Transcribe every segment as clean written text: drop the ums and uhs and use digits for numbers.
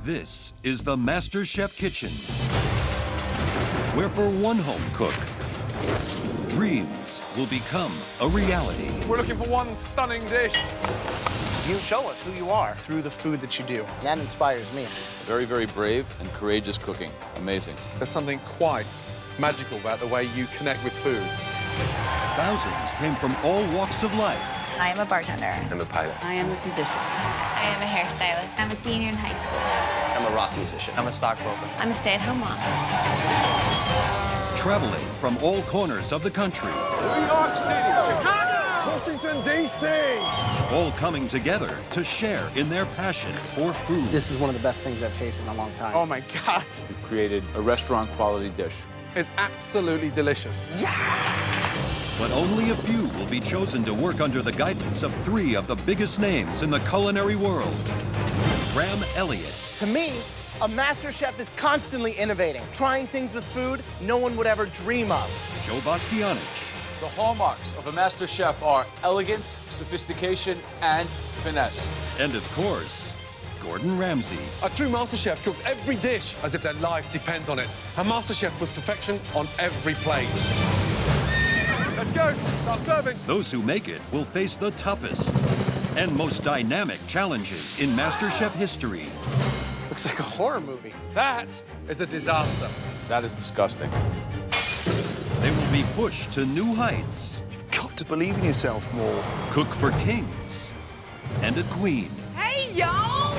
This is the MasterChef kitchen, where for one home cook, dreams will become a reality. We're looking for one stunning dish. You show us who you are through the food that you do. That inspires me. Very, very brave and courageous cooking. Amazing. There's something quite magical about the way you connect with food. Thousands came from all walks of life. I am a bartender. I'm a pilot. I am a physician. I am a hairstylist. I'm a senior in high school. I'm a rock musician. I'm a stockbroker. I'm a stay-at-home mom. Traveling from all corners of the country. New York City, Chicago, Washington, D.C. All coming together to share in their passion for food. This is one of the best things I've tasted in a long time. Oh my God. We've created a restaurant-quality dish. It's absolutely delicious. But only a few will be chosen to work under the guidance of three of the biggest names in the culinary world. Graham Elliott. To me, a master chef is constantly innovating, trying things with food no one would ever dream of. Joe Bastianich. The hallmarks of a master chef are elegance, sophistication, and finesse. And of course, Gordon Ramsay. A true master chef cooks every dish as if their life depends on it. A master chef was perfection on every plate. Let's go, start serving. Those who make it will face the toughest and most dynamic challenges in MasterChef history. Looks like a horror movie. That is a disaster. That is disgusting. They will be pushed to new heights. You've got to believe in yourself more. Cook for kings and a queen. Hey, y'all!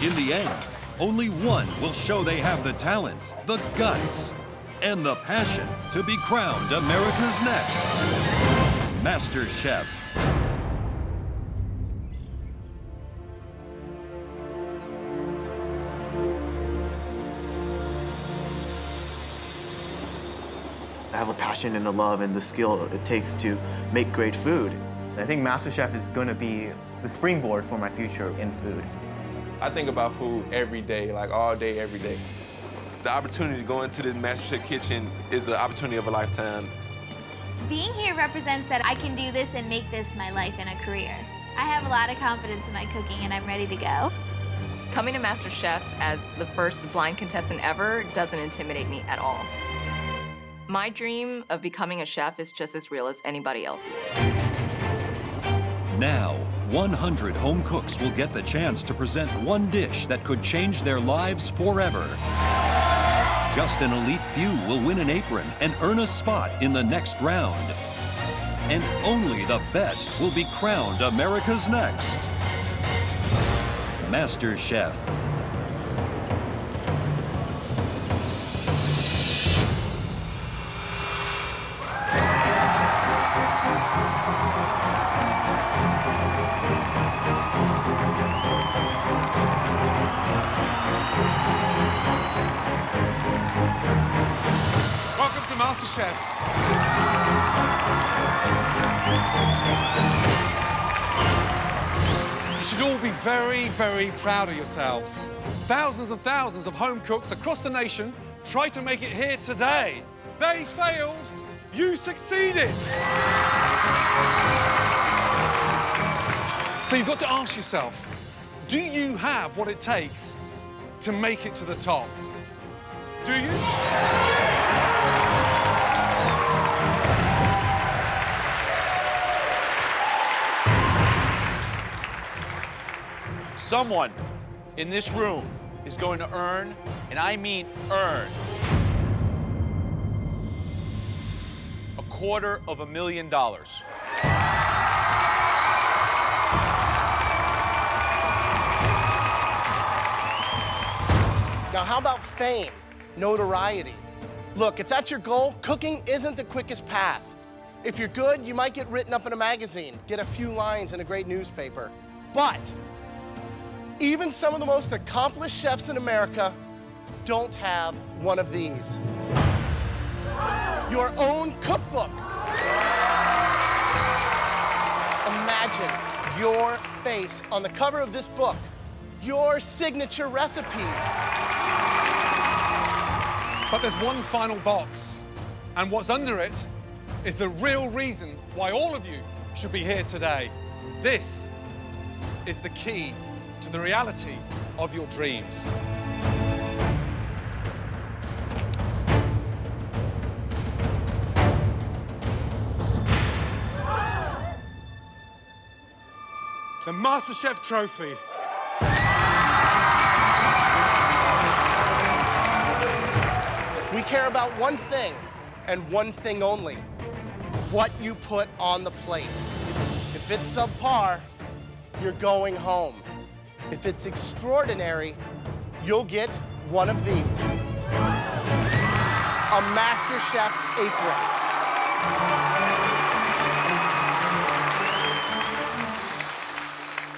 In the end, only one will show they have the talent, the guts, and the passion to be crowned America's next MasterChef. I have a passion and a love and the skill it takes to make great food. I think MasterChef is going to be the springboard for my future in food. I think about food every day, like all day, every day. The opportunity to go into this MasterChef kitchen is the opportunity of a lifetime. Being here represents that I can do this and make this my life and a career. I have a lot of confidence in my cooking and I'm ready to go. Coming to MasterChef as the first blind contestant ever doesn't intimidate me at all. My dream of becoming a chef is just as real as anybody else's. Now, 100 home cooks will get the chance to present one dish that could change their lives forever. Just an elite few will win an apron and earn a spot in the next round. And only the best will be crowned America's next MasterChef. Welcome to MasterChef. You should all be very, very proud of yourselves. Thousands and thousands of home cooks across the nation try to make it here today. They failed, you succeeded. So you've got to ask yourself, do you have what it takes to make it to the top? Do you? Someone in this room is going to earn, and I mean earn, $250,000. Now, how about fame, notoriety? Look, if that's your goal, cooking isn't the quickest path. If you're good, you might get written up in a magazine, get a few lines in a great newspaper. But even some of the most accomplished chefs in America don't have one of these. Your own cookbook. Imagine your face on the cover of this book, your signature recipes. But there's one final box, and what's under it is the real reason why all of you should be here today. This is the key to the reality of your dreams. the MasterChef trophy. We care about one thing, and one thing only: what you put on the plate. If it's subpar, you're going home. If it's extraordinary, you'll get one of these. A MasterChef apron.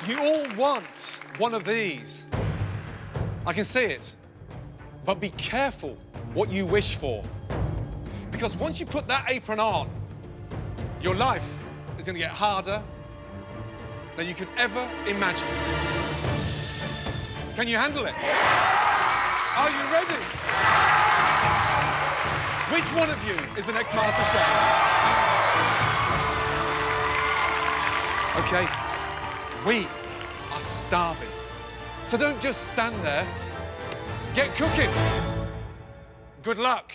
You all want one of these. I can see it. But be careful what you wish for. Because once you put that apron on, your life is going to get harder than you could ever imagine. Can you handle it? Are you ready? Which one of you is the next MasterChef? Okay, we are starving. So don't just stand there. Get cooking. Good luck.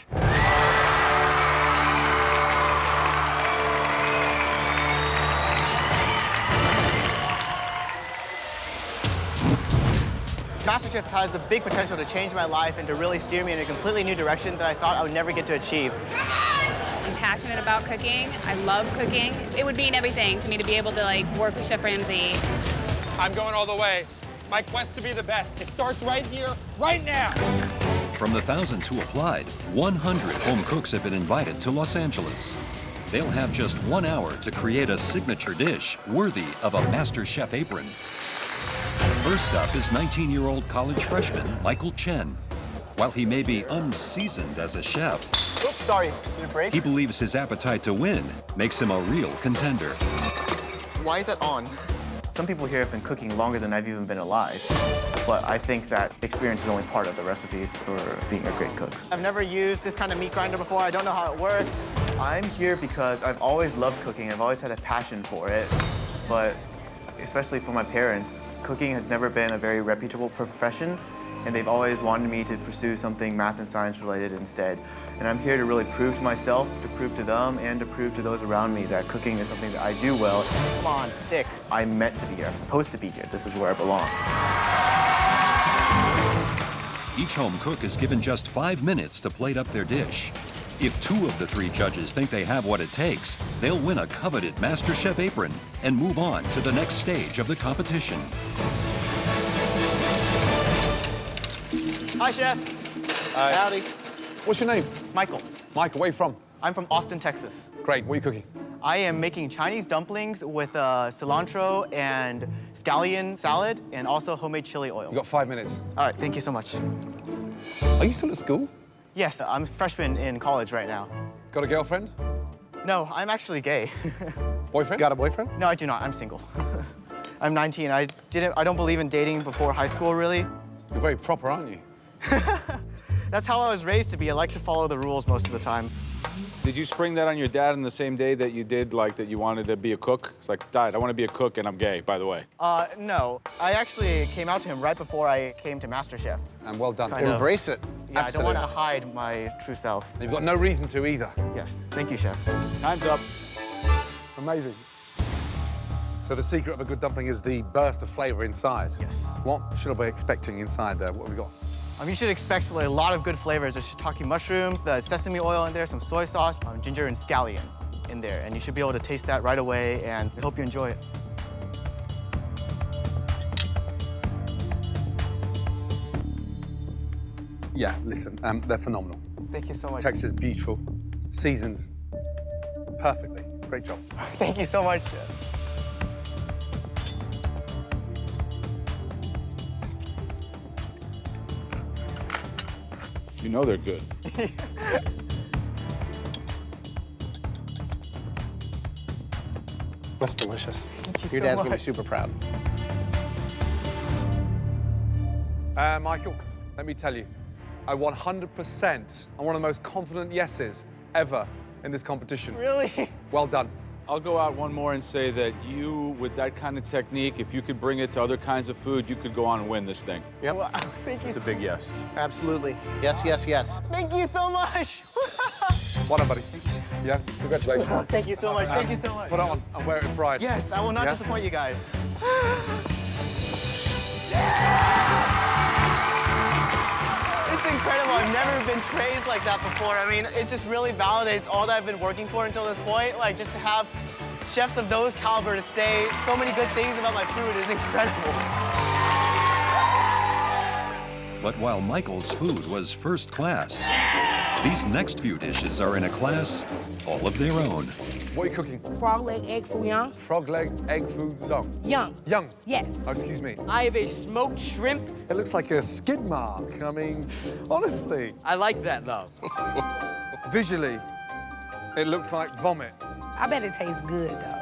MasterChef has the big potential to change my life and to really steer me in a completely new direction that I thought I would never get to achieve. I'm passionate about cooking. I love cooking. It would mean everything to me to be able to work with Chef Ramsay. I'm going all the way. My quest to be the best. It starts right here, right now. From the thousands who applied, 100 home cooks have been invited to Los Angeles. They'll have just 1 hour to create a signature dish worthy of a MasterChef apron. First up is 19-year-old college freshman Michael Chen. While he may be unseasoned as a chef, Oops, sorry, did it break? he believes his appetite to win makes him a real contender. Why is that on? Some people here have been cooking longer than I've even been alive, but I think that experience is only part of the recipe for being a great cook. I've never used this kind of meat grinder before. I don't know how it works. I'm here because I've always loved cooking. I've always had a passion for it, but especially for my parents, cooking has never been a very reputable profession, and they've always wanted me to pursue something math and science related instead. And I'm here to really prove to myself, to prove to them, and to prove to those around me that cooking is something that I do well. Come on, stick. I'm meant to be here. I'm supposed to be here. This is where I belong. Each home cook is given just 5 minutes to plate up their dish. If 2 of the 3 judges think they have what it takes, they'll win a coveted MasterChef apron and move on to the next stage of the competition. Hi, Chef. Hi. Howdy. What's your name? Michael. Michael, where are you from? I'm from Austin, Texas. Great, what are you cooking? I am making Chinese dumplings with cilantro and scallion salad and also homemade chili oil. You've got 5 minutes. All right, thank you so much. Are you still at school? Yes, I'm a freshman in college right now. Got a girlfriend? No, I'm actually gay. Boyfriend? Got a boyfriend? No, I do not. I'm single. I'm 19. I don't believe in dating before high school, really. You're very proper, aren't you? That's how I was raised to be. I like to follow the rules most of the time. Did you spring that on your dad on the same day that you did, that you wanted to be a cook? It's like, Dad, I want to be a cook and I'm gay, by the way. No. I actually came out to him right before I came to MasterChef. And well done. Embrace it. Yeah, Absolutely. I don't want to hide my true self. You've got no reason to either. Yes, thank you, Chef. Time's up. Amazing. So the secret of a good dumpling is the burst of flavor inside. Yes. What should I be expecting inside there? What have we got? You should expect a lot of good flavors. There's shiitake mushrooms, the sesame oil in there, some soy sauce, ginger and scallion in there. And you should be able to taste that right away, and I hope you enjoy it. Yeah, listen, they're phenomenal. Thank you so much. Texture's beautiful, seasoned perfectly. Great job. Thank you so much. You know they're good. That's delicious. Thank you Your so dad's gonna be much. super proud. Michael, let me tell you, I 100%, I'm one of the most confident yeses ever in this competition. Really? Well done. I'll go out one more and say that you, with that kind of technique, if you could bring it to other kinds of food, you could go on and win this thing. Yep. Wow, thank you. It's a big yes. Absolutely. Yes, yes, yes. Thank you so much. Well done, buddy. Yeah, congratulations. Thank you so much. Thank you so much. Put it on and wear it with pride. Yes, I will not Yeah? disappoint you guys. It's incredible. I've never been praised like that before. I mean, it just really validates all that I've been working for until this point. Like, just to have chefs of those caliber to say so many good things about my food is incredible. But while Michael's food was first class, these next few dishes are in a class all of their own. What are you cooking? Frog leg egg foo young. Frog leg, egg foo long. Young. Young? Yes. Oh, excuse me. I have a smoked shrimp. It looks like a skid mark. I mean, honestly. I like that, though. Visually, it looks like vomit. I bet it tastes good, though.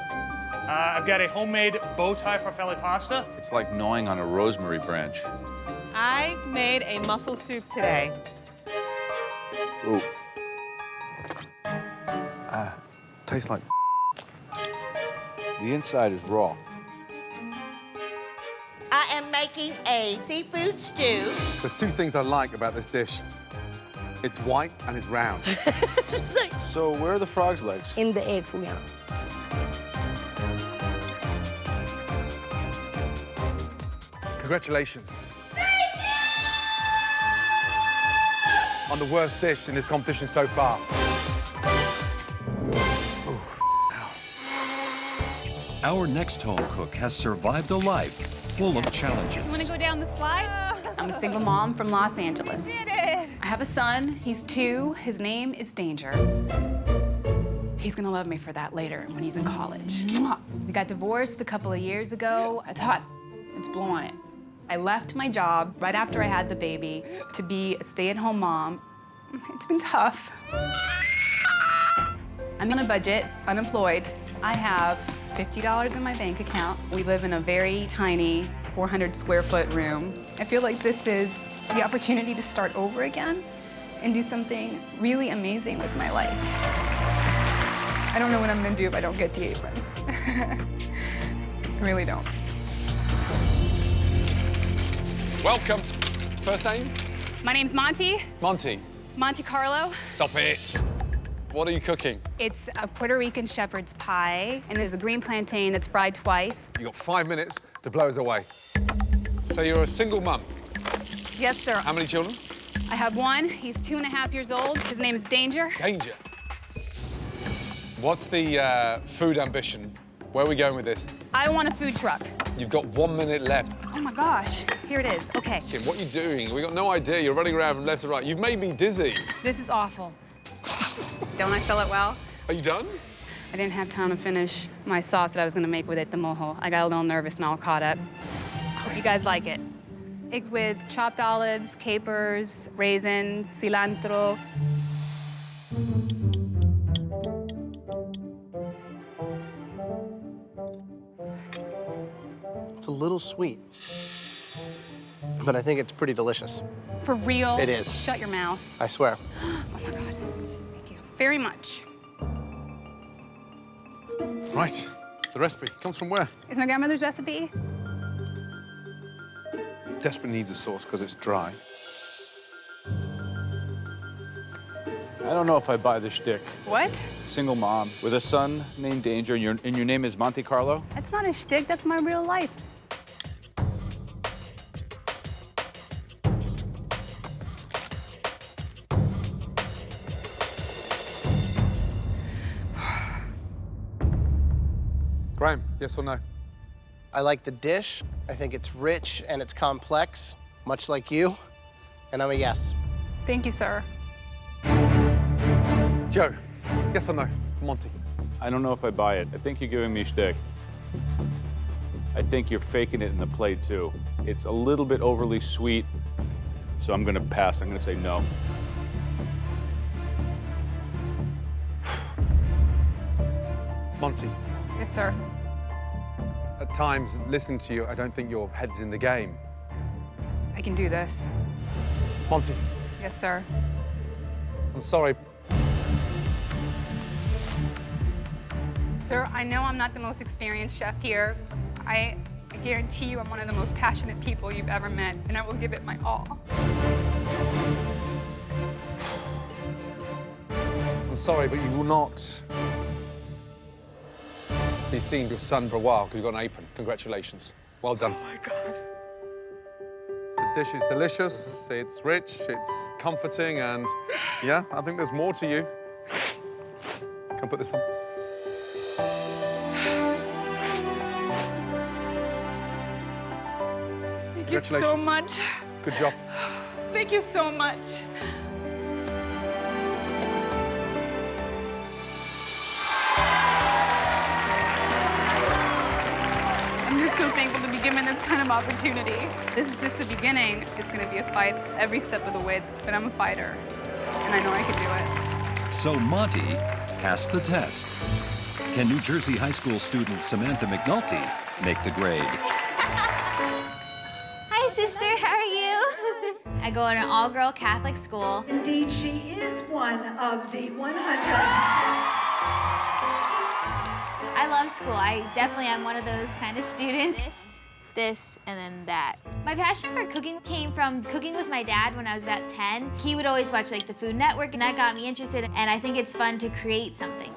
I've got a homemade bow tie farfalle pasta. It's like gnawing on a rosemary branch. I made a mussel soup today. Ooh. Tastes like The inside is raw. I am making a seafood stew. There's two things I like about this dish. It's white and it's round. So where are the frog's legs? In the egg foo young. Congratulations. On the worst dish in this competition so far. Our next home cook has survived a life full of challenges. You want to go down the slide? I'm a single mom from Los Angeles. Did it. I have a son. He's 2. His name is Danger. He's gonna love me for that later when he's in college. We got divorced a couple of years ago. I thought, let's blow on it. I left my job right after I had the baby to be a stay-at-home mom. It's been tough. I'm on a budget, unemployed. I have $50 in my bank account. We live in a very tiny 400 square foot room. I feel like this is the opportunity to start over again and do something really amazing with my life. I don't know what I'm gonna do if I don't get the apron. I really don't. Welcome. First name? My name's Monty. Monty. Monte Carlo. Stop it. What are you cooking? It's a Puerto Rican shepherd's pie, and there's a green plantain that's fried twice. You got 5 minutes to blow us away. So you're a single mum. Yes, sir. How many children? I have one. He's 2.5 years old. His name is Danger. Danger. What's the food ambition? Where are we going with this? I want a food truck. You've got 1 minute left. Oh my gosh, here it is. Okay. Kim, what are you doing? We've got no idea. You're running around from left to right. You've made me dizzy. This is awful. Don't I sell it well? Are you done? I didn't have time to finish my sauce that I was gonna make with it, the mojo. I got a little nervous and all caught up. Hope you guys like it. Eggs with chopped olives, capers, raisins, cilantro. It's a little sweet, but I think it's pretty delicious. For real? It is. Shut your mouth. I swear. Oh my God, thank you very much. Right. The recipe comes from where? Is my grandmother's recipe? Desperately needs a sauce because it's dry. I don't know if I buy the shtick. What? Single mom with a son named Danger, and your name is Monte Carlo? That's not a shtick, that's my real life. Graham, yes or no? I like the dish. I think it's rich and it's complex, much like you. And I'm a yes. Thank you, sir. Joe, yes or no for Monty? I don't know if I buy it. I think you're giving me shtick. I think you're faking it in the plate, too. It's a little bit overly sweet, so I'm gonna pass. I'm gonna say no. Monty. Yes, sir. At times, listening to you, I don't think your head's in the game. I can do this. Monty, Yes, sir. I'm sorry. Sir, I know I'm not the most experienced chef here. I guarantee you I'm one of the most passionate people you've ever met, and I will give it my all. I'm sorry, but you will not be seeing your son for a while because you've got an apron. Congratulations. Well done. Oh, my God. The dish is delicious, it's rich, it's comforting, and yeah, I think there's more to you. Can I put this on? Thank you so much. Good job. Thank you so much. I'm just so thankful to be given this kind of opportunity. This is just the beginning. It's going to be a fight every step of the way, but I'm a fighter, and I know I can do it. So Monty passed the test. Can New Jersey high school student Samantha McNulty make the grade? Hi, sister. How are you? I go to an all-girl Catholic school. Indeed, she is one of the 100. I love school. I definitely am one of those kind of students. This, and then that. My passion for cooking came from cooking with my dad when I was about 10. He would always watch like the Food Network, and that got me interested, and I think it's fun to create something.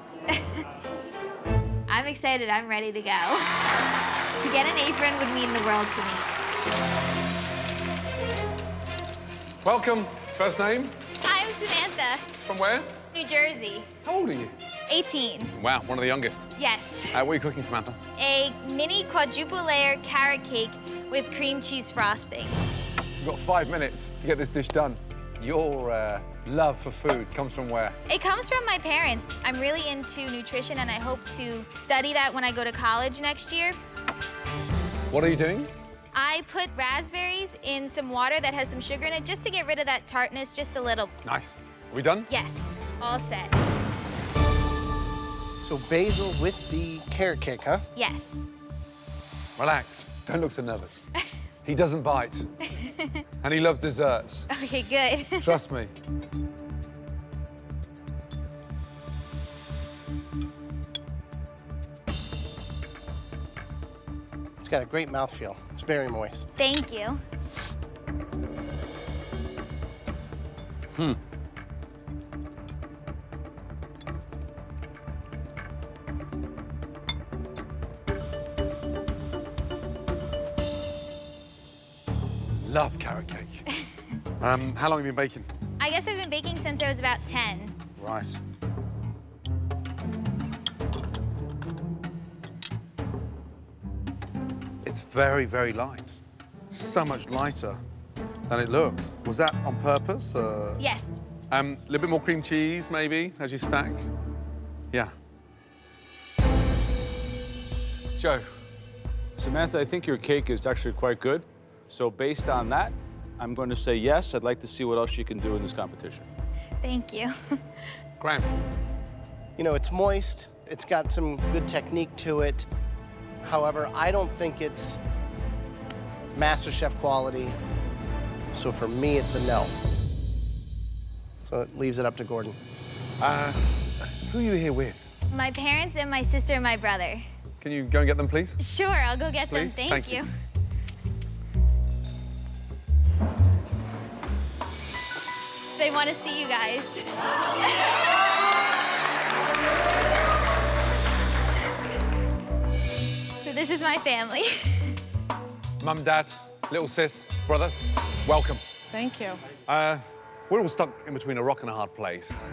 I'm excited. I'm ready to go. To get an apron would mean the world to me. Welcome. First name? I'm Samantha. From where? New Jersey. How old are you? 18. Wow, one of the youngest. Yes. What are you cooking, Samantha? A mini quadruple layer carrot cake with cream cheese frosting. You've got 5 minutes to get this dish done. Your love for food comes from where? It comes from my parents. I'm really into nutrition, and I hope to study that when I go to college next year. What are you doing? I put raspberries in some water that has some sugar in it just to get rid of that tartness just a little. Nice. Are we done? Yes, all set. So basil with the carrot cake, huh? Yes. Relax. Don't look so nervous. He doesn't bite. And he loves desserts. Okay, good. Trust me. It's got a great mouthfeel. It's very moist. Thank you. Love carrot cake. How long have you been baking? I guess I've been baking since I was about 10. Right. It's very, very light. So much lighter than it looks. Was that on purpose? Yes. A little bit more cream cheese, maybe, as you stack? Yeah. Joe. Samantha, I think your cake is actually quite good. So based on that, I'm going to say yes. I'd like to see what else you can do in this competition. Thank you. Graham. You know, it's moist. It's got some good technique to it. However, I don't think it's MasterChef quality. So for me, it's a no. So it leaves it up to Gordon. Who are you here with? My parents and my sister and my brother. Can you go and get them, please? Sure, I'll go get them. Please? Thank you. They want to see you guys. So this is my family. Mum, Dad, little sis, brother, welcome. Thank you. We're all stuck in between a rock and a hard place.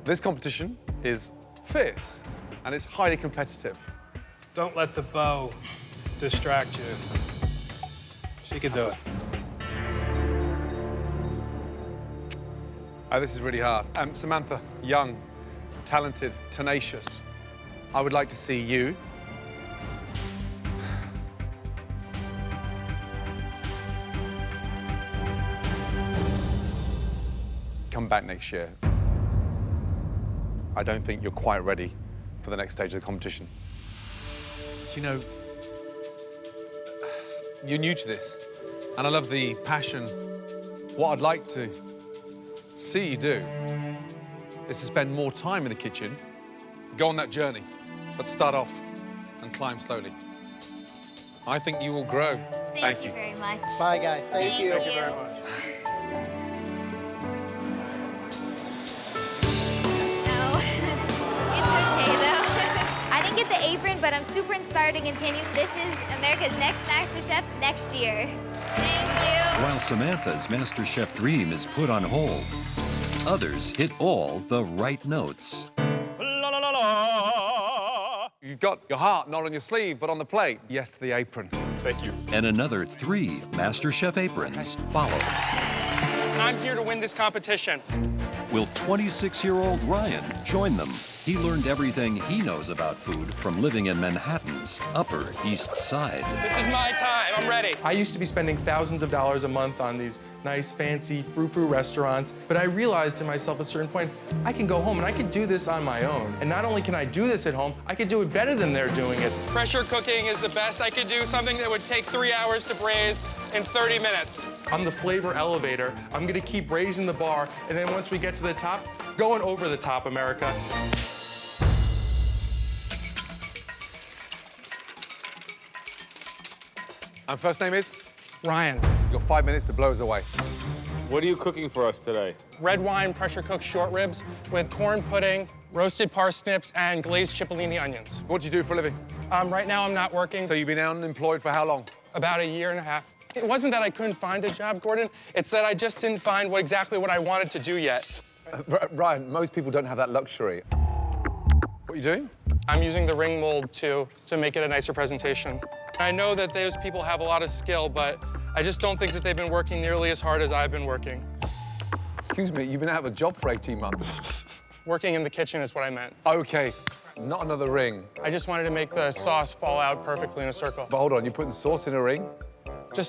This competition is fierce, and it's highly competitive. Don't let the bow distract you. She can do it. This is really hard. Samantha, young, talented, tenacious. I would like to see you come back next year. I don't think you're quite ready for the next stage of the competition. You know, you're new to this, and I love the passion. What I'd like to see you do is to spend more time in the kitchen, go on that journey, but start off and climb slowly. I think you will grow. Thank you very much. Bye, guys. Thank you. Thank you very much. but I'm super inspired to continue. This is America's next MasterChef next year. Thank you. While Samantha's MasterChef dream is put on hold, others hit all the right notes. You've got your heart not on your sleeve, but on the plate. Yes to the apron. Thank you. And another 3 MasterChef aprons follow. I'm here to win this competition. Will 26-year-old Ryan join them? He learned everything he knows about food from living in Manhattan's Upper East Side. This is my time. I'm ready. I used to be spending thousands of dollars a month on these nice, fancy, frou-frou restaurants, but I realized to myself at a certain point, I can go home and I can do this on my own. And not only can I do this at home, I can do it better than they're doing it. Pressure cooking is the best. I could do something that would take 3 hours to braise in 30 minutes. I'm the flavor elevator. I'm gonna keep raising the bar, and then once we get to the top, going over the top, America. And first name is? Ryan. You've got 5 minutes to blow us away. What are you cooking for us today? Red wine pressure-cooked short ribs with corn pudding, roasted parsnips, and glazed cipollini onions. What do you do for a living? Right now, I'm not working. So you've been unemployed for how long? About a year and a half. It wasn't that I couldn't find a job, Gordon. It's that I just didn't find exactly what I wanted to do yet. Ryan, most people don't have that luxury. What are you doing? I'm using the ring mold to make it a nicer presentation. I know that those people have a lot of skill, but I just don't think that they've been working nearly as hard as I've been working. Excuse me, you've been out of a job for 18 months. Working in the kitchen is what I meant. Okay, not another ring. I just wanted to make the sauce fall out perfectly in a circle. But hold on, you're putting sauce in a ring?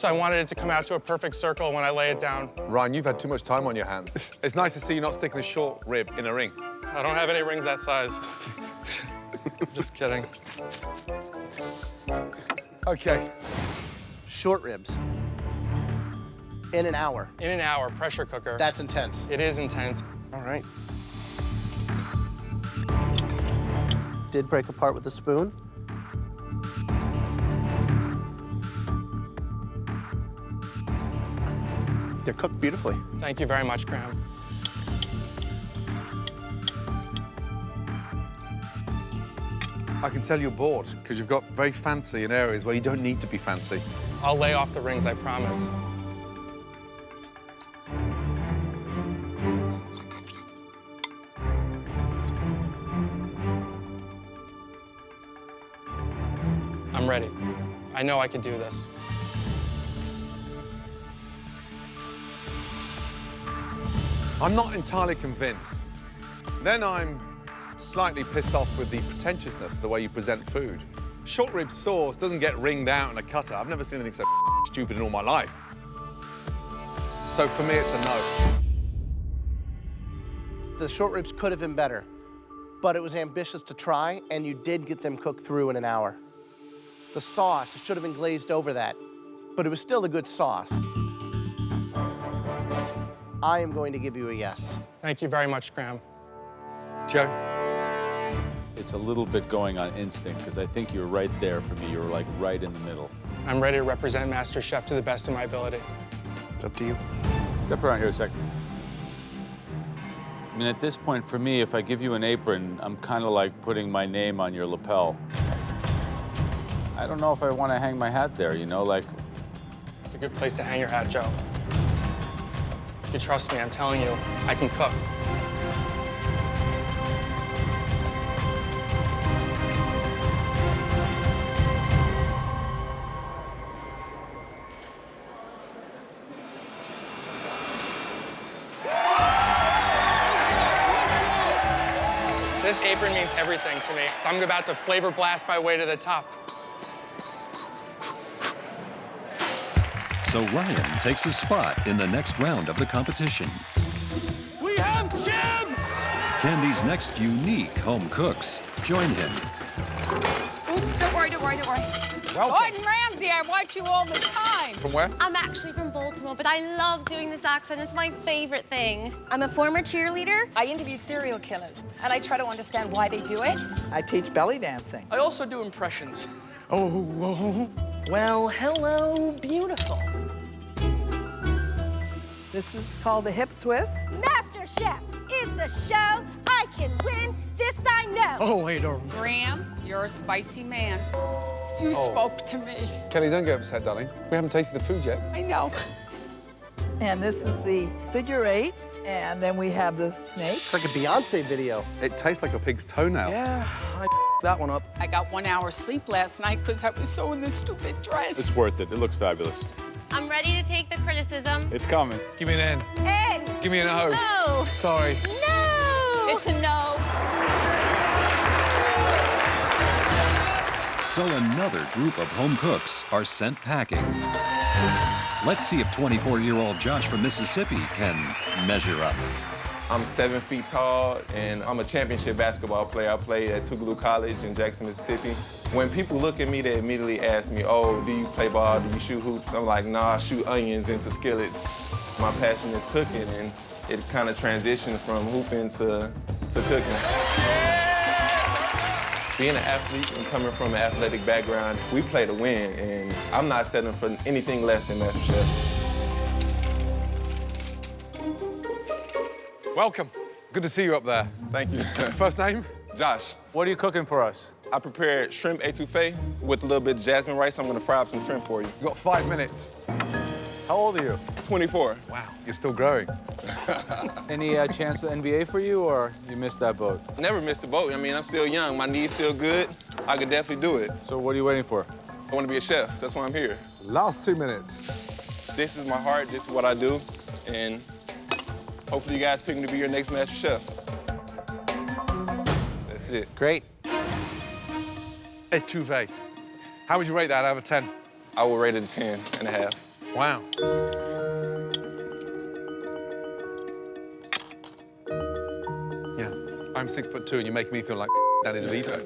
I wanted it to come out to a perfect circle when I lay it down. Ryan, you've had too much time on your hands. It's nice to see you not sticking a short rib in a ring. I don't have any rings that size. Just kidding. Okay. Short ribs. In an hour. In an hour, pressure cooker. That's intense. It is intense. All right. Did break apart with a spoon. They're cooked beautifully. Thank you very much, Graham. I can tell you're bored because you've got very fancy in areas where you don't need to be fancy. I'll lay off the rings, I promise. I'm ready. I know I can do this. I'm not entirely convinced. Then I'm slightly pissed off with the pretentiousness of the way you present food. Short rib sauce doesn't get ringed out in a cutter. I've never seen anything so stupid in all my life. So for me, it's a no. The short ribs could have been better, but it was ambitious to try, and you did get them cooked through in an hour. The sauce, it should have been glazed over that, but it was still a good sauce. I am going to give you a yes. Thank you very much, Graham. Joe? It's a little bit going on instinct, because I think you're right there for me. You're like right in the middle. I'm ready to represent MasterChef to the best of my ability. It's up to you. Step around here a second. I mean, at this point, for me, if I give you an apron, I'm kind of like putting my name on your lapel. I don't know if I want to hang my hat there, you know, like... It's a good place to hang your hat, Joe. You trust me, I'm telling you, I can cook. This apron means everything to me. I'm about to flavor blast my way to the top. So Ryan takes a spot in the next round of the competition. We have gems! Can these next unique home cooks join him? Oops, don't worry. Gordon Ramsay, I watch you all the time. From where? I'm actually from Baltimore, but I love doing this accent. It's my favorite thing. I'm a former cheerleader. I interview serial killers, and I try to understand why they do it. I teach belly dancing. I also do impressions. Oh. Well, hello, beautiful. This is called the hip Swiss. MasterChef is the show I can win, this I know. Oh, wait, darling. Graham, you're a spicy man. You spoke to me. Kelly, don't get upset, darling. We haven't tasted the food yet. I know. And this is the figure 8, and then we have the snake. It's like a Beyonce video. It tastes like a pig's toenail. Yeah, I that one up. I got 1 hour's sleep last night because I was so in this stupid dress. It's worth it. It looks fabulous. I'm ready to take the criticism. It's coming. Give me an N. N. Give me an O. No. Sorry. No. It's a no. So another group of home cooks are sent packing. Let's see if 24-year-old Josh from Mississippi can measure up. I'm 7 feet tall, and I'm a championship basketball player. I played at Tougaloo College in Jackson, Mississippi. When people look at me, they immediately ask me, oh, do you play ball? Do you shoot hoops? I'm like, nah, I shoot onions into skillets. My passion is cooking, and it kind of transitioned from hooping to cooking. Being an athlete and coming from an athletic background, we play to win, and I'm not settling for anything less than MasterChef. Welcome. Good to see you up there. Thank you. First name? Josh. What are you cooking for us? I prepared shrimp etouffee with a little bit of jasmine rice. I'm gonna fry up some shrimp for you. You've got 5 minutes. How old are you? 24. Wow, you're still growing. Any chance of NBA for you, or you missed that boat? Never missed a boat. I mean, I'm still young. My knee's still good. I could definitely do it. So what are you waiting for? I want to be a chef. That's why I'm here. Last 2 minutes. This is my heart. This is what I do. And hopefully you guys pick me to be your next Master Chef. That's it. Great. Etouffee. How would you rate that out of 10? I would rate it a 10 and a half. Wow. Yeah, I'm 6'2", and you make me feel like Danny DeVito.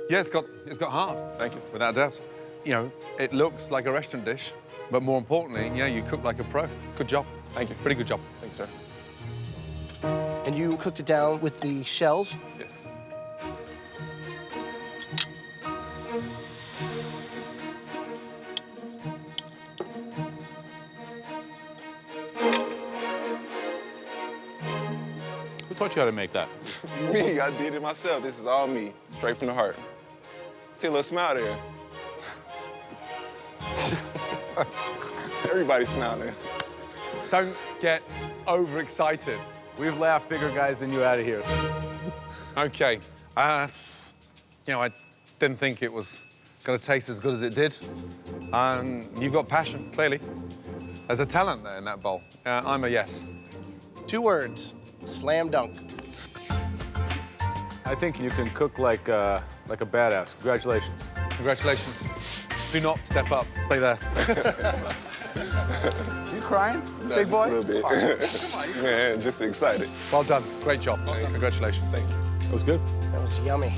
Yeah, it's got heart. Thank you. Without a doubt. You know, it looks like a restaurant dish, but more importantly, yeah, you cook like a pro. Good job. Thank you. Pretty good job. Thank you, sir. And you cooked it down with the shells? Yes. Who taught you how to make that? Me, I did it myself. This is all me, straight from the heart. See a little smile there. Everybody's smiling. Don't get overexcited. We've laughed bigger guys than you out of here. Okay. You know, I didn't think it was going to taste as good as it did. You've got passion, clearly. There's a talent there in that bowl. I'm a yes. 2 words, slam dunk. I think you can cook like a badass. Congratulations. Congratulations. Do not step up. Stay there. You crying, No, big boy? just a little bit. Man, just excited. Well done. Great job. Congratulations. Thank you. That was good. That was yummy.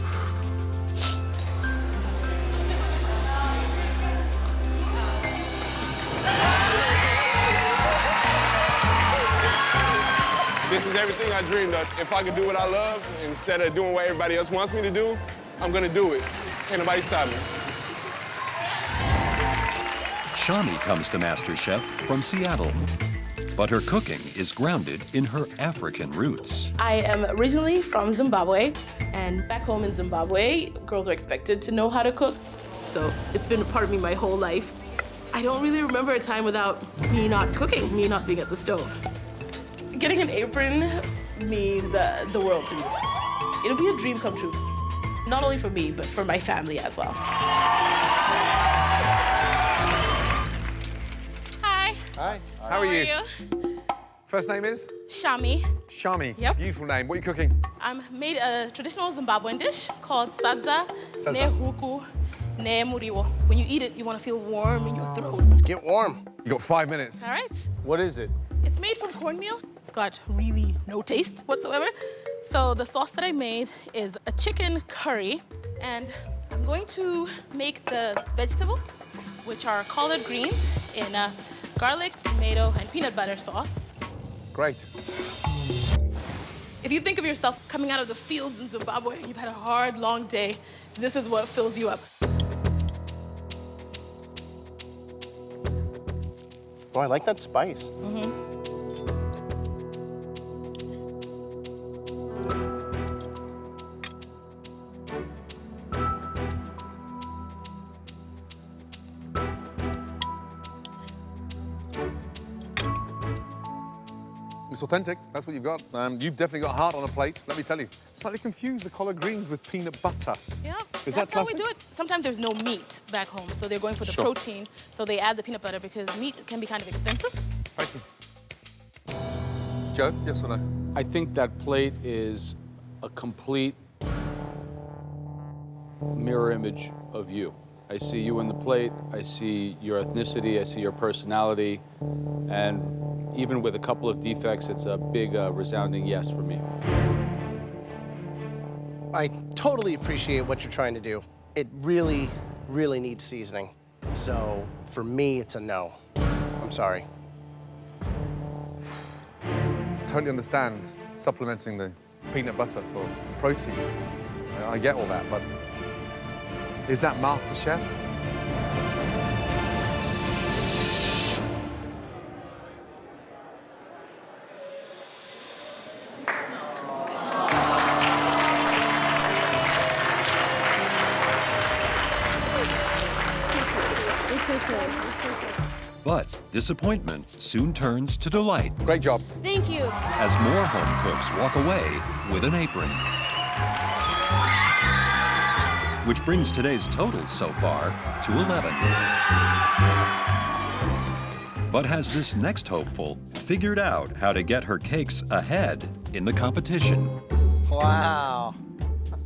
This is everything I dreamed of. If I could do what I love, instead of doing what everybody else wants me to do, I'm gonna do it. Can't nobody stop me. Shami comes to MasterChef from Seattle, but her cooking is grounded in her African roots. I am originally from Zimbabwe, and back home in Zimbabwe, girls are expected to know how to cook. So it's been a part of me my whole life. I don't really remember a time without me not cooking, me not being at the stove. Getting an apron means the world to me. It'll be a dream come true. Not only for me, but for my family as well. Hi. Hi. How are you? First name is? Shami. Shami. Yep. Beautiful name. What are you cooking? I made a traditional Zimbabwean dish called sadza ne huku ne muriwo. When you eat it, you want to feel warm in your throat. Let's get warm. You got 5 minutes. All right. What is it? It's made from cornmeal. It's got really no taste whatsoever. So the sauce that I made is a chicken curry, and I'm going to make the vegetables, which are collard greens in a garlic, tomato, and peanut butter sauce. Great. If you think of yourself coming out of the fields in Zimbabwe, you've had a hard, long day, this is what fills you up. Oh, I like that spice. It's authentic. That's what you've got. You've definitely got heart on a plate, let me tell you. Slightly confused the collard greens with peanut butter. Yeah, Is that's that how we classic? do it. Sometimes there's no meat back home, so they're going for the Sure. protein. So they add the peanut butter because meat can be kind of expensive. Thank you. Joe, yes or no? I think that plate is a complete mirror image of you. I see you in the plate, I see your ethnicity, I see your personality, and even with a couple of defects, it's a big resounding yes for me. I totally appreciate what you're trying to do. It really, really needs seasoning. So for me, it's a no. I'm sorry. Totally understand supplementing the peanut butter for protein. I get all that, but is that MasterChef? But disappointment soon turns to delight Great job. Thank you. as more home cooks walk away with an apron. Which brings today's total so far to 11. But has this next hopeful figured out how to get her cakes ahead in the competition? Wow,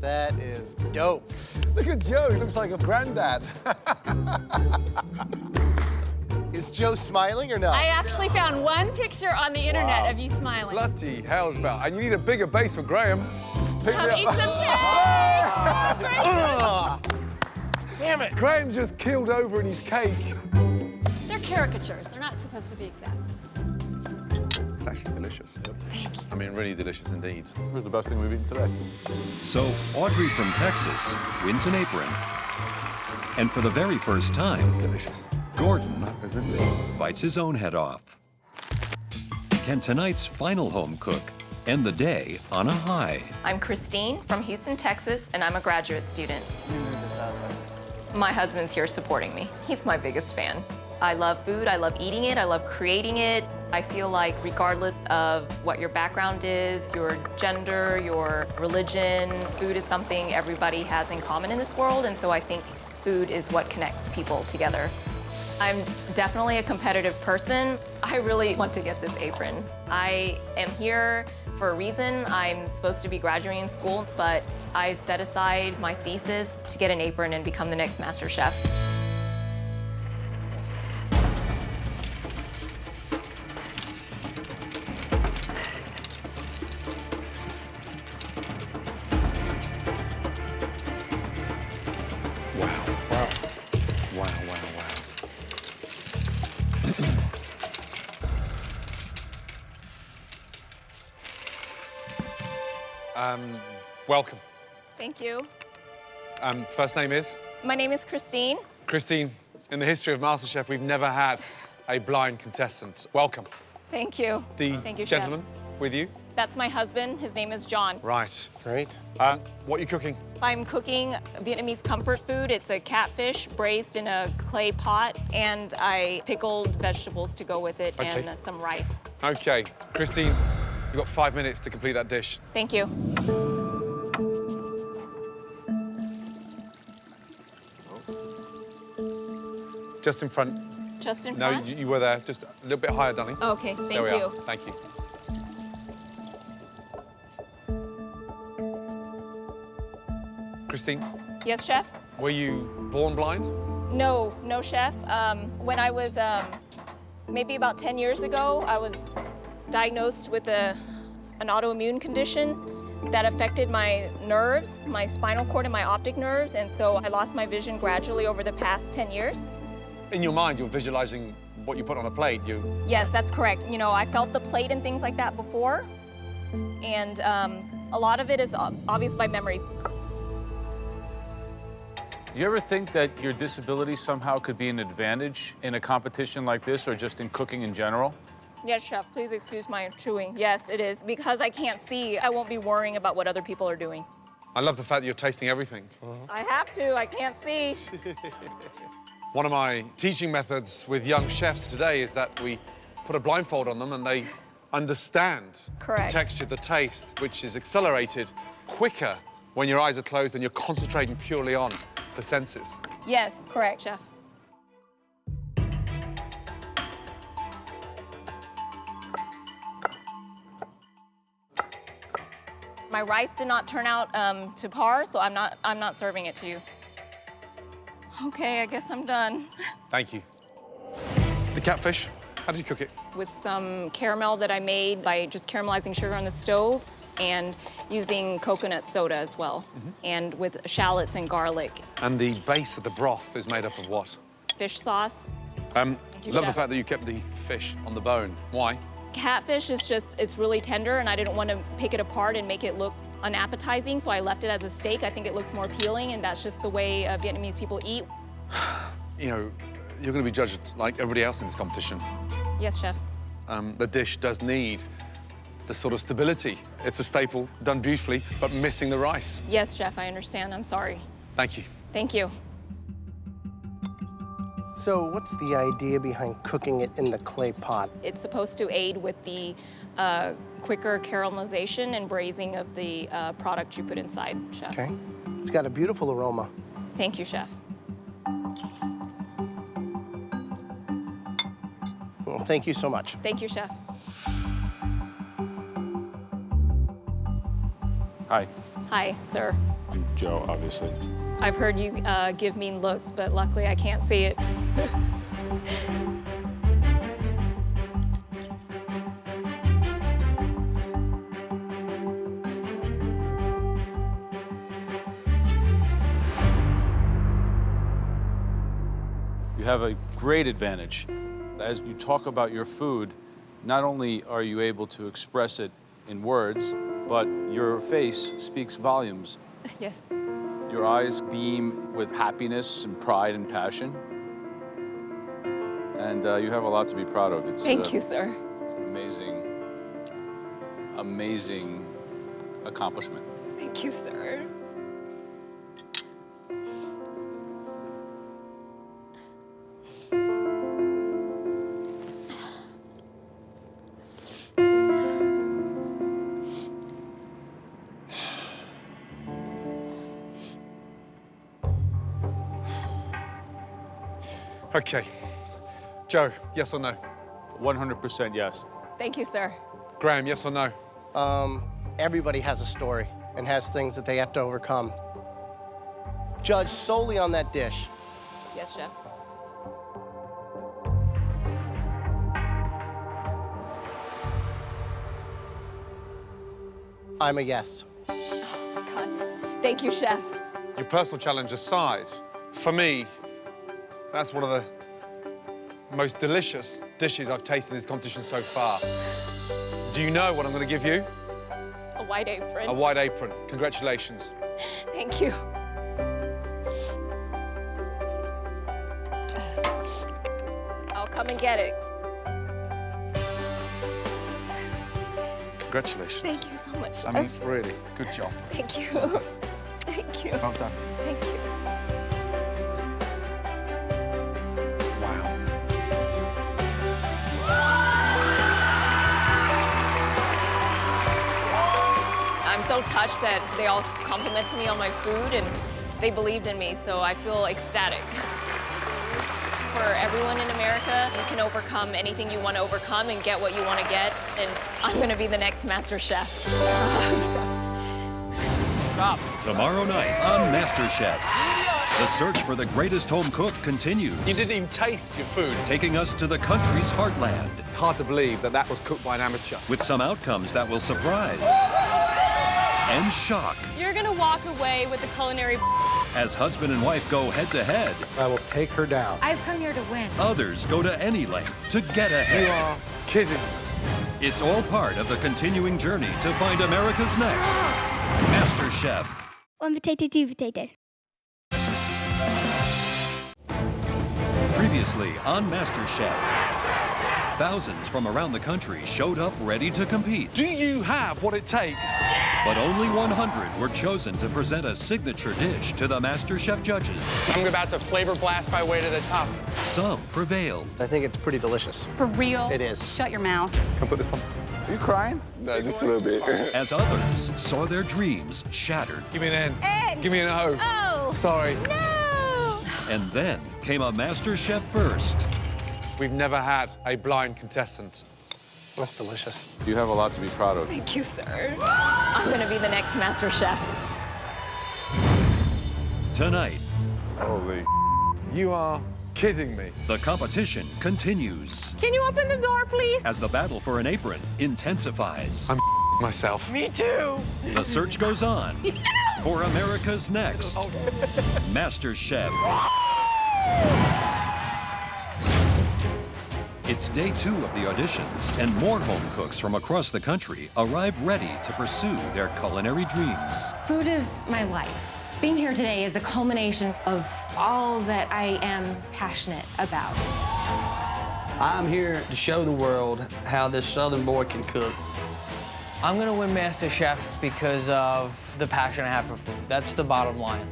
that is dope. Look at Joe, he looks like a granddad. Is Joe smiling or no? I actually found one picture on the internet Wow. of you smiling. Bloody hell's about. And you need a bigger base for Graham. Pick Come me eat up. some cake! Ugh. Damn it. Graham just keeled over in his cake. They're caricatures. They're not supposed to be exact. It's actually delicious. Thank you. I mean, really delicious indeed. It was the best thing we've eaten today. So Audrey from Texas wins an apron. And for the very first time, Delicious. Gordon Is it? bites his own head off. Can tonight's final home cook end the day on a high? I'm Christine from Houston, Texas, and I'm a graduate student. My husband's here supporting me. He's my biggest fan. I love food, I love eating it, I love creating it. I feel like regardless of what your background is, your gender, your religion, food is something everybody has in common in this world, and so I think food is what connects people together. I'm definitely a competitive person. I really want to get this apron. I am here for a reason. I'm supposed to be graduating school, but I've set aside my thesis to get an apron and become the next MasterChef. Welcome. Thank you. First name is? My name is Christine. Christine. In the history of MasterChef, we've never had a blind contestant. Welcome. Thank you. The Chef. gentleman with you? That's my husband. His name is John. Right. Great. What are you cooking? I'm cooking Vietnamese comfort food. It's a catfish braised in a clay pot, and I pickled vegetables to go with it Okay. and some rice. Okay, Christine, you've got 5 minutes to complete that dish. Thank you. Just in front. Just in No, front? you were there. Just a little bit higher, darling. Okay, thank There we you. are. Thank you. Christine, Yes, chef? were you born blind? No, no, chef. When I was maybe about 10 years ago, I was diagnosed with an autoimmune condition that affected my nerves, my spinal cord and my optic nerves, and so I lost my vision gradually over the past 10 years. In your mind, you're visualizing what you put on a plate. Yes, that's correct. You know, I felt the plate and things like that before, and a lot of it is obvious by memory. Do you ever think that your disability somehow could be an advantage in a competition like this or just in cooking in general? Yes, chef, please excuse my chewing. Yes, it is. Because I can't see, I won't be worrying about what other people are doing. I love the fact that you're tasting everything. I have to, I can't see. One of my teaching methods with young chefs today is that we put a blindfold on them and they understand Correct. the texture, the taste, which is accelerated quicker when your eyes are closed and you're concentrating purely on the senses. Yes, correct, chef. My rice did not turn out to par, so I'm not serving it to you. Okay, I guess I'm done. Thank you. The catfish, how did you cook it? With some caramel that I made by just caramelizing sugar on the stove and using coconut soda as well, and with shallots and garlic. And the base of the broth is made up of what? Fish sauce. Love you, the chef. fact that you kept the fish on the bone. Why? Catfish is just, it's really tender, and I didn't want to pick it apart and make it look unappetizing, so I left it as a steak. I think it looks more appealing, and that's just the way Vietnamese people eat. You know, you're going to be judged like everybody else in this competition. Yes, chef. The dish does need the sort of stability. It's a staple, done beautifully, but missing the rice. Yes, chef, I understand. I'm sorry. Thank you. Thank you. So what's the idea behind cooking it in the clay pot? It's supposed to aid with the quicker caramelization and braising of the product you put inside, chef. Okay. It's got a beautiful aroma. Thank you, chef. Well, thank you so much. Thank you, chef. Hi. Hi, sir. I'm Joe, obviously. I've heard you give mean looks, but luckily I can't see it. You have a great advantage. As you talk about your food, not only are you able to express it in words, but your face speaks volumes. Yes. Your eyes beam with happiness and pride and passion. And you have a lot to be proud of. Thank you, sir. It's an amazing, amazing accomplishment. Thank you, sir. Okay. Joe, yes or no? 100% yes. Thank you, sir. Graham, yes or no? Everybody has a story and has things that they have to overcome. Judge solely on that dish. Yes, chef. I'm a yes. Oh, my God. Thank you, chef. Your personal challenge aside, for me, that's one of the most delicious dishes I've tasted in this competition so far. Do you know what I'm going to give you? A white apron. A white apron. Congratulations. Thank you. I'll come and get it. Congratulations. Thank you so much. I mean, really, good job. Thank you. Thank you. Well done. Thank you. I'm so touched that they all complimented me on my food and they believed in me, so I feel ecstatic. For everyone in America, you can overcome anything you want to overcome and get what you want to get, and I'm going to be the next MasterChef. Stop. Tomorrow night on MasterChef, the search for the greatest home cook continues. You didn't even taste your food. Taking us to the country's heartland. It's hard to believe that that was cooked by an amateur. With some outcomes that will surprise and shock. You're gonna walk away with the culinary. As husband and wife go head to head. I will take her down. I've come here to win. Others go to any length to get ahead. You are kidding. It's all part of the continuing journey to find America's next MasterChef. One potato, two potato. Previously on MasterChef, thousands from around the country showed up ready to compete. Do you have what it takes? But only 100 were chosen to present a signature dish to the MasterChef judges. I'm about to flavor blast my way to the top. Some prevailed. I think it's pretty delicious. For real? It is. Shut your mouth. Can I put this on? Are you crying? No, just a little bit. As others saw their dreams shattered. Give me an N. N. Give me an O. Oh. Sorry. No. And then came a MasterChef first. We've never had a blind contestant. That's delicious. You have a lot to be proud of. Thank you, sir. I'm gonna be the next Master Chef. Tonight, Holy. You are kidding me. the competition continues Can you open the door, please? as the battle for an apron intensifies. I'm myself. Me too. The search goes on for America's next MasterChef. It's day 2 of the auditions, and more home cooks from across the country arrive ready to pursue their culinary dreams. Food is my life. Being here today is a culmination of all that I am passionate about. I'm here to show the world how this Southern boy can cook. I'm gonna win MasterChef because of the passion I have for food. That's the bottom line.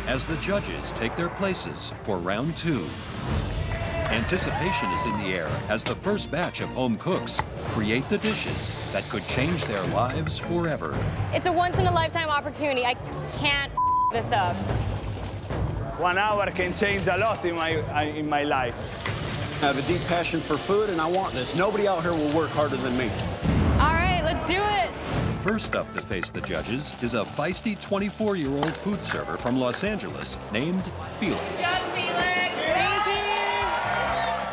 As the judges take their places for round 2. Anticipation is in the air as the first batch of home cooks create the dishes that could change their lives forever. It's a once-in-a-lifetime opportunity. I can't this up. 1 hour can change a lot in my life. I have a deep passion for food, and I want this. Nobody out here will work harder than me. All right, let's do it. First up to face the judges is a feisty 24-year-old food server from Los Angeles named Felix.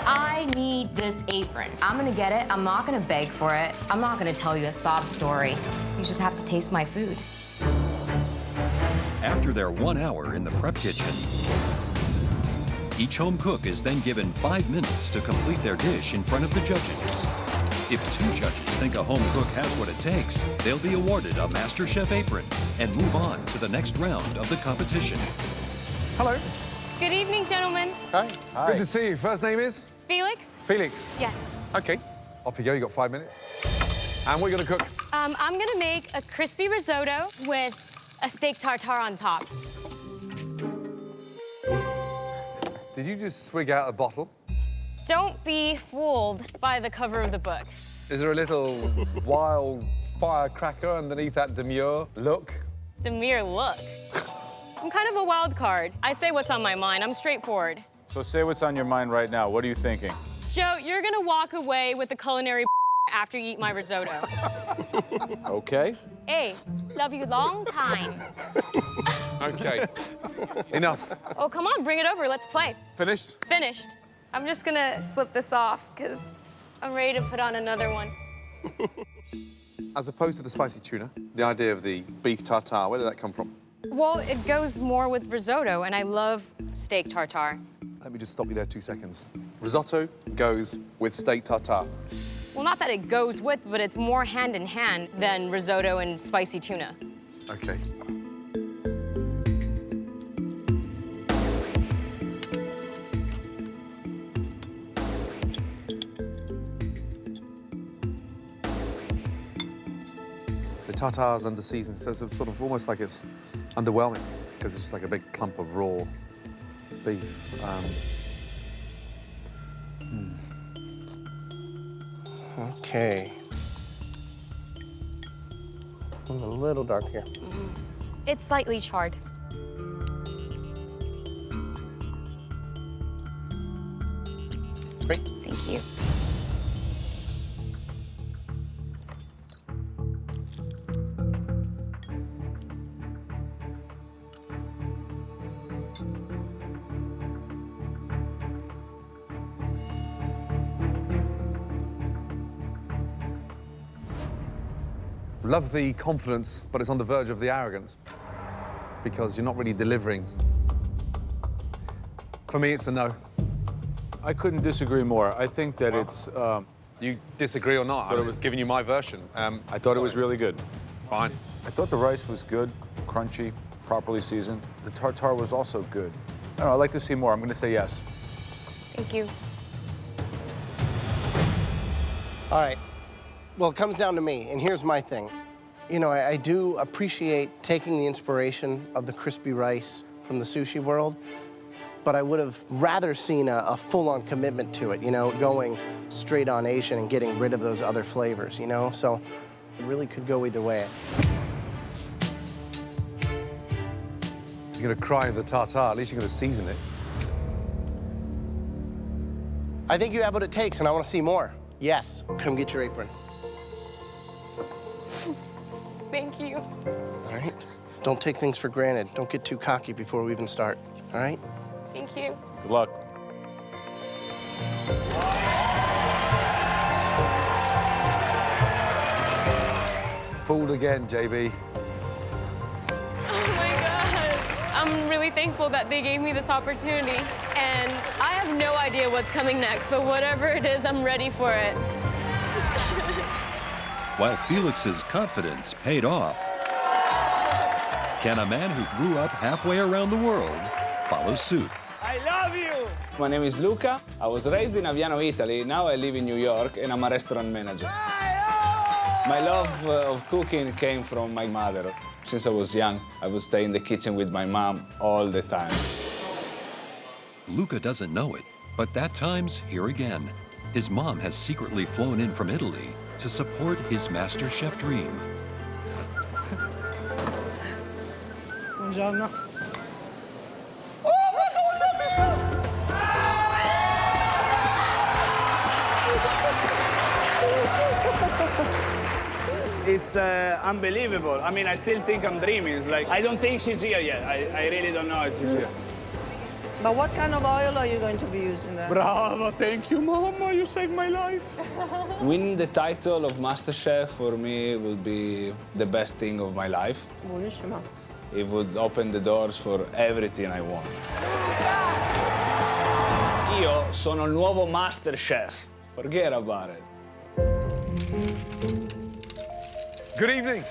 I need this apron. I'm gonna get it. I'm not gonna beg for it. I'm not gonna tell you a sob story. You just have to taste my food. After their 1 hour in the prep kitchen, each home cook is then given 5 minutes to complete their dish in front of the judges. If 2 judges think a home cook has what it takes, they'll be awarded a MasterChef apron and move on to the next round of the competition. Hello. Good evening, gentlemen. Hi. Good to see you. First name is? Felix? Felix. Yes. Okay. Off you go. You got 5 minutes. And what are you going to cook? I'm gonna make a crispy risotto with a steak tartare on top. Did you just swig out a bottle? Don't be fooled by the cover of the book. Is there a little wild firecracker underneath that demure look? Demure look. I'm kind of a wild card. I say what's on my mind. I'm straightforward. So say what's on your mind right now. What are you thinking? Joe, you're gonna walk away with the culinary after you eat my risotto. Okay. Hey, love you long time. Okay. Enough. Oh, come on, bring it over. Let's play. Finished? Finished. I'm just gonna slip this off because I'm ready to put on another one. As opposed to the spicy tuna, the idea of the beef tartare, where did that come from? Well, it goes more with risotto, and I love steak tartare. Let me just stop you there 2 seconds. Risotto goes with steak tartare. Well, not that it goes with, but it's more hand in hand than risotto and spicy tuna. Okay. The tartare's under seasoned, so it's sort of almost like it's underwhelming because it's just like a big clump of raw beef. Okay. A little dark here. It's slightly charred. Great. Thank you. Love the confidence, but it's on the verge of the arrogance because you're not really delivering. For me, it's a no. I couldn't disagree more. I think that it's... you disagree or not? I was giving you my version. I thought it was really good. Fine. I thought the rice was good, crunchy, properly seasoned. The tartare was also good. I don't know, I'd like to see more. I'm going to say yes. Thank you. All right. Well, it comes down to me, and here's my thing. You know, I do appreciate taking the inspiration of the crispy rice from the sushi world, but I would have rather seen a full-on commitment to it, you know, going straight on Asian and getting rid of those other flavors, you know? So it really could go either way. You're gonna cry in the tartare, at least you're gonna season it. I think you have what it takes, and I want to see more. Yes, come get your apron. Thank you. All right? Don't take things for granted. Don't get too cocky before we even start, all right? Thank you. Good luck. Fooled again, JB. Oh my God. I'm really thankful that they gave me this opportunity. And I have no idea what's coming next, but whatever it is, I'm ready for it. While Felix's confidence paid off, can a man who grew up halfway around the world follow suit? I love you! My name is Luca. I was raised in Aviano, Italy. Now I live in New York, and I'm a restaurant manager. My love of cooking came from my mother. Since I was young, I would stay in the kitchen with my mom all the time. Luca doesn't know it, but that time's here again. His mom has secretly flown in from Italy to support his MasterChef dream. Buongiorno. It's unbelievable. I mean, I still think I'm dreaming. It's like, I don't think she's here yet. I really don't know if she's here. But what kind of oil are you going to be using there? Bravo, thank you, Mama. You saved my life. Winning the title of MasterChef for me would be the best thing of my life. Buonissimo. It would open the doors for everything I want. Io sono il nuovo MasterChef. Forget about it. Good evening.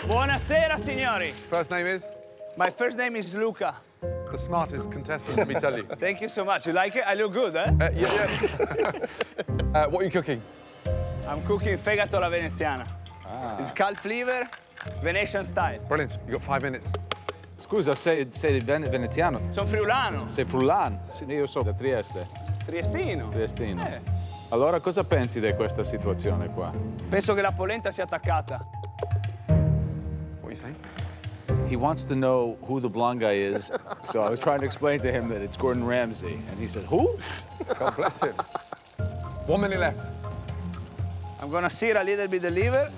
Buonasera, signori. First name is? My first name is Luca. The smartest contestant, let me tell you. Thank you so much. You like it? I look good, eh? Yes. What are you cooking? I'm cooking fegato alla veneziana. It's calf liver, Venetian style. Brilliant. You've got 5 minutes. Scusa, sei veneziano? Sono friulano. Sei friulano? Sì, io sono da Trieste. Triestino. Triestino. Allora, cosa pensi di questa situazione qua? Penso che la polenta sia attaccata. What are you saying? He wants to know who the blonde guy is, so I was trying to explain to him that it's Gordon Ramsay, and he said, who? God bless him. 1 minute left. I'm gonna sear a little bit the liver.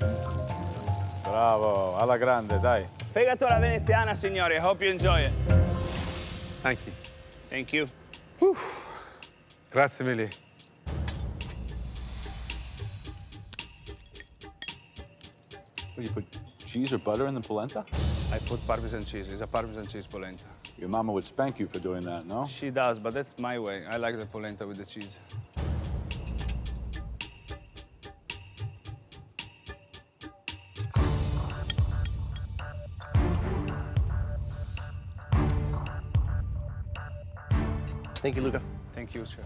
Bravo, alla grande, dai. Fegato alla veneziana, signori. I hope you enjoy it. Thank you. Thank you. Grazie mille. What, you put cheese or butter in the polenta? I put Parmesan cheese. It's a Parmesan cheese polenta. Your mama would spank you for doing that, no? She does, but that's my way. I like the polenta with the cheese. Thank you, Luca. Thank you, chef.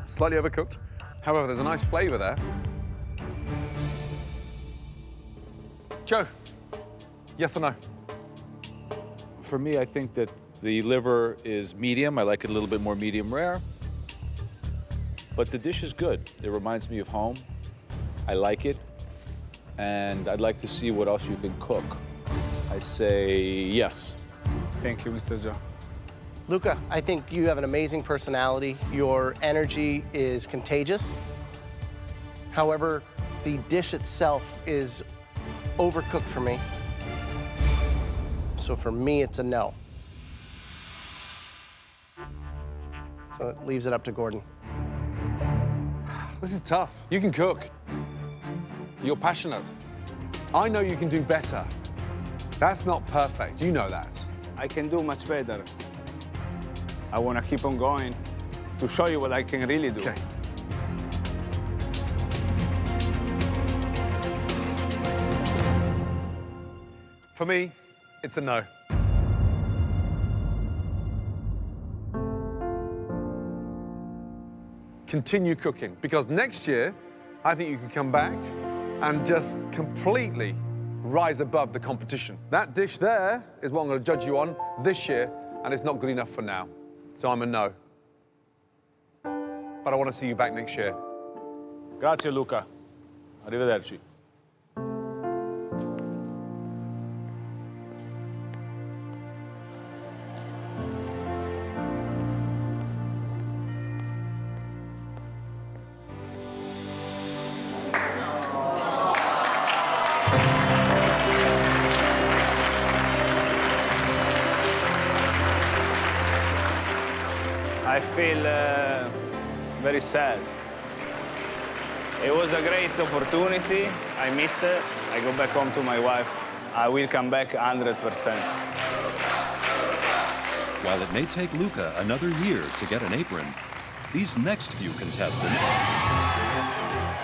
Slightly overcooked. However, there's a nice flavor there. Joe, yes or no? For me, I think that the liver is medium. I like it a little bit more medium rare. But the dish is good. It reminds me of home. I like it. And I'd like to see what else you can cook. I say yes. Thank you, Mr. Joe. Luca, I think you have an amazing personality. Your energy is contagious. However, the dish itself is overcooked for me. So for me, it's a no. So it leaves it up to Gordon. This is tough. You can cook. You're passionate. I know you can do better. That's not perfect. You know that. I can do much better. I want to keep on going to show you what I can really do. Okay. For me, it's a no. Continue cooking, because next year, I think you can come back and just completely rise above the competition. That dish there is what I'm going to judge you on this year, and it's not good enough for now. So I'm a no. But I want to see you back next year. Grazie, Luca. Arrivederci. I feel very sad. It was a great opportunity. I missed it. I go back home to my wife. I will come back 100%. While it may take Luca another year to get an apron, these next few contestants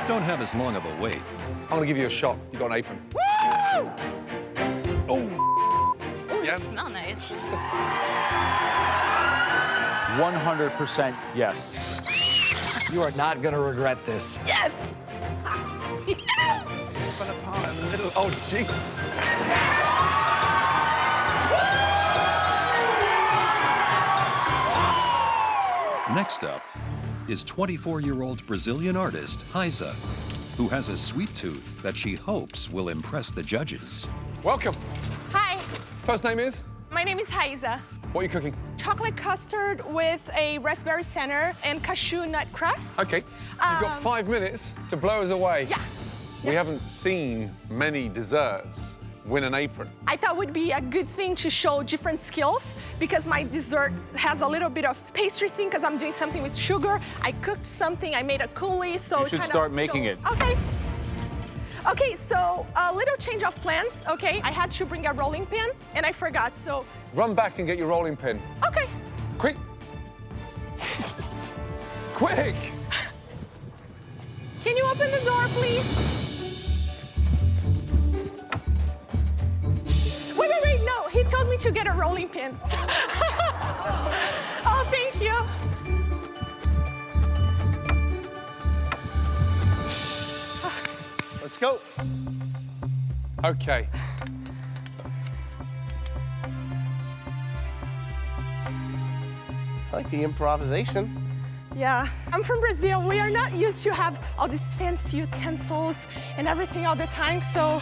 don't have as long of a wait. I'm going to give you a shot. You got an apron. Woo! Oh. Yeah. You smell nice. 100% yes. You are not going to regret this. Yes! It fell apart in the middle. Oh, gee. Next up is 24-year-old Brazilian artist Heisa, who has a sweet tooth that she hopes will impress the judges. Welcome. Hi, First name is? my name is Heisa. What are you cooking? Chocolate custard with a raspberry center and cashew nut crust. Okay. You've got 5 minutes to blow us away. Yeah. We haven't seen many desserts win an apron. I thought it would be a good thing to show different skills because my dessert has a little bit of pastry thing because I'm doing something with sugar. I cooked something, I made a coulis, so You should start making it. Okay. Okay, so a little change of plans, okay? I had to bring a rolling pin and I forgot, so. Run back and get your rolling pin. Okay. Quick. Quick! Can you open the door, please? Wait, no, he told me to get a rolling pin. Oh, thank you. Let's go. Okay. I like the improvisation. Yeah, I'm from Brazil. We are not used to have all these fancy utensils and everything all the time, so.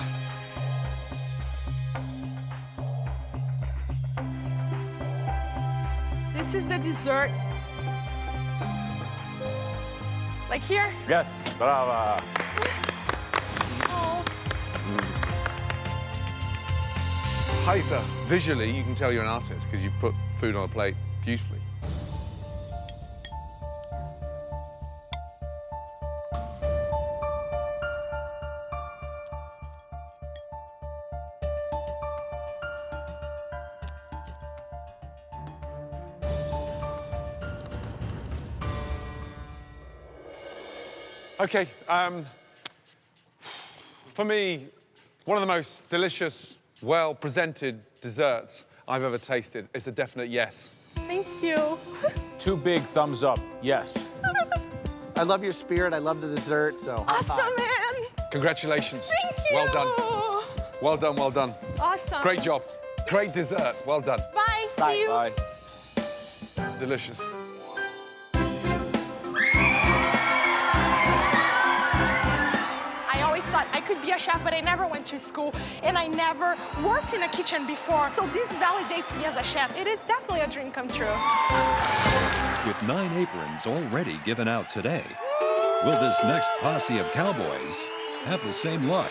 This is the dessert. Like here? Yes, brava. Oh. Heisa, visually, you can tell you're an artist because you put food on a plate beautifully. Okay, for me, one of the most delicious, well-presented desserts I've ever tasted. It's a definite yes. Thank you. 2 big thumbs up, yes. I love your spirit. I love the dessert, so. Awesome, man. Congratulations. Thank you. Well done. Well done, well done. Awesome. Great job. Great dessert. Well done. Bye. Bye. See you. Bye. Delicious. I always thought I could be a chef, but I never went to school, and I never worked in a kitchen before. So this validates me as a chef. It is definitely a dream come true. With 9 aprons already given out today, will this next posse of cowboys have the same luck?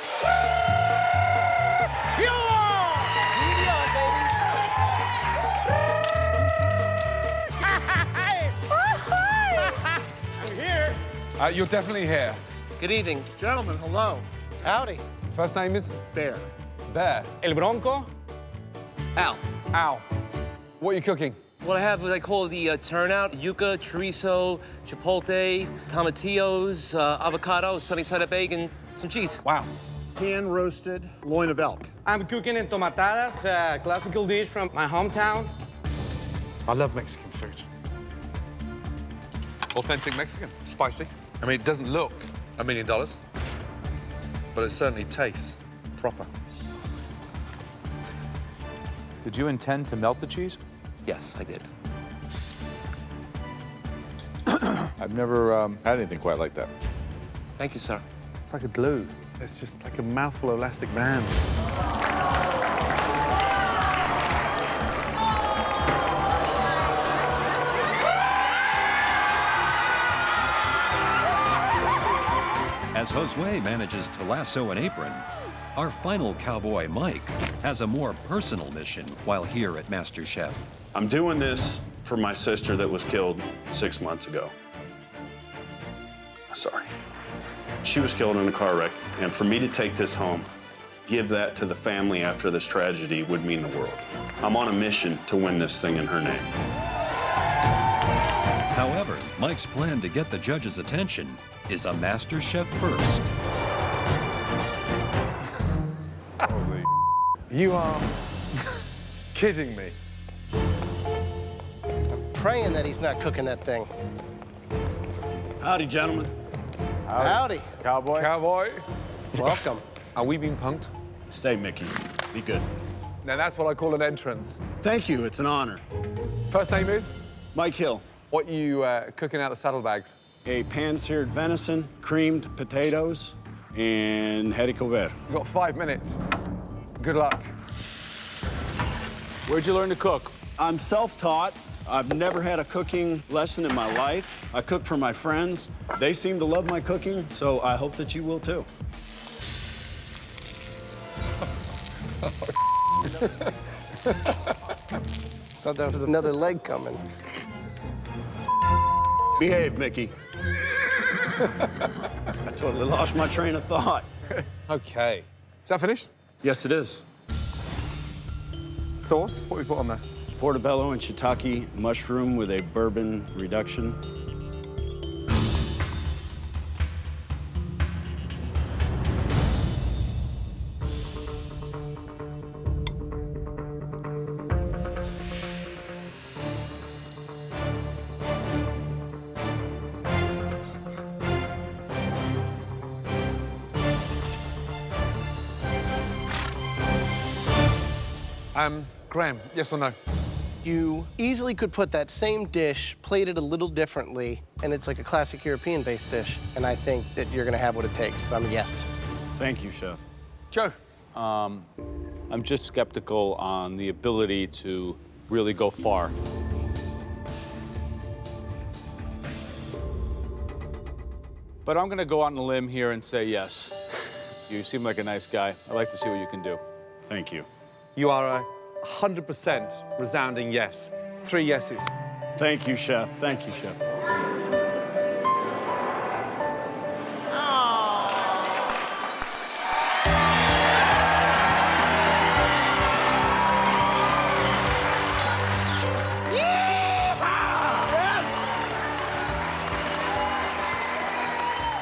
I'm here. You're definitely here. Good evening. Gentlemen, hello. Howdy. First name is? Bear. Bear. El Bronco? Al. Al. What are you cooking? What I have, what I call the turnout, yuca, chorizo, chipotle, tomatillos, avocado, sunny side up egg, and some cheese. Wow. Hand-roasted loin of elk. I'm cooking entomatadas, a classical dish from my hometown. I love Mexican food. Authentic Mexican, spicy. I mean, it doesn't look $1 million, but it certainly tastes proper. Did you intend to melt the cheese? Yes, I did. I've never had anything quite like that. Thank you, sir. It's like a glue. It's just like a mouthful of elastic band. As Josue manages to lasso an apron, our final cowboy, Mike, has a more personal mission while here at MasterChef. I'm doing this for my sister that was killed 6 months ago. Sorry. She was killed in a car wreck, and for me to take this home, give that to the family after this tragedy would mean the world. I'm on a mission to win this thing in her name. However, Mike's plan to get the judges' attention is a MasterChef first. Holy You are kidding me. I'm praying that he's not cooking that thing. Howdy, gentlemen. Howdy. Cowboy. Cowboy. Welcome. Are we being punked? Stay, Mickey. Be good. Now, that's what I call an entrance. Thank you. It's an honor. First name is? Mike Hill. What are you cooking out the saddlebags? A pan-seared venison, creamed potatoes, and haricot vert. You've got 5 minutes. Good luck. Where'd you learn to cook? I'm self-taught. I've never had a cooking lesson in my life. I cook for my friends. They seem to love my cooking, so I hope that you will too. Thought that was another leg coming. Behave, Mickey. I totally lost my train of thought. Okay. Is that finished? Yes, it is. Sauce? What have we put on there? Portobello and shiitake mushroom with a bourbon reduction. Graham, yes or no? You easily could put that same dish, plated a little differently, and it's like a classic European-based dish. And I think that you're gonna have what it takes, so I'm a yes. Thank you, Chef. Joe? I'm just skeptical on the ability to really go far. But I'm gonna go out on a limb here and say yes. You seem like a nice guy. I'd like to see what you can do. Thank you. You are a 100% resounding yes. 3 yeses. Thank you, Chef. Thank you, Chef.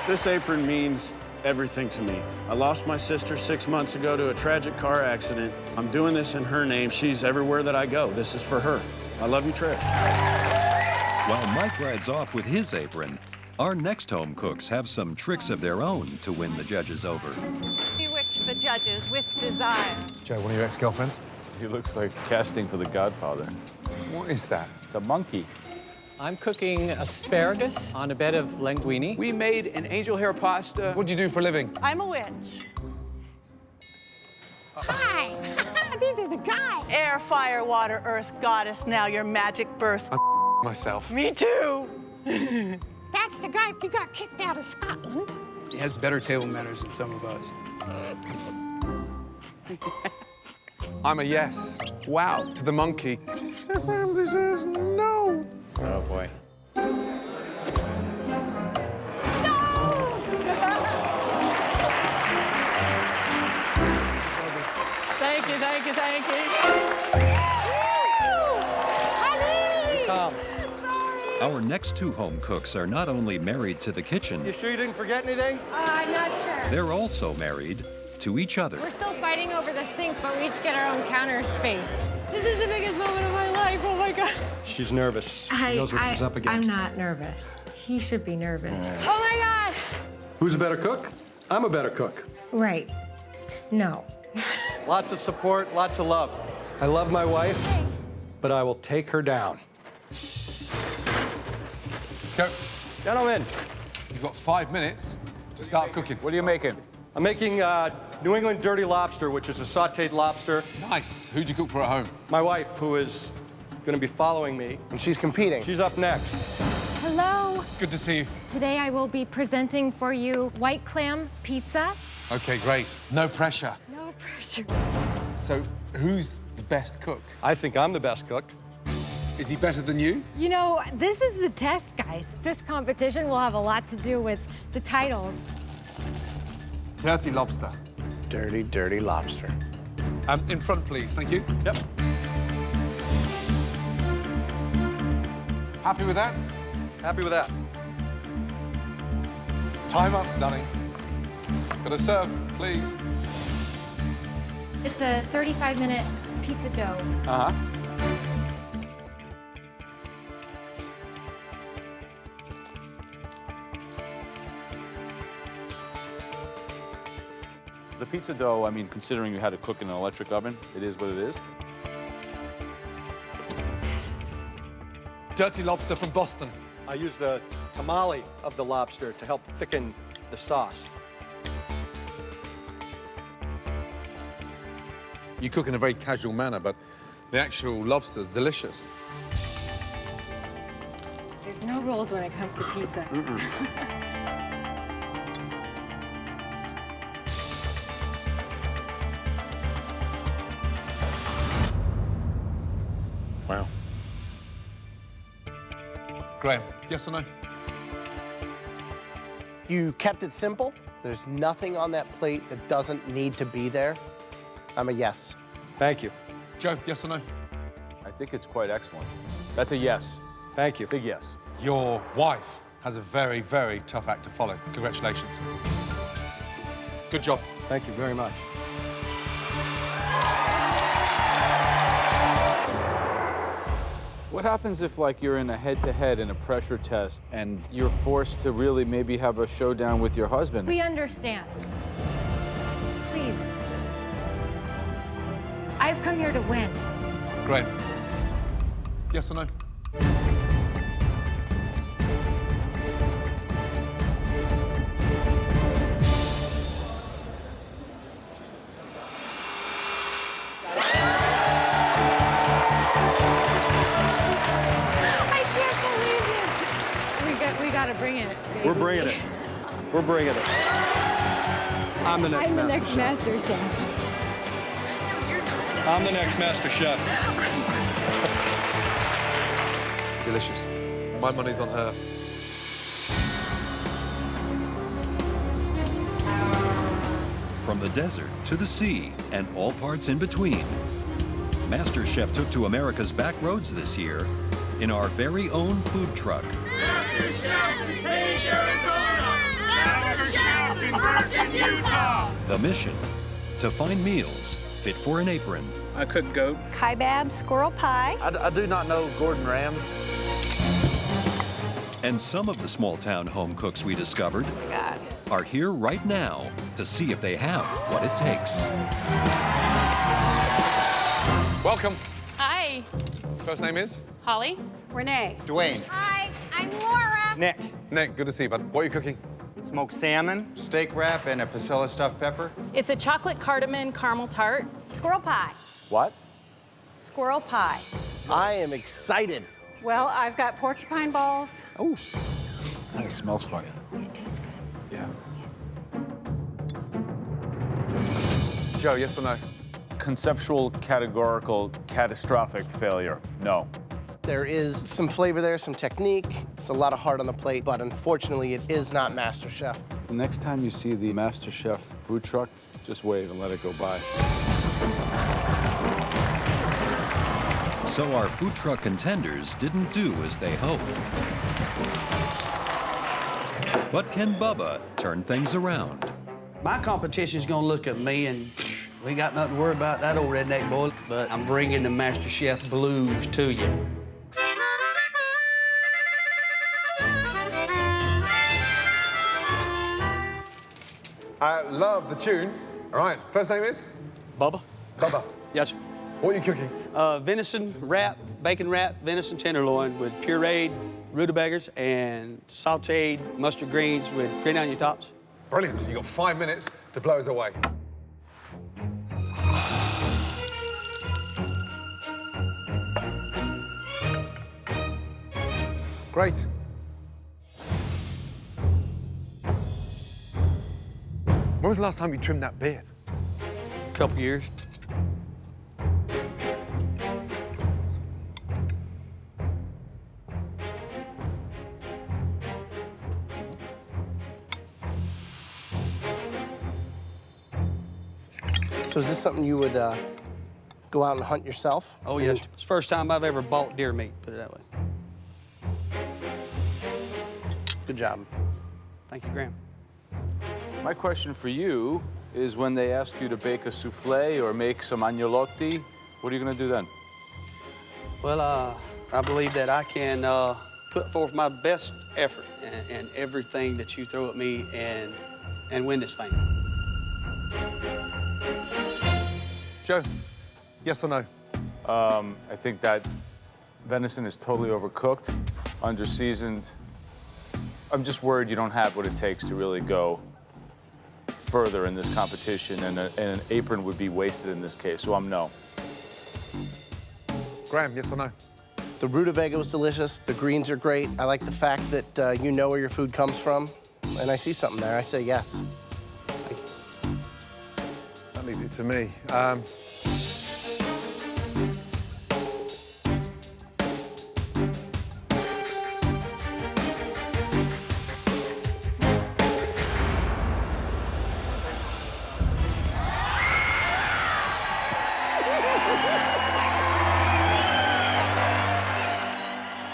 This apron means everything to me. I lost my sister 6 months ago to a tragic car accident. I'm doing this in her name. She's everywhere that I go. This is for her. I love you, Trish. While Mike rides off with his apron, our next home cooks have some tricks of their own to win the judges over. Bewitch the judges with desire. Joe, one of your ex-girlfriends? He looks like casting for The Godfather. What is that? It's a monkey. I'm cooking asparagus on a bed of linguine. We made an angel hair pasta. What do you do for a living? I'm a witch. Hi. These are the guys. Air, fire, water, earth, goddess, now your magic birth. I'm myself. Me too. That's the guy who got kicked out of Scotland. He has better table manners than some of us. I'm a yes. Wow. To the monkey. Chef Ramsay says no. Oh, boy. Thank you, thank you, thank you. Honey! Tom. Our next 2 home cooks are not only married to the kitchen, You sure you didn't forget anything? I'm not sure. they're also married to each other. We're still fighting over the sink, but we each get our own counter space. This is the biggest moment of my life. Oh my God. She's nervous. She knows what she's up against. I'm not nervous. He should be nervous. Oh my God. Who's a better cook? I'm a better cook. Right. No. Lots of support, lots of love. I love my wife, but I will take her down. Let's go. Gentlemen. You've got 5 minutes to start cooking. What are you making? I'm making New England dirty lobster, which is a sautéed lobster. Nice. Who'd you cook for at home? My wife, who is going to be following me. And she's competing. She's up next. Hello. Good to see you. Today I will be presenting for you white clam pizza. Okay, great. No pressure. No pressure. So, who's the best cook? I think I'm the best cook. Is he better than you? You know, this is the test, guys. This competition will have a lot to do with the titles. Dirty lobster. Dirty, dirty lobster. In front, please. Thank you. Yep. Happy with that? Happy with that. Time up, Danny. Gotta serve, please. It's a 35-minute pizza dough. Uh-huh. The pizza dough, I mean, considering you had to cook in an electric oven, it is what it is. Dirty lobster from Boston. I use the tamale of the lobster to help thicken the sauce. You cook in a very casual manner, but the actual lobster's delicious. There's no rules when it comes to pizza. Wow. Graham, yes or no? You kept it simple. There's nothing on that plate that doesn't need to be there. I'm a yes. Thank you. Joe, yes or no? I think it's quite excellent. That's a yes. Thank you. Big yes. Your wife has a very, very tough act to follow. Congratulations. Good job. Thank you very much. What happens if, like, you're in a head-to-head in a pressure test and you're forced to really maybe have a showdown with your husband? We understand. Please. I've come here to win. Graham, yes or no? We gotta bring it, baby. We're bringing it. We're bringing it. I'm the next Master Chef. I'm the next Master Chef. Delicious. My money's on her. From the desert to the sea and all parts in between, MasterChef took to America's back roads this year in our very own food truck. MasterChefs in Page, Arizona! MasterChefs in Bergen, Utah! The mission, to find meals fit for an apron. I cook goat. Kaibab, squirrel pie. I do not know Gordon Ramsay. And some of the small-town home cooks we discovered are here right now to see if they have what it takes. Welcome. Hi. First name is? Holly. Renee. Dwayne. Hi, I'm Laura. Nick. Nick, good to see you, bud. What are you cooking? Smoked salmon, steak wrap, and a Pasilla stuffed pepper. It's a chocolate cardamom caramel tart. Squirrel pie. What? Squirrel pie. I am excited. Well, I've got porcupine balls. Oh. It smells funny. It tastes good. Yeah. Joe, yes or no? Conceptual, categorical, catastrophic failure. No. There is some flavor there, some technique. It's a lot of heart on the plate, but unfortunately, it is not MasterChef. The next time you see the MasterChef food truck, just wave and let it go by. So our food truck contenders didn't do as they hoped. But can Bubba turn things around? My competition's gonna look at me and we got nothing to worry about that old redneck boy, but I'm bringing the MasterChef blues to you. I love the tune. All right, first name is? Bubba. Bubba. Yes, sir. What are you cooking? Venison wrap, bacon wrap, venison tenderloin with pureed rutabagas and sauteed mustard greens with green onion tops. Brilliant. You've got 5 minutes to blow us away. Great. When was the last time you trimmed that beard? A couple years. So is this something you would go out and hunt yourself? Oh, yes. It's the first time I've ever bought deer meat, put it that way. Good job. Thank you, Graham. My question for you is when they ask you to bake a souffle or make some agnolotti, what are you going to do then? Well, I believe that I can put forth my best effort and everything that you throw at me and win this thing. Joe, yes or no? I think that venison is totally overcooked, under-seasoned. I'm just worried you don't have what it takes to really go further in this competition, and an apron would be wasted in this case, so I'm no. Graham, yes or no? The rutabaga was delicious. The greens are great. I like the fact that you know where your food comes from, and I see something there. I say yes. Thank you. That leaves it to me.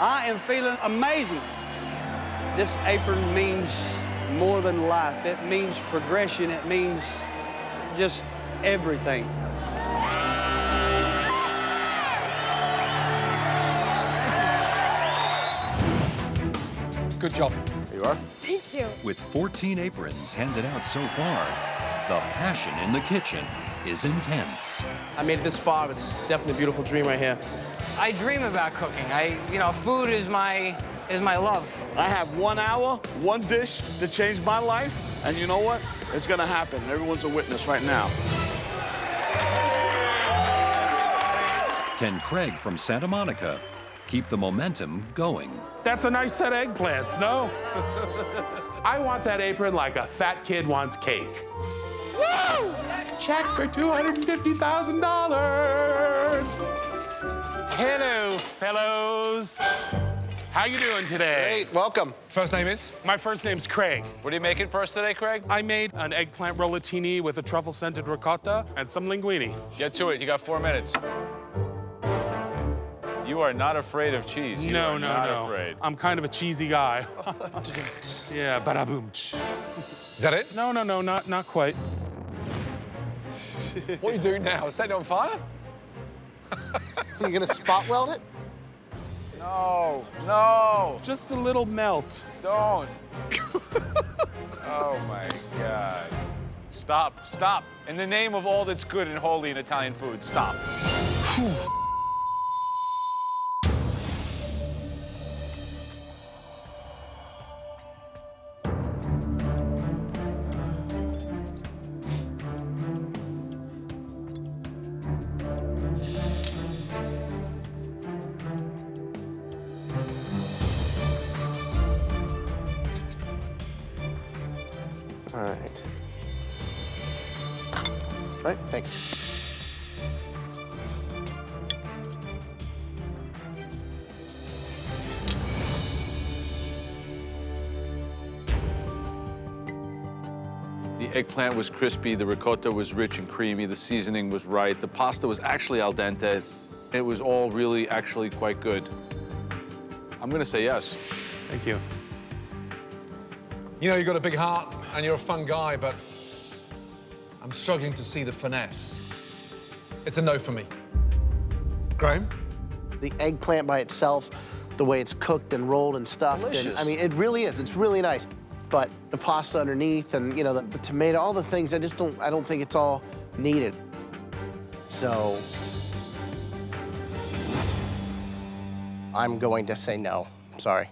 I am feeling amazing. This apron means more than life. It means progression. It means just everything. Good job. Here you are. Thank you. With 14 aprons handed out so far, the passion in the kitchen is intense. I made it this far. It's definitely a beautiful dream right here. I dream about cooking. Food is my love. I have 1 hour, one dish to change my life, and you know what? It's gonna happen. Everyone's a witness right now. Can Craig from Santa Monica keep the momentum going? That's a nice set of eggplants, no? I want that apron like a fat kid wants cake. Woo! Check for $250,000. Hello, fellows. How you doing today? Great, welcome. First name is? My first name's Craig. What are you making for us today, Craig? I made an eggplant rollatini with a truffle-scented ricotta and some linguine. Get to it. You got 4 minutes. You are not afraid of cheese. You are not afraid. I'm kind of a cheesy guy. Yeah, bada-boom. Is that it? No, not quite. What are you doing now? Set it on fire? You gonna spot weld it? No. Just a little melt. Don't. Oh, my God. Stop. In the name of all that's good and holy in Italian food, stop. All right. All right, thanks. The eggplant was crispy, the ricotta was rich and creamy, the seasoning was right, the pasta was actually al dente. It was all really actually quite good. I'm gonna say yes. Thank you. You know, you've got a big heart and you're a fun guy, but I'm struggling to see the finesse. It's a no for me. Graham? The eggplant by itself, the way it's cooked and rolled and stuffed. Delicious. And, I mean, it really is. It's really nice. but the pasta underneath and, you know, the tomato, all the things, I don't think it's all needed. So I'm going to say no. Sorry.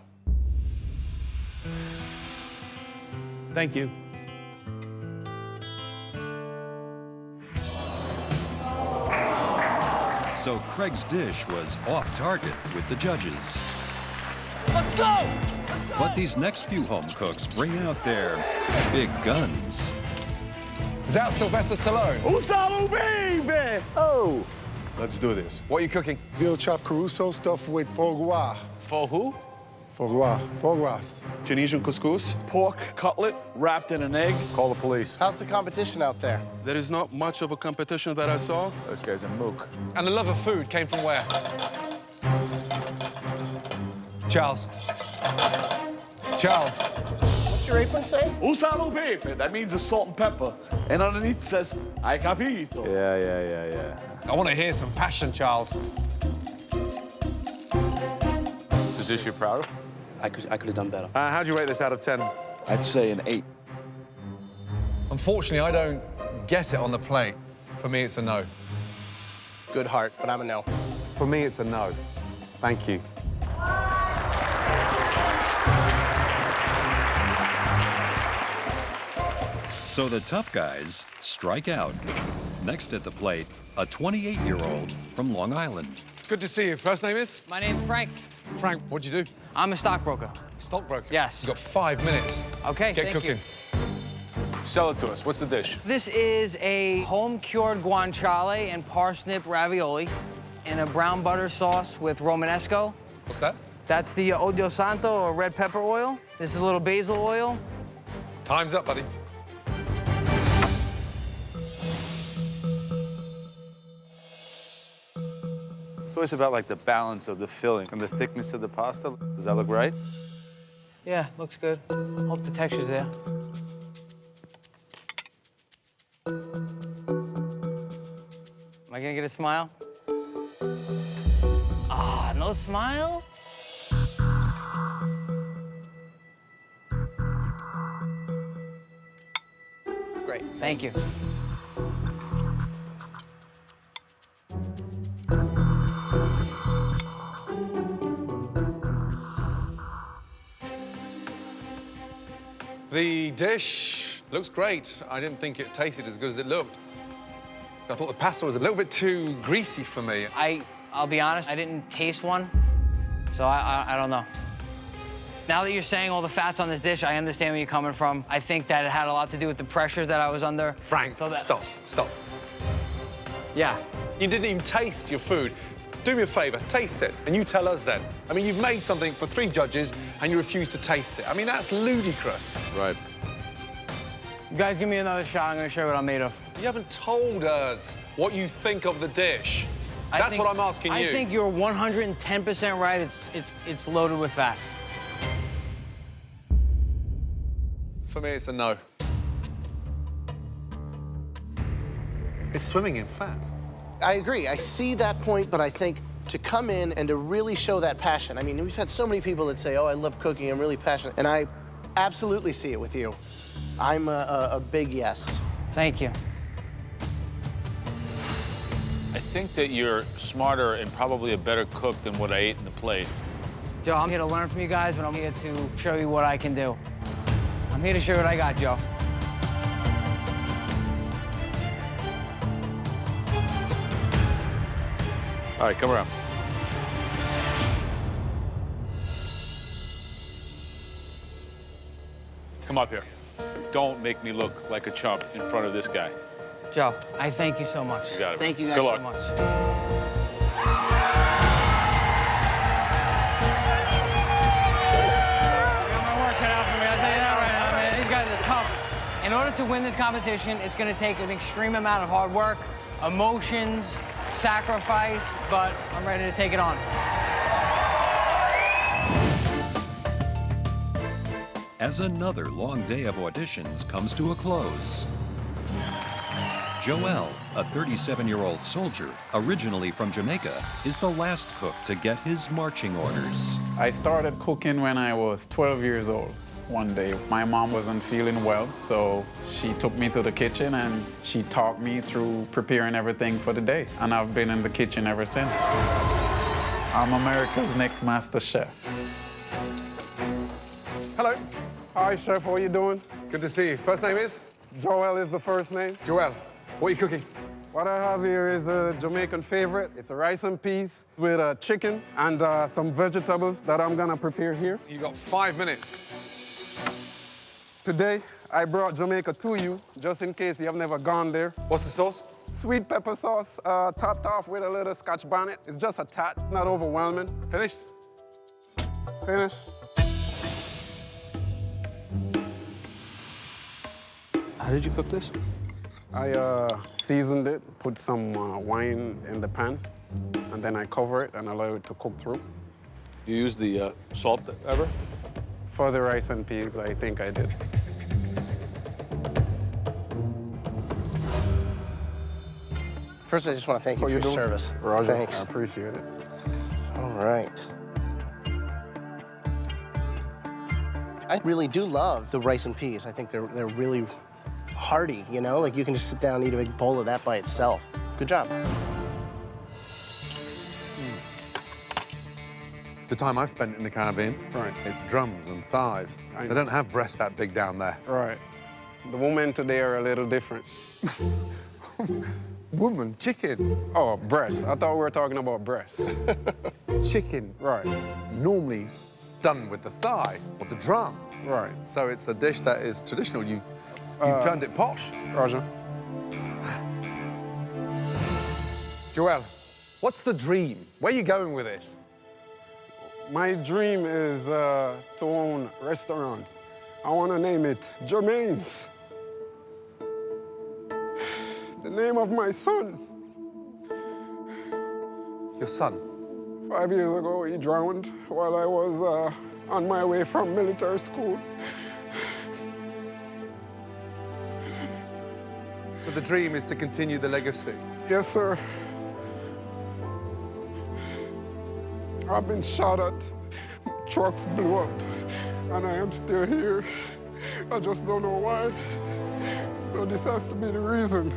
Thank you. So Craig's dish was off target with the judges. Let's go! But these next few home cooks bring out their big guns. Is that Sylvester Stallone? Usalo, baby! Oh! Let's do this. What are you cooking? Veal chopped caruso stuffed with foie gras. For who? Foie gras. Foie gras. Tunisian couscous. Pork cutlet wrapped in an egg. Call the police. How's the competition out there? There is not much of a competition that I saw. This guy's a mook. And the love of food came from where? Charles. Charles. What's your apron say? Usalo, baby. That means a salt and pepper. And underneath it says, I capito. Yeah. I want to hear some passion, Charles. The dish you're proud of? I could have done better. How'd you rate this out of 10? I'd say an 8. Unfortunately, I don't get it on the plate. For me, it's a no. Good heart, but I'm a no. For me, it's a no. Thank you. So the tough guys strike out. Next at the plate, a 28-year-old from Long Island. Good to see you. First name is? My name's Frank. Frank, what'd you do? I'm a stockbroker. Stockbroker? Yes. You've got 5 minutes. Okay, Get thank cooking. you. Sell it to us. What's the dish? This is a home-cured guanciale and parsnip ravioli in a brown butter sauce with Romanesco. What's that? That's the Olio Santo, or red pepper oil. This is a little basil oil. Time's up, buddy. It's always about like the balance of the filling and the thickness of the pasta. Does that look right? Yeah, looks good. Hope the texture's there. Am I gonna get a smile? Ah, no smile? Great. Thank you. The dish looks great. I didn't think it tasted as good as it looked. I thought the pasta was a little bit too greasy for me. I'll be honest, I didn't taste one, so I don't know. Now that you're saying all the fats on this dish, I understand where you're coming from. I think that it had a lot to do with the pressure that I was under. Frank, stop. Yeah. You didn't even taste your food. Do me a favor, taste it, and you tell us then. I mean, you've made something for 3 judges, and you refuse to taste it. I mean, that's ludicrous. Right. You guys give me another shot, I'm gonna show you what I'm made of. You haven't told us what you think of the dish. That's what I'm asking you. I think you're 110% right. It's loaded with fat. For me, it's a no. It's swimming in fat. I agree. I see that point, but I think to come in and to really show that passion. I mean, we've had so many people that say, oh, I love cooking, I'm really passionate. And I absolutely see it with you. I'm a big yes. Thank you. I think that you're smarter and probably a better cook than what I ate in the plate. Joe, I'm here to learn from you guys, but I'm here to show you what I can do. I'm here to show you what I got, Joe. All right, come around. Come up here. Don't make me look like a chump in front of this guy. Joe, I thank you so much. You got it. Thank you guys Good so luck. much. In order to win this competition, it's going to take an extreme amount of hard work, emotions, sacrifice, but I'm ready to take it on. As another long day of auditions comes to a close, Joel, a 37-year-old soldier, originally from Jamaica, is the last cook to get his marching orders. I started cooking when I was 12 years old. one day. My mom wasn't feeling well, so she took me to the kitchen and she taught me through preparing everything for the day. And I've been in the kitchen ever since. I'm America's next master chef. Hello. Hi, Chef. How are you doing? Good to see you. First name is? Joel is the first name. Joel. What are you cooking? What I have here is a Jamaican favorite. It's a rice and peas with chicken and some vegetables that I'm gonna prepare here. You got 5 minutes. Today, I brought Jamaica to you, just in case you have never gone there. What's the sauce? Sweet pepper sauce, topped off with a little Scotch bonnet. It's just a tad, not overwhelming. Finished? Finished. How did you cook this? I seasoned it, put some wine in the pan, and then I cover it and allow it to cook through. You use the salt ever? For the rice and peas, I think I did. First, I just want to thank you for your service. Roger, Thanks. I appreciate it. All right. I really do love the rice and peas. I think they're really hearty, you know? Like, you can just sit down and eat a big bowl of that by itself. Good job. The time I spent in the Caribbean, right, it's drums and thighs. They don't have breasts that big down there. Right. The women today are a little different. Woman, chicken. Oh, breasts. I thought we were talking about breasts. Chicken. Right. Normally done with the thigh or the drum. Right. So it's a dish that is traditional. You've turned it posh. Roger. Joel, what's the dream? Where are you going with this? My dream is to own a restaurant. I want to name it Jermaine's. The name of my son. Your son? 5 years ago, he drowned while I was on my way from military school. So the dream is to continue the legacy? Yes, sir. I've been shot at, trucks blew up, and I am still here. I just don't know why. So this has to be the reason.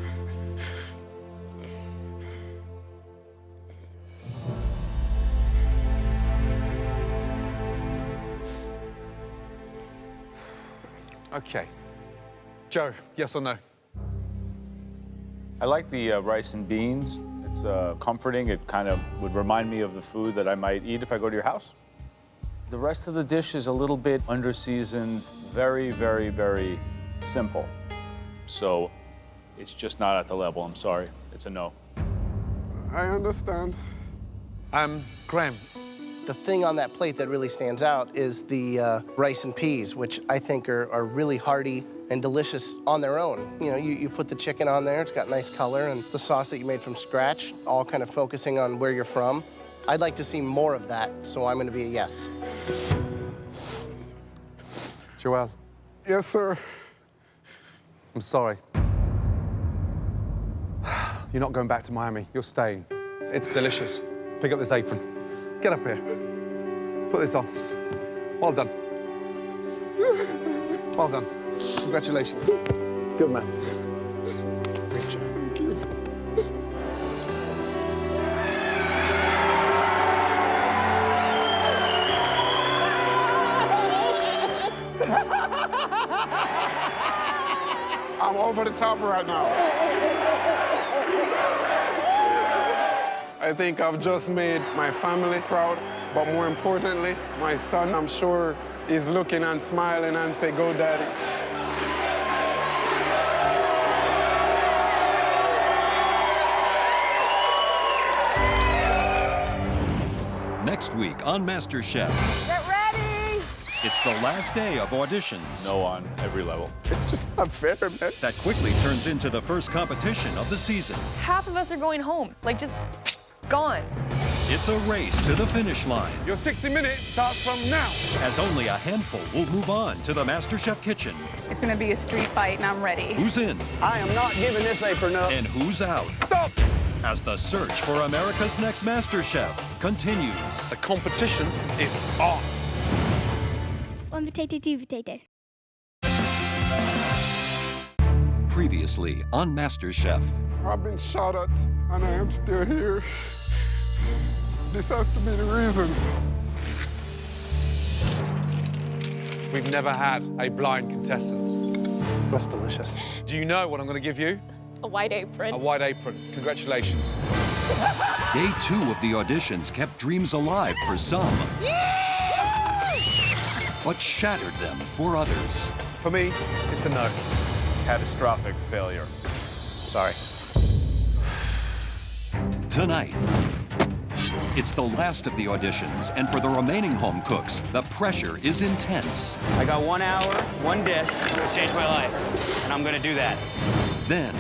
Okay. Joe, yes or no? I like the rice and beans. It's comforting. It kind of would remind me of the food that I might eat if I go to your house. The rest of the dish is a little bit under-seasoned, very, very, very simple. So it's just not at the level. I'm sorry. It's a no. I understand. Graham. The thing on that plate that really stands out is the rice and peas, which I think are really hearty and delicious on their own. You know, you put the chicken on there, it's got nice color, and the sauce that you made from scratch, all kind of focusing on where you're from. I'd like to see more of that, so I'm gonna be a yes. Joel. Yes, sir. I'm sorry. You're not going back to Miami. You're staying. It's delicious. Pick up this apron. Get up here. Put this on. Well done. Well done. Congratulations. Good man. Great job. Thank you. I'm over the top right now. I think I've just made my family proud, but more importantly, my son, I'm sure, is looking and smiling and say, "Go, Daddy." Next week on MasterChef. Get ready! It's the last day of auditions. No on every level. It's just not fair, man. That quickly turns into the first competition of the season. Half of us are going home, like just gone. It's a race to the finish line, Your 60 minutes starts from now. as only a handful will move on to the MasterChef kitchen. It's gonna be a street fight, and I'm ready. Who's in I am not giving this apron up. and who's out? Stop! As the search for America's next MasterChef continues. The competition is on. Well, One potato, two potato. Previously on MasterChef. I've been shot at, and I am still here. This has to be the reason. We've never had a blind contestant. That's delicious. Do you know what I'm going to give you? A white apron. A white apron. Congratulations. Day 2 of the auditions kept dreams alive for some, but shattered them for others. For me, it's a no. Catastrophic failure. Sorry. Tonight, it's the last of the auditions, and for the remaining home cooks, the pressure is intense. I got 1 hour, one dish, to change my life, and I'm gonna do that. Then,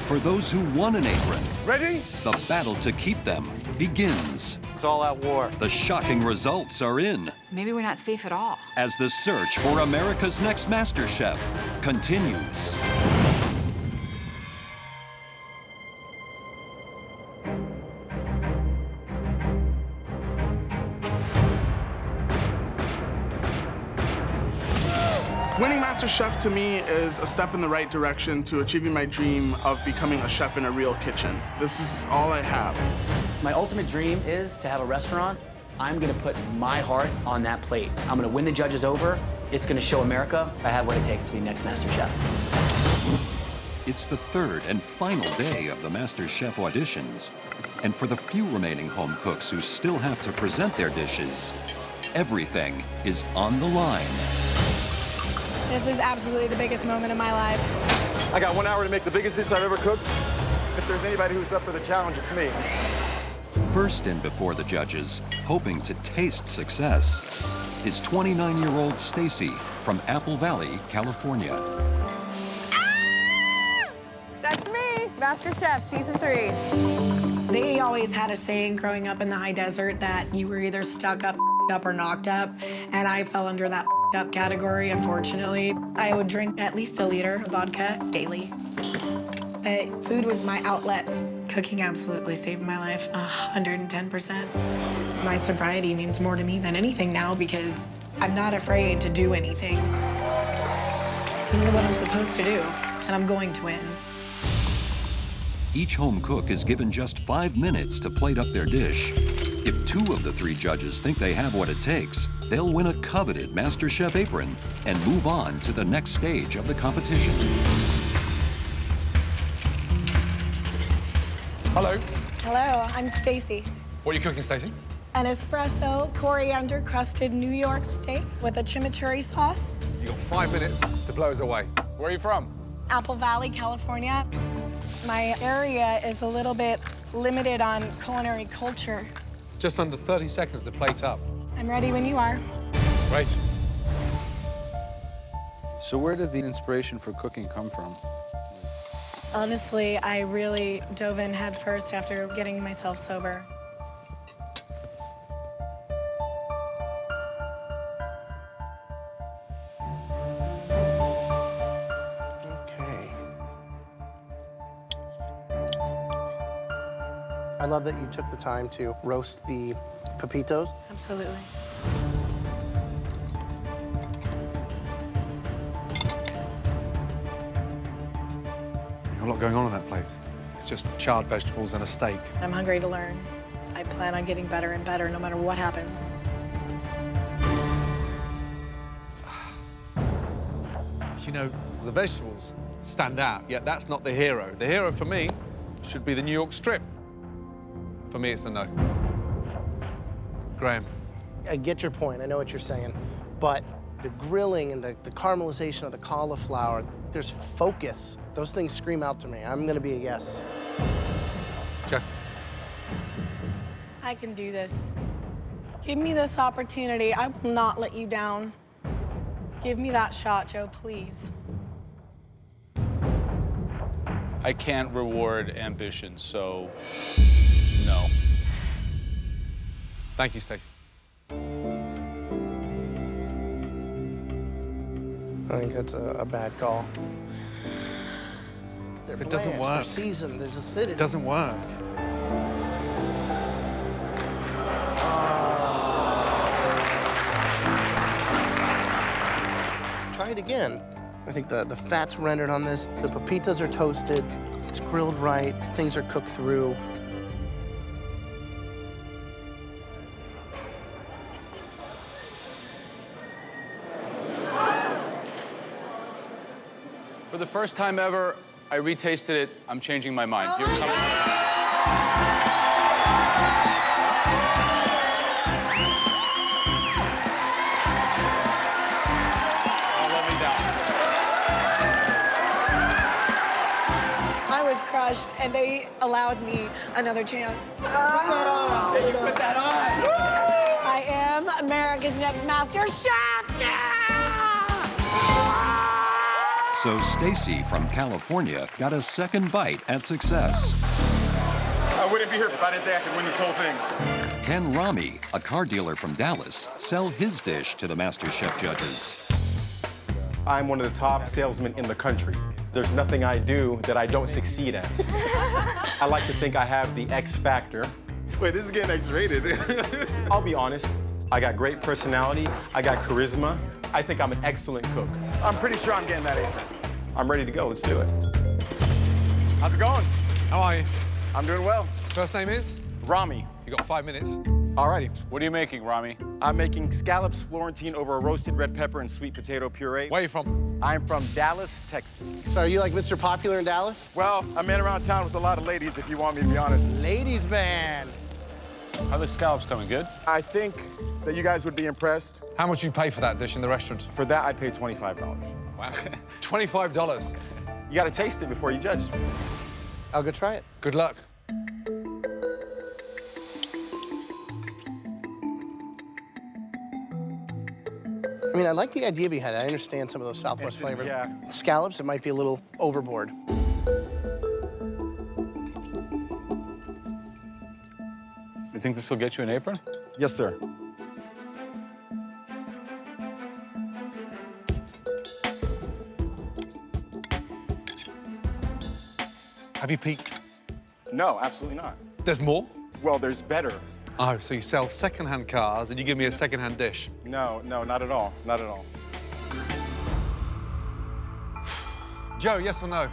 for those who won an apron, ready? The battle to keep them begins. It's all out war. The shocking results are in, Maybe we're not safe at all. as the search for America's next MasterChef continues. Winning MasterChef to me is a step in the right direction to achieving my dream of becoming a chef in a real kitchen. This is all I have. My ultimate dream is to have a restaurant. I'm gonna put my heart on that plate. I'm gonna win the judges over. It's gonna show America I have what it takes to be next MasterChef. It's the third and final day of the MasterChef auditions. And for the few remaining home cooks who still have to present their dishes, everything is on the line. This is absolutely the biggest moment of my life. I got 1 hour to make the biggest dish I've ever cooked. If there's anybody who's up for the challenge, it's me. First in before the judges, hoping to taste success, is 29-year-old Stacy from Apple Valley, California. That's me, MasterChef Season 3. They always had a saying growing up in the high desert that you were either stuck up, or knocked up, and I fell under that up category, unfortunately. I would drink at least a liter of vodka daily. But food was my outlet. Cooking absolutely saved my life, 110%. My sobriety means more to me than anything now because I'm not afraid to do anything. This is what I'm supposed to do, and I'm going to win. Each home cook is given just 5 minutes to plate up their dish. If 2 of the 3 judges think they have what it takes, they'll win a coveted MasterChef apron and move on to the next stage of the competition. Hello. Hello, I'm Stacy. What are you cooking, Stacey? An espresso coriander crusted New York steak with a chimichurri sauce. You got 5 minutes to blow us away. Where are you from? Apple Valley, California. My area is a little bit limited on culinary culture. Just under 30 seconds to plate up. I'm ready when you are. Great. So where did the inspiration for cooking come from? Honestly, I really dove in head first after getting myself sober. Okay. I love that you took the time to roast the pepitos. Absolutely. A lot going on that plate. It's just charred vegetables and a steak. I'm hungry to learn. I plan on getting better and better no matter what happens. You know, the vegetables stand out, yet that's not the hero. The hero for me should be the New York strip. For me, it's a no. Graham. I get your point. I know what you're saying. But the grilling and the caramelization of the cauliflower, there's focus. Those things scream out to me. I'm going to be a yes. Jeff. I can do this. Give me this opportunity. I will not let you down. Give me that shot, Joe, please. I can't reward ambition, so no. Thank you, Stacey. I think that's a bad call. They're It doesn't blanched, they're work. seasoned, there's acidity. It doesn't work. try it again. I think the fat's rendered on this. The pepitas are toasted. It's grilled right. Things are cooked through. For the first time ever, I retasted it. I'm changing my mind. Here it comes. I was crushed, and they allowed me another chance. Yeah, you put that on. I am America's Next MasterChef. Yeah! So Stacy from California got a second bite at success. I wouldn't be here if I didn't think I could win this whole thing. Can Rami, a car dealer from Dallas, sell his dish to the MasterChef judges? I'm one of the top salesmen in the country. There's nothing I do that I don't succeed at. I like to think I have the X factor. Wait, this is getting X-rated. I'll be honest, I got great personality, I got charisma. I think I'm an excellent cook. I'm pretty sure I'm getting that apron. I'm ready to go, let's do it. How's it going? How are you? I'm doing well. First name is? Rami. You got 5 minutes. Alrighty. What are you making, Rami? I'm making scallops Florentine over a roasted red pepper and sweet potato puree. Where are you from? I'm from Dallas, Texas. So are you like Mr. Popular in Dallas? Well, I'm in around town with a lot of ladies, if you want me to be honest. Ladies man. How are the scallops coming? Good? I think that you guys would be impressed. How much you pay for that dish in the restaurant? For that, I'd pay $25. Wow. $25? You gotta taste it before you judge. I'll go try it. Good luck. I mean, I like the idea behind it. I understand some of those Southwest flavors. Yeah. Scallops, it might be a little overboard. You think this will get you an apron? Yes, sir. Have you peaked? No, absolutely not. There's more? Well, there's better. Oh, so you sell second-hand cars and you give me a second-hand dish? No, not at all. Not at all. Joe, yes or no?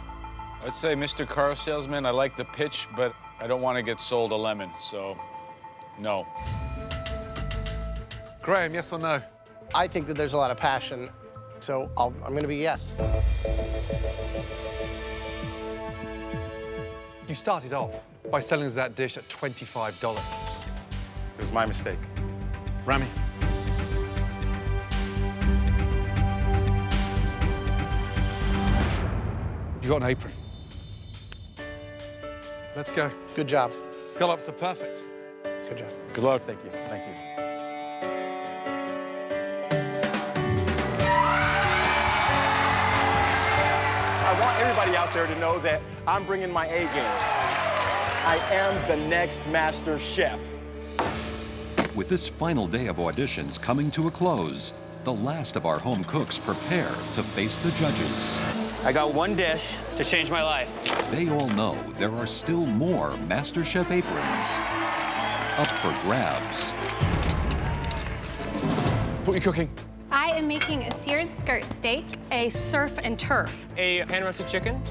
I'd say, Mr. Car Salesman, I like the pitch, but I don't want to get sold a lemon, so no. Graham, yes or no? I think that there's a lot of passion, so I'm going to be yes. You started off by selling us that dish at $25. It was my mistake. Rami. You got an apron. Let's go. Good job. Scallops are perfect. Good job. Good luck. Thank you. Thank you. I want everybody out there to know that I'm bringing my A game. I am the next Master Chef. With this final day of auditions coming to a close, the last of our home cooks prepare to face the judges. I got one dish to change my life. They all know there are still more MasterChef aprons up for grabs. What are you cooking? I am making a seared skirt steak, a surf and turf. A pan-roasted chicken.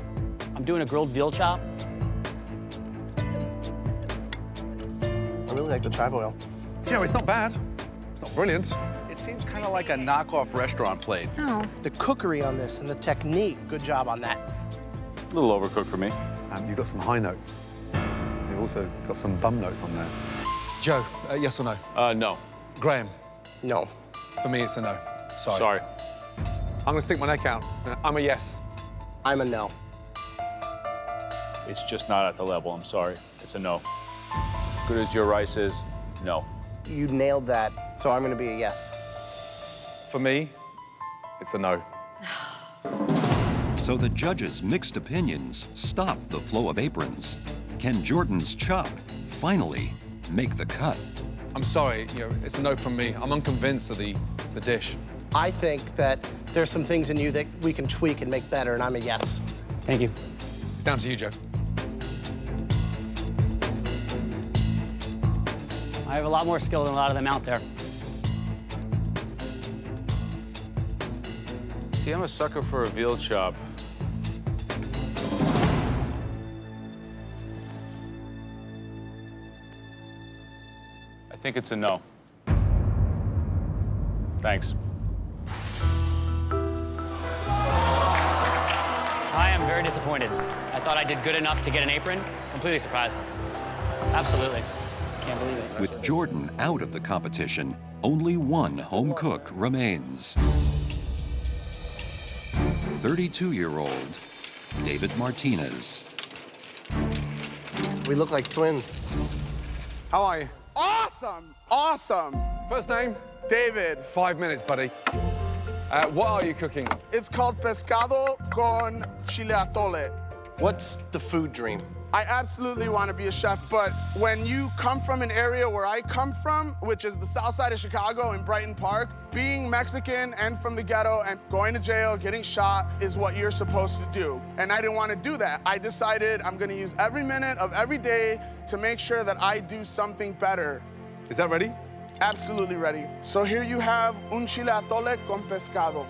I'm doing a grilled veal chop. I really like the chive oil. You know, it's not bad. It's not brilliant. It seems kind of like a knockoff restaurant plate. Oh. The cookery on this and the technique, good job on that. A little overcooked for me. You've got some high notes. You've also got some bum notes on there. Joe, yes or no? No. Graham? No. For me, it's a no. Sorry. Sorry. I'm gonna stick my neck out. I'm a yes. I'm a no. It's just not at the level, I'm sorry. It's a no. As good as your rice is, no. You nailed that, so I'm gonna be a yes. For me, it's a no. So the judges' mixed opinions stop the flow of aprons. Can Jordan's chop finally make the cut? I'm sorry, you know, it's a no from me. I'm unconvinced of the dish. I think that there's some things in you that we can tweak and make better, and I'm a yes. Thank you. It's down to you, Joe. I have a lot more skill than a lot of them out there. See, I'm a sucker for a veal chop. I think it's a no. Thanks. I am very disappointed. I thought I did good enough to get an apron. Completely surprised. Absolutely. Can't believe it. With Jordan out of the competition, only one home cook remains. 32-year-old David Martinez. We look like twins. How are you? Awesome! Awesome! First name? David. 5 minutes, buddy. What are you cooking? It's called pescado con chile atole. What's the food dream? I absolutely want to be a chef, but when you come from an area where I come from, which is the south side of Chicago in Brighton Park, being Mexican and from the ghetto and going to jail, getting shot is what you're supposed to do. And I didn't want to do that. I decided I'm going to use every minute of every day to make sure that I do something better. Is that ready? Absolutely ready. So here you have un chile atole con pescado.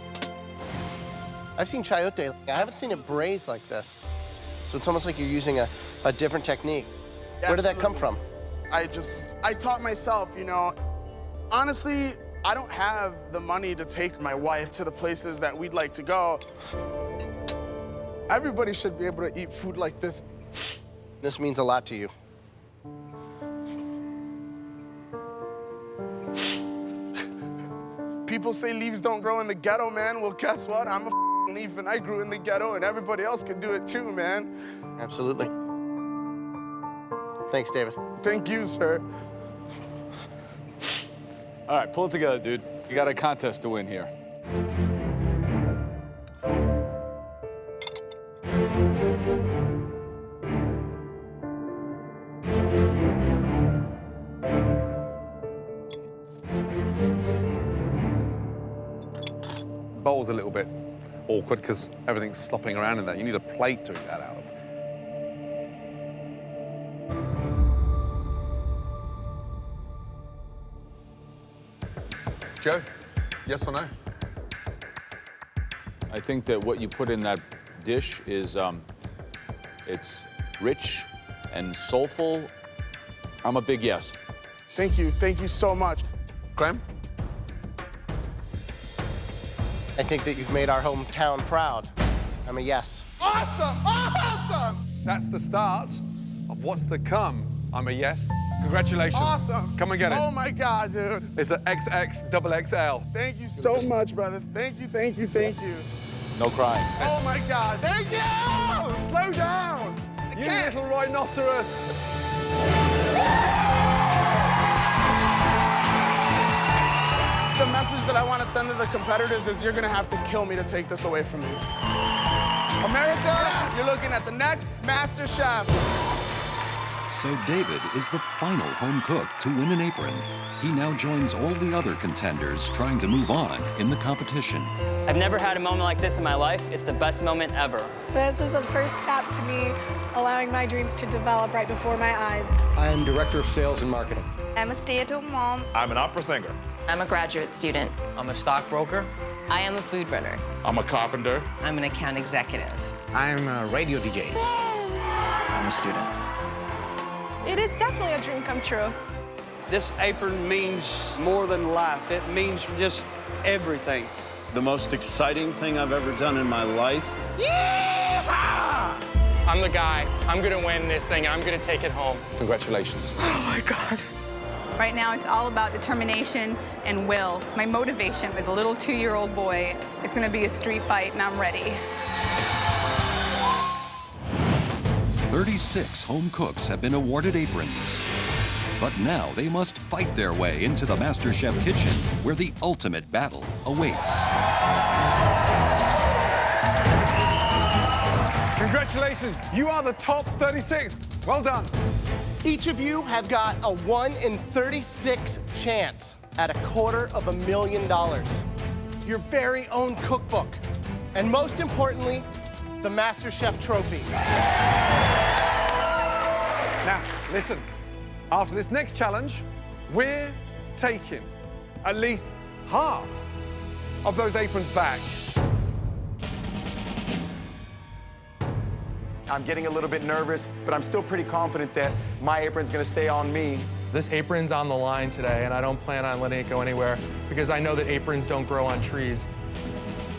I've seen chayote. I haven't seen it braised like this. So it's almost like you're using a different technique. Where did that come from? I taught myself, you know. Honestly, I don't have the money to take my wife to the places that we'd like to go. Everybody should be able to eat food like this. This means a lot to you. People say leaves don't grow in the ghetto, man. Well, guess what? I'm a leaf and I grew in the ghetto and everybody else can do it too, man. Absolutely. Thanks, David. Thank you, sir. All right, pull it together, dude. You got a contest to win here. Bowl's a little bit awkward because everything's slopping around in that. You need a plate to eat that out of. Joe, yes or no? I think that what you put in that dish is, it's rich and soulful. I'm a big yes. Thank you so much. Graham? I think that you've made our hometown proud. I'm a yes. Awesome! Awesome! That's the start of what's to come. I'm a yes. Congratulations. Awesome. Come and get it. Oh my God, dude. It's an XX XXL. Thank you so much, brother. Thank you, thank you, thank you. No crying. Oh my God, thank you! Slow down! You little rhinoceros! The message that I want to send to the competitors is you're going to have to kill me to take this away from me. America, you're looking at the next MasterChef. So David is the final home cook to win an apron. He now joins all the other contenders trying to move on in the competition. I've never had a moment like this in my life. It's the best moment ever. This is the first step to me allowing my dreams to develop right before my eyes. I am Director of Sales and Marketing. I'm a stay-at-home mom. I'm an opera singer. I'm a graduate student. I'm a stockbroker. I am a food runner. I'm a carpenter. I'm an account executive. I'm a radio DJ. I'm a student. It is definitely a dream come true. This apron means more than life. It means just everything. The most exciting thing I've ever done in my life. Yeehaw! I'm the guy. I'm gonna win this thing, and I'm gonna take it home. Congratulations. Oh my God. Right now, it's all about determination and will. My motivation as a little 2-year-old boy is gonna be a street fight, and I'm ready. 36 home cooks have been awarded aprons. But now they must fight their way into the MasterChef kitchen, where the ultimate battle awaits. Congratulations, you are the top 36. Well done. Each of you have got a 1 in 36 chance at $250,000. Your very own cookbook. And most importantly, the MasterChef trophy. Now, listen. After this next challenge, we're taking at least half of those aprons back. I'm getting a little bit nervous, but I'm still pretty confident that my apron's gonna stay on me. This apron's on the line today, and I don't plan on letting it go anywhere because I know that aprons don't grow on trees.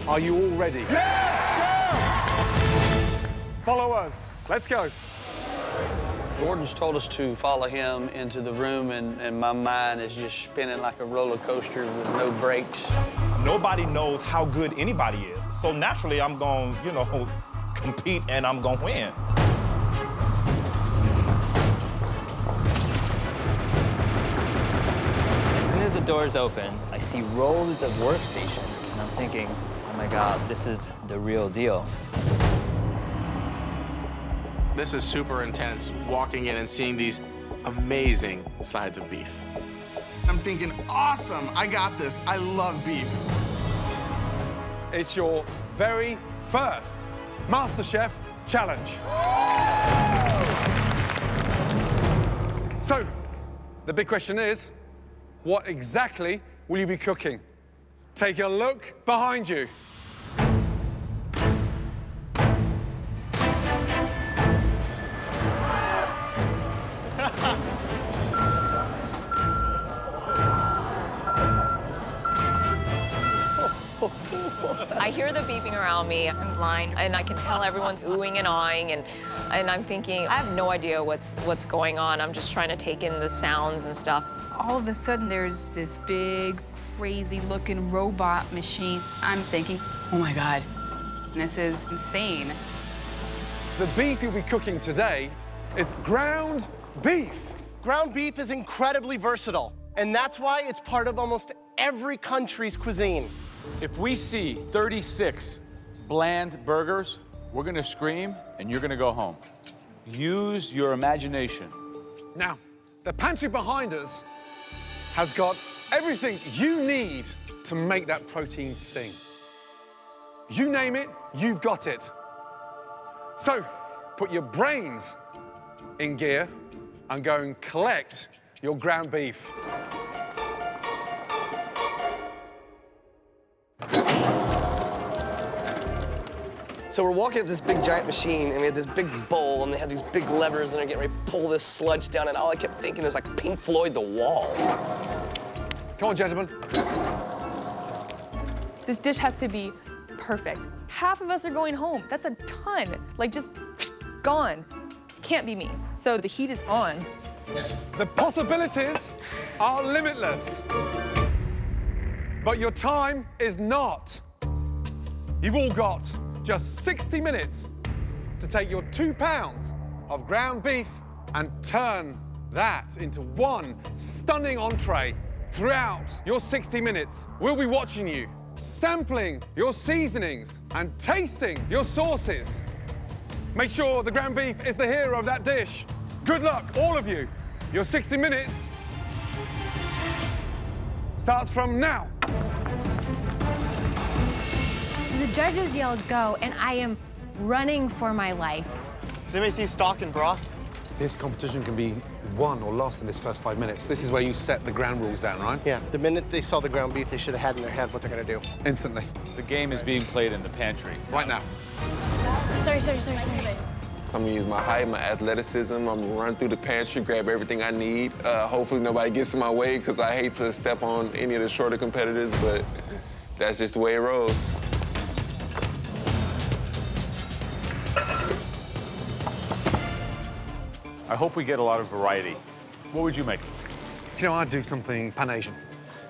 Are you all ready? Yes! Follow us. Let's go. Gordon's told us to follow him into the room, and my mind is just spinning like a roller coaster with no brakes. Nobody knows how good anybody is. So naturally, I'm going, you know, compete and I'm going to win. As soon as the doors open, I see rows of workstations, and I'm thinking, oh my God, this is the real deal. This is super intense, walking in and seeing these amazing sides of beef. I'm thinking, awesome, I got this. I love beef. It's your very first MasterChef challenge. So, the big question is, what exactly will you be cooking? Take a look behind you. I hear the beeping around me. I'm blind, and I can tell everyone's oohing and awing, and I'm thinking, I have no idea what's going on. I'm just trying to take in the sounds and stuff. All of a sudden, there's this big, crazy-looking robot machine. I'm thinking, oh my God, this is insane. The beef you'll be cooking today is ground beef. Ground beef is incredibly versatile, and that's why it's part of almost every country's cuisine. If we see 36 bland burgers, we're gonna scream and you're gonna go home. Use your imagination. Now, the pantry behind us has got everything you need to make that protein sing. You name it, you've got it. So, put your brains in gear and go and collect your ground beef. So we're walking up this big giant machine, and we had this big bowl, and they had these big levers, and they're getting ready to pull this sludge down, and all I kept thinking is like Pink Floyd, The Wall. Come on, gentlemen. This dish has to be perfect. Half of us are going home. That's a ton. Like, just gone. Can't be me. So the heat is on. The possibilities are limitless. But your time is not. You've all got just 60 minutes to take your 2 pounds of ground beef and turn that into one stunning entree. Throughout your 60 minutes, we'll be watching you, sampling your seasonings and tasting your sauces. Make sure the ground beef is the hero of that dish. Good luck, all of you. Your 60 minutes starts from now. So the judges yelled go, and I am running for my life. Does anybody see stock and broth? This competition can be won or lost in this first 5 minutes. This is where you set the ground rules down, right? Yeah, the minute they saw the ground beef, they should have had in their head what they're gonna do. Instantly. The game is being played in the pantry. Right now. Sorry. I'm gonna use my height, my athleticism. I'm gonna run through the pantry, grab everything I need. Hopefully nobody gets in my way, because I hate to step on any of the shorter competitors, but that's just the way it rolls. I hope we get a lot of variety. What would you make? Do you know, I'd do something Pan-Asian.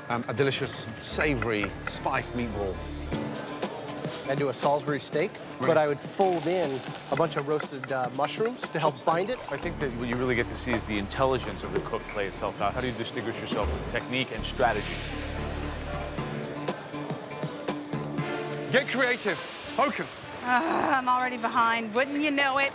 A delicious, savory, spiced meatball. I'd do a Salisbury steak, but I would fold in a bunch of roasted mushrooms to help bind it. I think that what you really get to see is the intelligence of the cook play itself. How do you distinguish yourself with technique and strategy? Get creative. Focus. I'm already behind. Wouldn't you know it?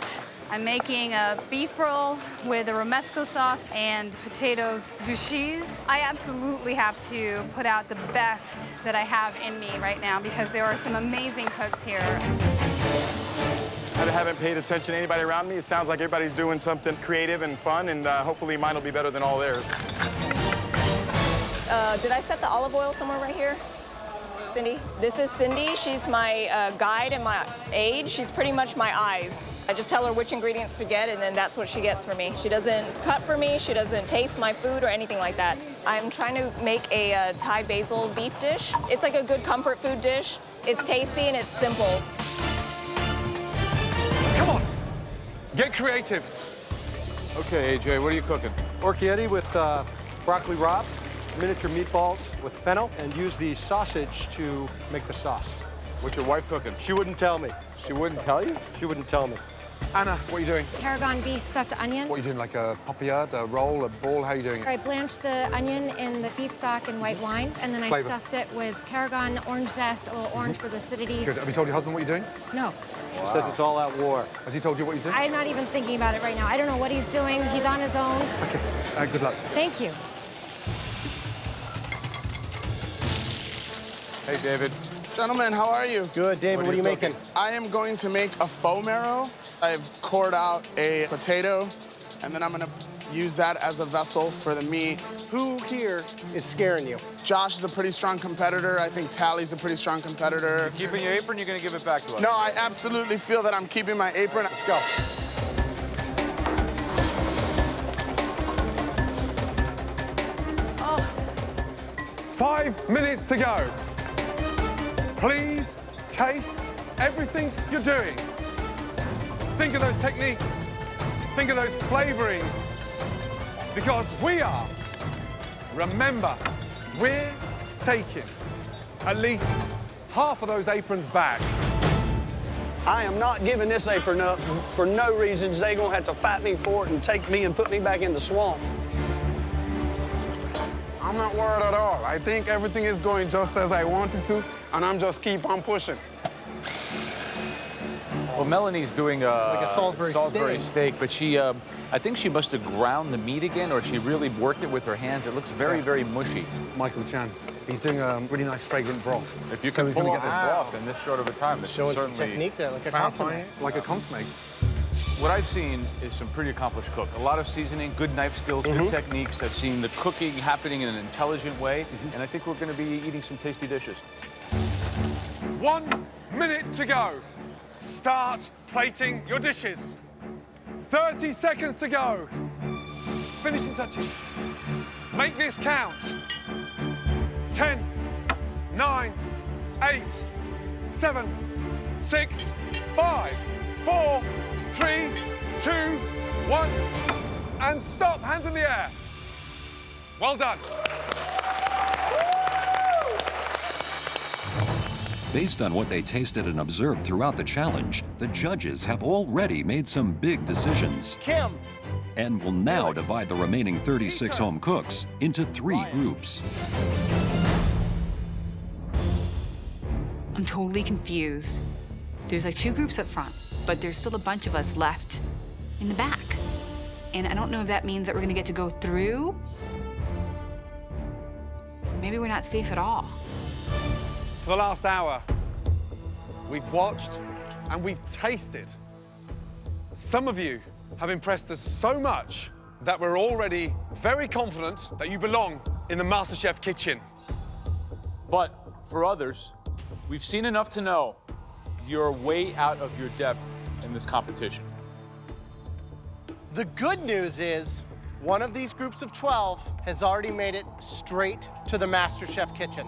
I'm making a beef roll with a romesco sauce and potatoes douches. I absolutely have to put out the best that I have in me right now because there are some amazing cooks here. I haven't paid attention to anybody around me. It sounds like everybody's doing something creative and fun, and hopefully mine will be better than all theirs. Did I set the olive oil somewhere right here? Cindy? This is Cindy. She's my guide and my aide. She's pretty much my eyes. I just tell her which ingredients to get, and then that's what she gets for me. She doesn't cut for me, she doesn't taste my food or anything like that. I'm trying to make a Thai basil beef dish. It's like a good comfort food dish. It's tasty and it's simple. Come on, get creative. Okay, AJ, what are you cooking? Orchietti with broccoli rabe, miniature meatballs with fennel, and use the sausage to make the sauce. What's your wife cooking? She wouldn't tell me. She wouldn't tell you? She wouldn't tell me. Anna, what are you doing? Tarragon beef stuffed onion. What are you doing, like a papillard, a roll, a ball? How are you doing it? I blanched the onion in the beef stock and white wine, and then I Flavor. stuffed it with tarragon, orange zest, a little orange for the acidity. Good. Have you told your husband what you're doing? No. She says it's all out war. Has he told you what you're doing? I'm not even thinking about it right now. I don't know what he's doing. He's on his own. Okay, good luck. Thank you. Hey, David. Gentlemen, how are you? Good, David. What are you making? I am going to make a faux marrow. I've cored out a potato, and then I'm gonna use that as a vessel for the meat. Who here is scaring you? Josh is a pretty strong competitor. I think Tally's a pretty strong competitor. You keeping your apron, you're gonna give it back to us? No, I absolutely feel that I'm keeping my apron. Let's go. Oh. 5 minutes to go. Please taste everything you're doing. Think of those techniques. Think of those flavorings. Because we are, remember, we're taking at least half of those aprons back. I am not giving this apron up for no reasons. They're gonna have to fight me for it and take me and put me back in the swamp. I'm not worried at all. I think everything is going just as I wanted to, and I'm just keep on pushing. Well, Melanie's doing Like a Salisbury steak, but she, I think she must have ground the meat again, or she really worked it with her hands. It looks very, very mushy. Michael Chan, he's doing a really nice fragrant broth. If you So can he's pull gonna off get this this broth in this short of a time, it's Showing some certainly technique there, like a consommé. Like a consommé. What I've seen is some pretty accomplished cook. A lot of seasoning, good knife skills, good techniques. I've seen the cooking happening in an intelligent way, and I think we're going to be eating some tasty dishes. 1 minute to go. Start plating your dishes. 30 seconds to go. Finishing touches. Make this count. 10, 9, 8, 7, 6, 5, 4, 3, 2, 1. And stop. Hands in the air. Well done. Based on what they tasted and observed throughout the challenge, the judges have already made some big decisions. Kim. And will now divide the remaining 36 home cooks into 3 groups. I'm totally confused. There's like 2 groups up front, but there's still a bunch of us left in the back. And I don't know if that means that we're gonna get to go through. Maybe we're not safe at all. For the last hour, we've watched and we've tasted. Some of you have impressed us so much that we're already very confident that you belong in the MasterChef kitchen. But for others, we've seen enough to know you're way out of your depth in this competition. The good news is one of these groups of 12 has already made it straight to the MasterChef kitchen.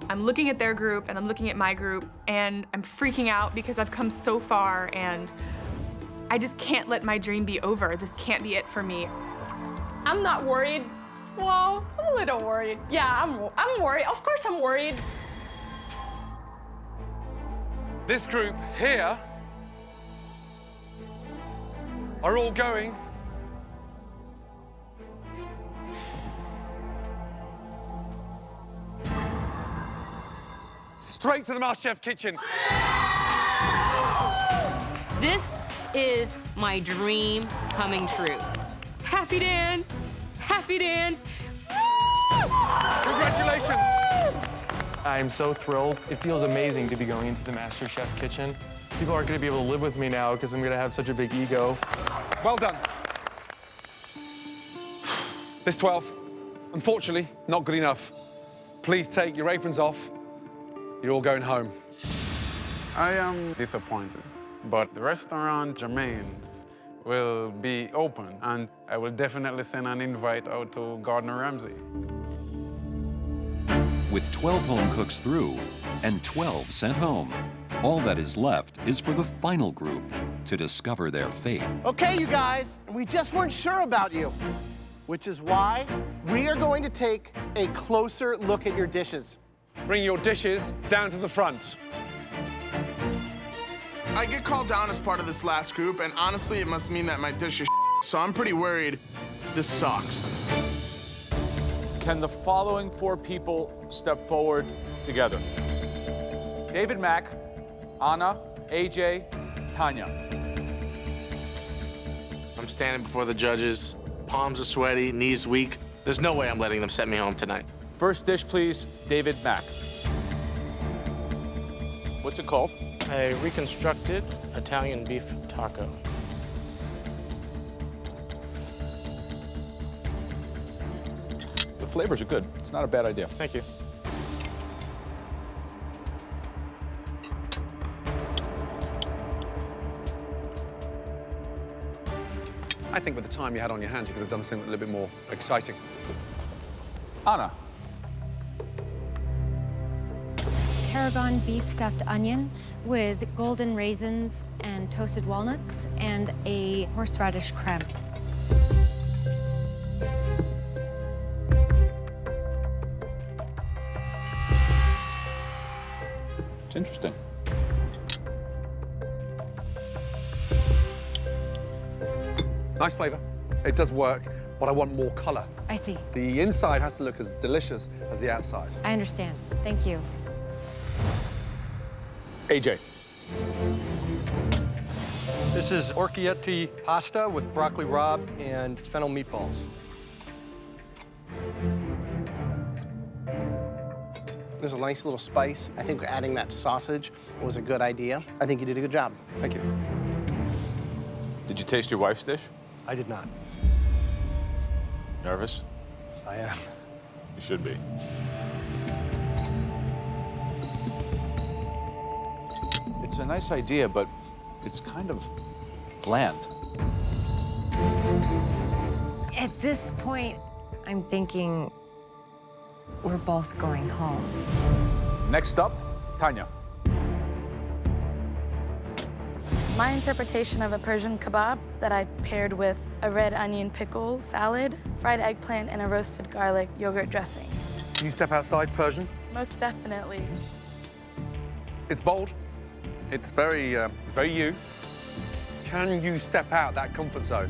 I'm looking at their group and I'm looking at my group and I'm freaking out because I've come so far and I just can't let my dream be over. This can't be it for me. I'm not worried. Well, I'm a little worried. Yeah, I'm worried. Of course I'm worried. This group here are all going straight to the MasterChef kitchen. This is my dream coming true. Happy dance, happy dance. Congratulations. I'm so thrilled. It feels amazing to be going into the MasterChef kitchen. People aren't gonna be able to live with me now because I'm gonna have such a big ego. Well done. This 12, unfortunately, not good enough. Please take your aprons off. You're all going home. I am disappointed. but the restaurant Jermaine's will be open, and I will definitely send an invite out to Gordon Ramsay. With 12 home cooks through and 12 sent home, all that is left is for the final group to discover their fate. Okay, you guys, we just weren't sure about you, which is why we are going to take a closer look at your dishes. Bring your dishes down to the front. I get called down as part of this last group, and honestly, it must mean that my dish is so I'm pretty worried this sucks. Can the following 4 people step forward together? David Mack, Anna, AJ, Tanya. I'm standing before the judges. Palms are sweaty, knees weak. There's no way I'm letting them send me home tonight. First dish, please, David Mack. What's it called? A reconstructed Italian beef taco. The flavors are good. It's not a bad idea. Thank you. I think with the time you had on your hands, you could have done something a little bit more exciting. Anna. Tarragon beef stuffed onion with golden raisins and toasted walnuts and a horseradish creme. It's interesting. Nice flavor. It does work, but I want more color. I see. The inside has to look as delicious as the outside. I understand. Thank you. AJ. This is orchietti pasta with broccoli rabe and fennel meatballs. There's a nice little spice. I think adding that sausage was a good idea. I think you did a good job. Thank you. Did you taste your wife's dish? I did not. Nervous? I am. You should be. It's a nice idea, but it's kind of bland. At this point, I'm thinking we're both going home. Next up, Tanya. My interpretation of a Persian kebab that I paired with a red onion pickle salad, fried eggplant, and a roasted garlic yogurt dressing. Can you step outside Persian? Most definitely. It's bold. It's very you. Can you step out that comfort zone?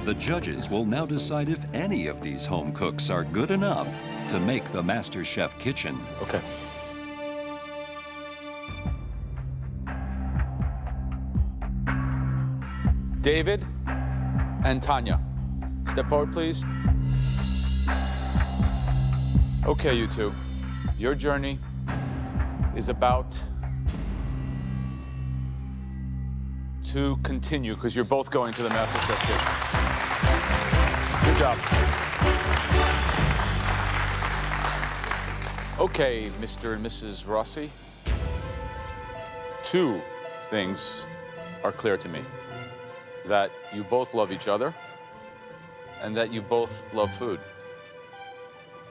The judges will now decide if any of these home cooks are good enough to make the MasterChef kitchen. Okay. David and Tanya. Step forward, please. Okay, you two. Your journey is about to continue because you're both going to the MasterChef kitchen. Good job. Okay, Mr. and Mrs. Rossi. 2 things are clear to me. That you both love each other and that you both love food.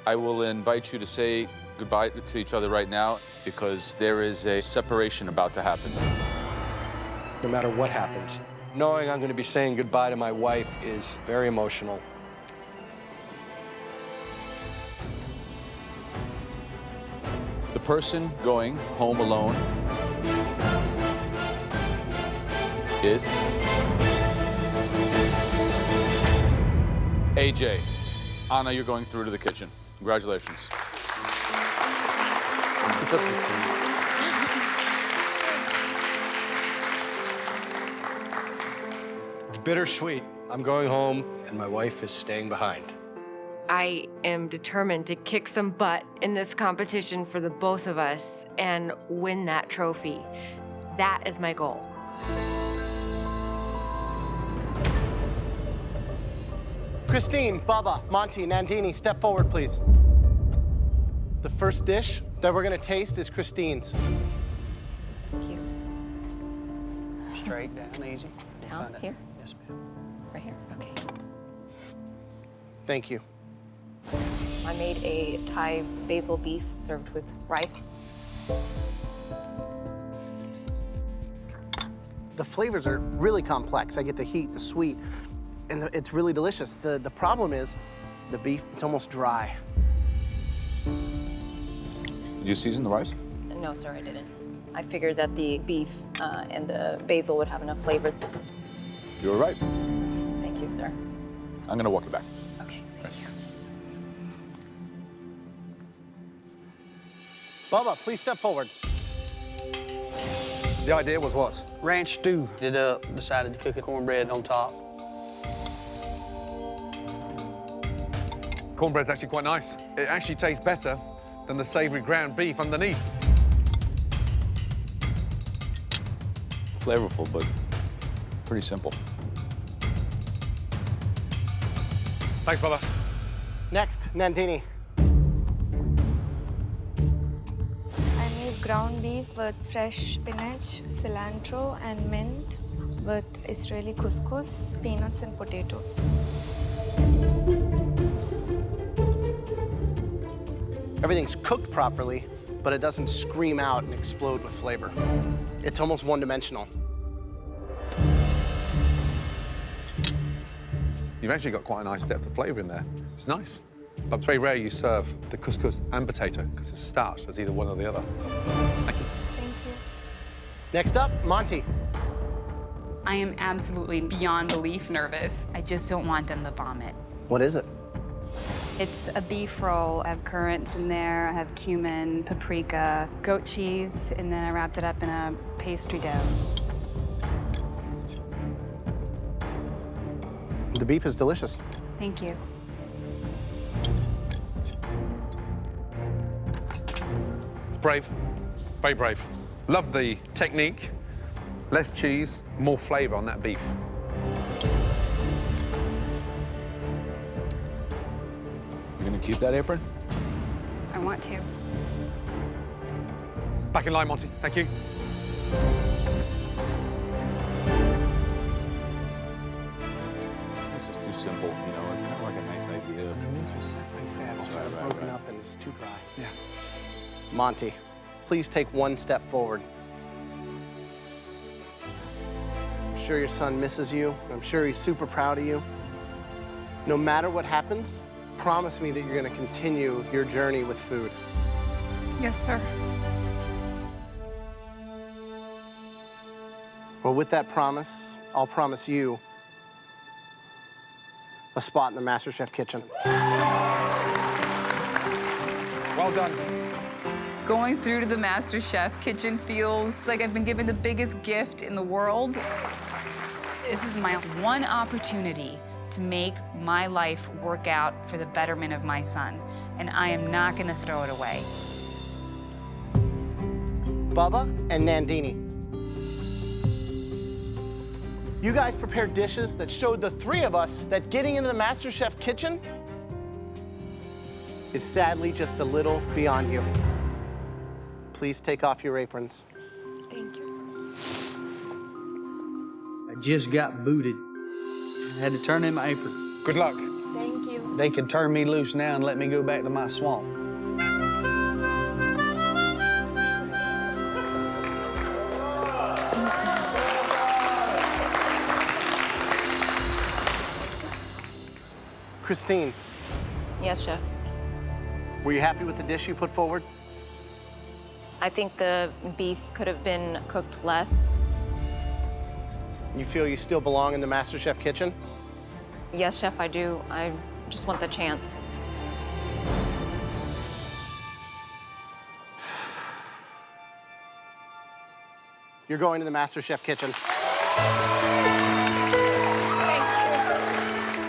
I will invite you to say goodbye to each other right now because there is a separation about to happen. No matter what happens, knowing I'm going to be saying goodbye to my wife is very emotional. The person going home alone is AJ. Anna, you're going through to the kitchen. Congratulations. It's bittersweet. I'm going home, and my wife is staying behind. I am determined to kick some butt in this competition for the both of us and win that trophy. That is my goal. Christine, Bubba, Monty, Nandini, step forward, please. The first dish that we're gonna taste is Christine's. Thank you. Straight down, easy. Down here? Yes, ma'am. Right here? Okay. Thank you. I made a Thai basil beef served with rice. The flavors are really complex. I get the heat, the sweet, and it's really delicious. The problem is the beef, it's almost dry. Did you season the rice? No, sir, I didn't. I figured that the beef and the basil would have enough flavor. You were right. Thank you, sir. I'm gonna walk you back. Okay, thank you. Bubba, please step forward. The idea was what? Ranch stew. Did decided to cook a cornbread on top. Cornbread's actually quite nice. It actually tastes better than the savory ground beef underneath. Flavorful, but pretty simple. Thanks, Bubba. Next, Nandini. I made ground beef with fresh spinach, cilantro, and mint with Israeli couscous, peanuts, and potatoes. Everything's cooked properly, but it doesn't scream out and explode with flavor. It's almost one-dimensional. You've actually got quite a nice depth of flavor in there. It's nice. But it's very rare you serve the couscous and potato because it's starched as either one or the other. Thank you. Thank you. Next up, Monty. I am absolutely beyond belief nervous. I just don't want them to vomit. What is it? It's a beef roll. I have currants in there. I have cumin, paprika, goat cheese, and then I wrapped it up in a pastry dough. The beef is delicious. Thank you. It's brave. Very brave. Love the technique. Less cheese, more flavor on that beef. You gonna keep that apron? I want to. Back in line, Monty. Thank you. It's just too simple, you know, it's kind of like a nice idea. The mince was set right there. It's sort of broken up and it's too dry. Yeah. Monty, please take one step forward. I'm sure your son misses you. I'm sure he's super proud of you. No matter what happens, promise me that you're going to continue your journey with food. Yes, sir. Well, with that promise, I'll promise you a spot in the MasterChef kitchen. Well done. Going through to the MasterChef kitchen feels like I've been given the biggest gift in the world. This is my one opportunity to make my life work out for the betterment of my son, and I am not gonna throw it away. Bubba and Nandini. You guys prepared dishes that showed the three of us that getting into the MasterChef kitchen is sadly just a little beyond you. Please take off your aprons. Thank you. I just got booted. I had to turn in my apron. Good luck. Thank you. They can turn me loose now and let me go back to my swamp. Christine, Yes, chef. were you happy with the dish you put forward? I think the beef could have been cooked less. You feel you still belong in the MasterChef kitchen? Yes, chef, I do. I just want the chance. You're going to the MasterChef kitchen.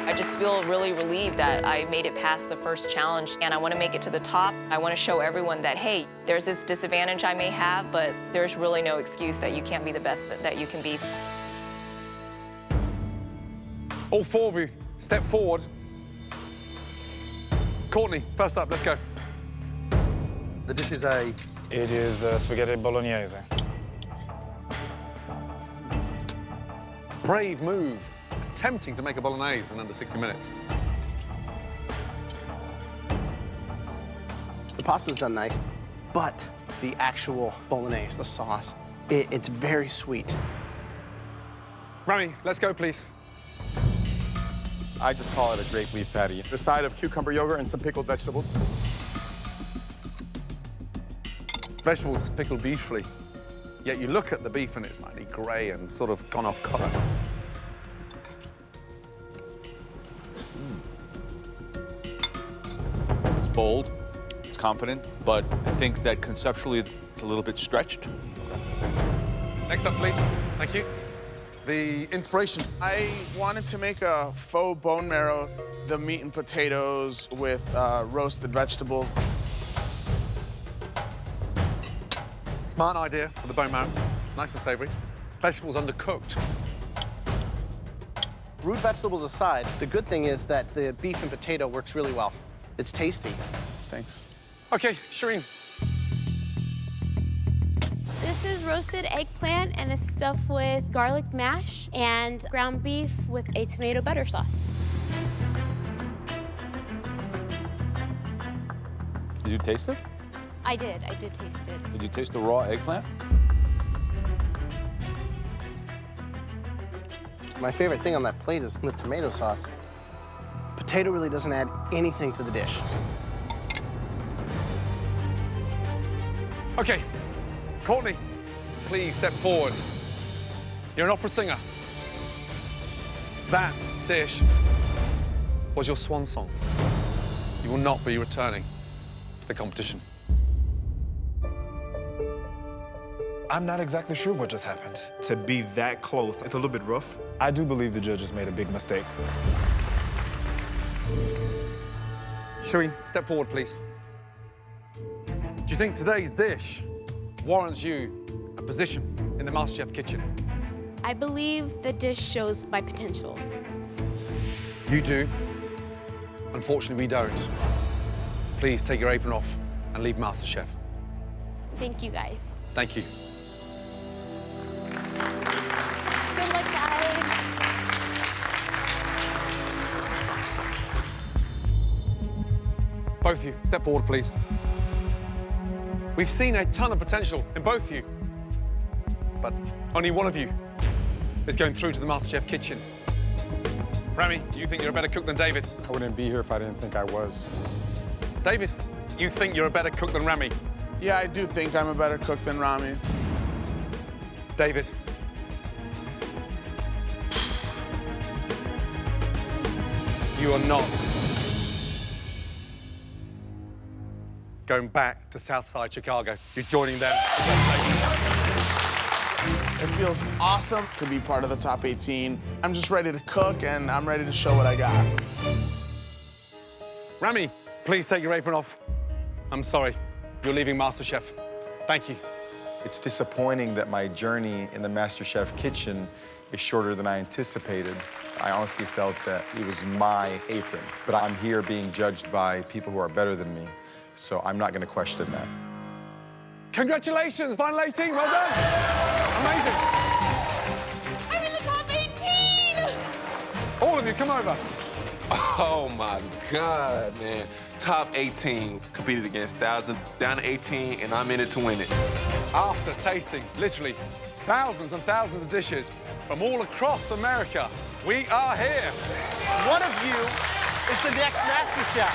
I just feel really relieved that I made it past the first challenge, and I want to make it to the top. I want to show everyone that, hey, there's this disadvantage I may have, but there's really no excuse that you can't be the best that you can be. All four of you, step forward Courtney, first up, let's go. The dish is a... It is spaghetti bolognese. Brave move. Attempting to make a bolognese in under 60 minutes. The pasta's done nice, but the actual bolognese, the sauce, it's very sweet. Rami, let's go, please. I just call it a great beef patty. The side of cucumber yogurt and some pickled vegetables. Vegetables pickled beautifully, yet you look at the beef and it's slightly grey and sort of gone off colour. It's bold, it's confident, but I think that conceptually it's a little bit stretched. Next up, please. Thank you. The inspiration. I wanted to make a faux bone marrow, the meat and potatoes with roasted vegetables. Smart idea for the bone marrow. Nice and savoury. Vegetables undercooked. Root vegetables aside, the good thing is that the beef and potato works really well. It's tasty. Thanks. Okay, Shireen. This is roasted eggplant, and it's stuffed with garlic mash and ground beef with a tomato butter sauce. Did you taste it? I did taste it. Did you taste the raw eggplant? My favorite thing on that plate is the tomato sauce. Potato really doesn't add anything to the dish. Okay, Courtney, please step forward. You're an opera singer. That dish was your swan song. You will not be returning to the competition. I'm not exactly sure what just happened. To be that close, it's a little bit rough. I do believe the judges made a big mistake. Shireen, step forward, please. Do you think today's dish warrants you a position in the MasterChef kitchen? I believe the dish shows my potential. You do. Unfortunately, we don't. Please take your apron off and leave MasterChef. Thank you, guys. Thank you. Good luck, guys. Both of you, step forward, please. We've seen a ton of potential in both of you, but only one of you is going through to the MasterChef kitchen. Rami, you think you're a better cook than David? I wouldn't be here if I didn't think I was. David, you think you're a better cook than Rami? Yeah, I do think I'm a better cook than Rami. David. You are not going back to Southside Chicago. You're joining them. It feels awesome to be part of the top 18. I'm just ready to cook, and I'm ready to show what I got. Rami, please take your apron off. I'm sorry, you're leaving MasterChef. Thank you. It's disappointing that my journey in the MasterChef kitchen is shorter than I anticipated. I honestly felt that it was my apron, but I'm here being judged by people who are better than me, so I'm not going to question that. Congratulations, final 18, well done. Amazing. I'm in the top 18! All of you, come over. Oh my God, man. Top 18, competed against thousands, down to 18, and I'm in it to win it. After tasting literally thousands and thousands of dishes from all across America, we are here. One of you is the next MasterChef.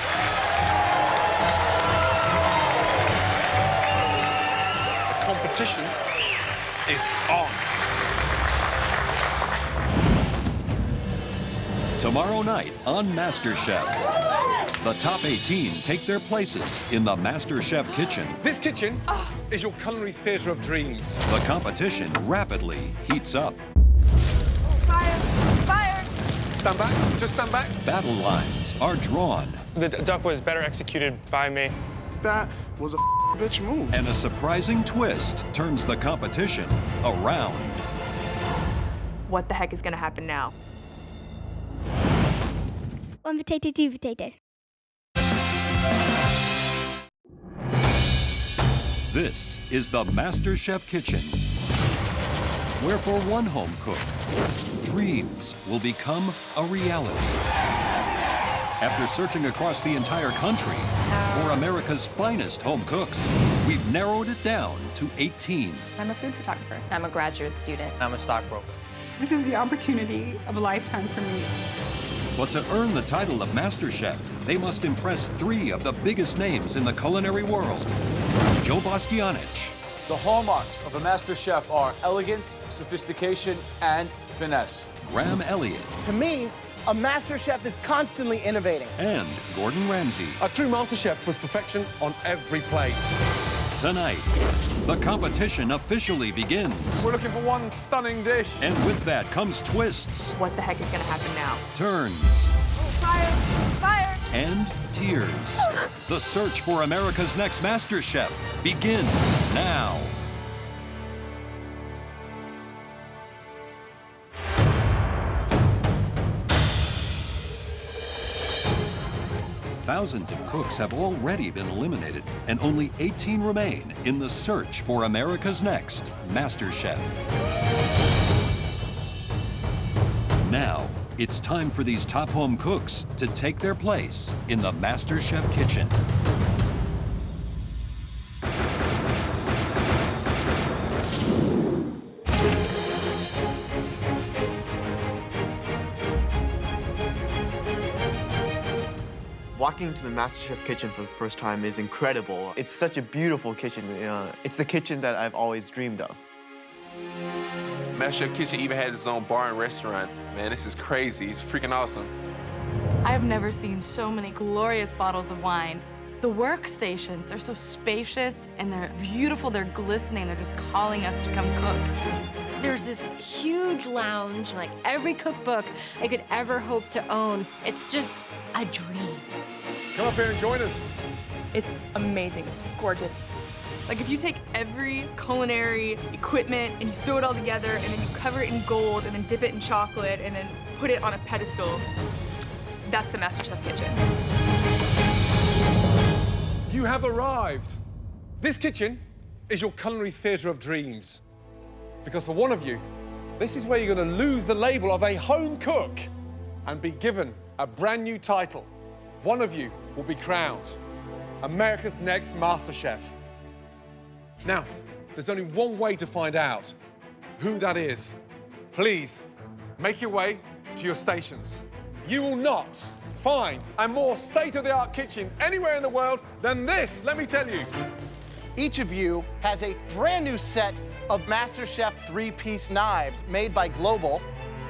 The competition is on. Tomorrow night on MasterChef, the top 18 take their places in the MasterChef kitchen. This kitchen is your culinary theater of dreams. The competition rapidly heats up. Fire! Fire! Stand back, just stand back. Battle lines are drawn. The duck was better executed by me. That was a bitch move. And a surprising twist turns the competition around. What the heck is gonna happen now? One potato, two potato. This is the MasterChef kitchen, where for one home cook, dreams will become a reality. After searching across the entire country for America's finest home cooks, we've narrowed it down to 18. I'm a food photographer. I'm a graduate student. I'm a stockbroker. This is the opportunity of a lifetime for me. But to earn the title of MasterChef, they must impress 3 of the biggest names in the culinary world. Joe Bastianich. The hallmarks of a master chef are elegance, sophistication, and finesse. Graham Elliott. To me, a master chef is constantly innovating. And Gordon Ramsay. A true master chef was perfection on every plate. Tonight, the competition officially begins. We're looking for one stunning dish. And with that comes twists. What the heck is gonna happen now? Turns. Fire! Fire! And tears. The search for America's next master chef begins now. Thousands of cooks have already been eliminated, and only 18 remain in the search for America's next master chef. Now, it's time for these top home cooks to take their place in the MasterChef kitchen. Walking into the MasterChef kitchen for the first time is incredible. It's such a beautiful kitchen. It's the kitchen that I've always dreamed of. MasterChef Kitchen even has its own bar and restaurant. Man, this is crazy. It's freaking awesome. I've never seen so many glorious bottles of wine. The workstations are so spacious and they're beautiful, they're glistening, they're just calling us to come cook. There's this huge lounge, like every cookbook I could ever hope to own. It's just a dream. Come up here and join us. It's amazing. It's gorgeous. Like if you take every culinary equipment and you throw it all together and then you cover it in gold and then dip it in chocolate and then put it on a pedestal, that's the MasterChef kitchen. You have arrived. This kitchen is your culinary theatre of dreams. Because for one of you, this is where you're going to lose the label of a home cook and be given a brand new title. One of you will be crowned America's next MasterChef. Now, there's only one way to find out who that is. Please, make your way to your stations. You will not find a more state-of-the-art kitchen anywhere in the world than this, let me tell you. Each of you has a brand new set of MasterChef 3-piece knives made by Global.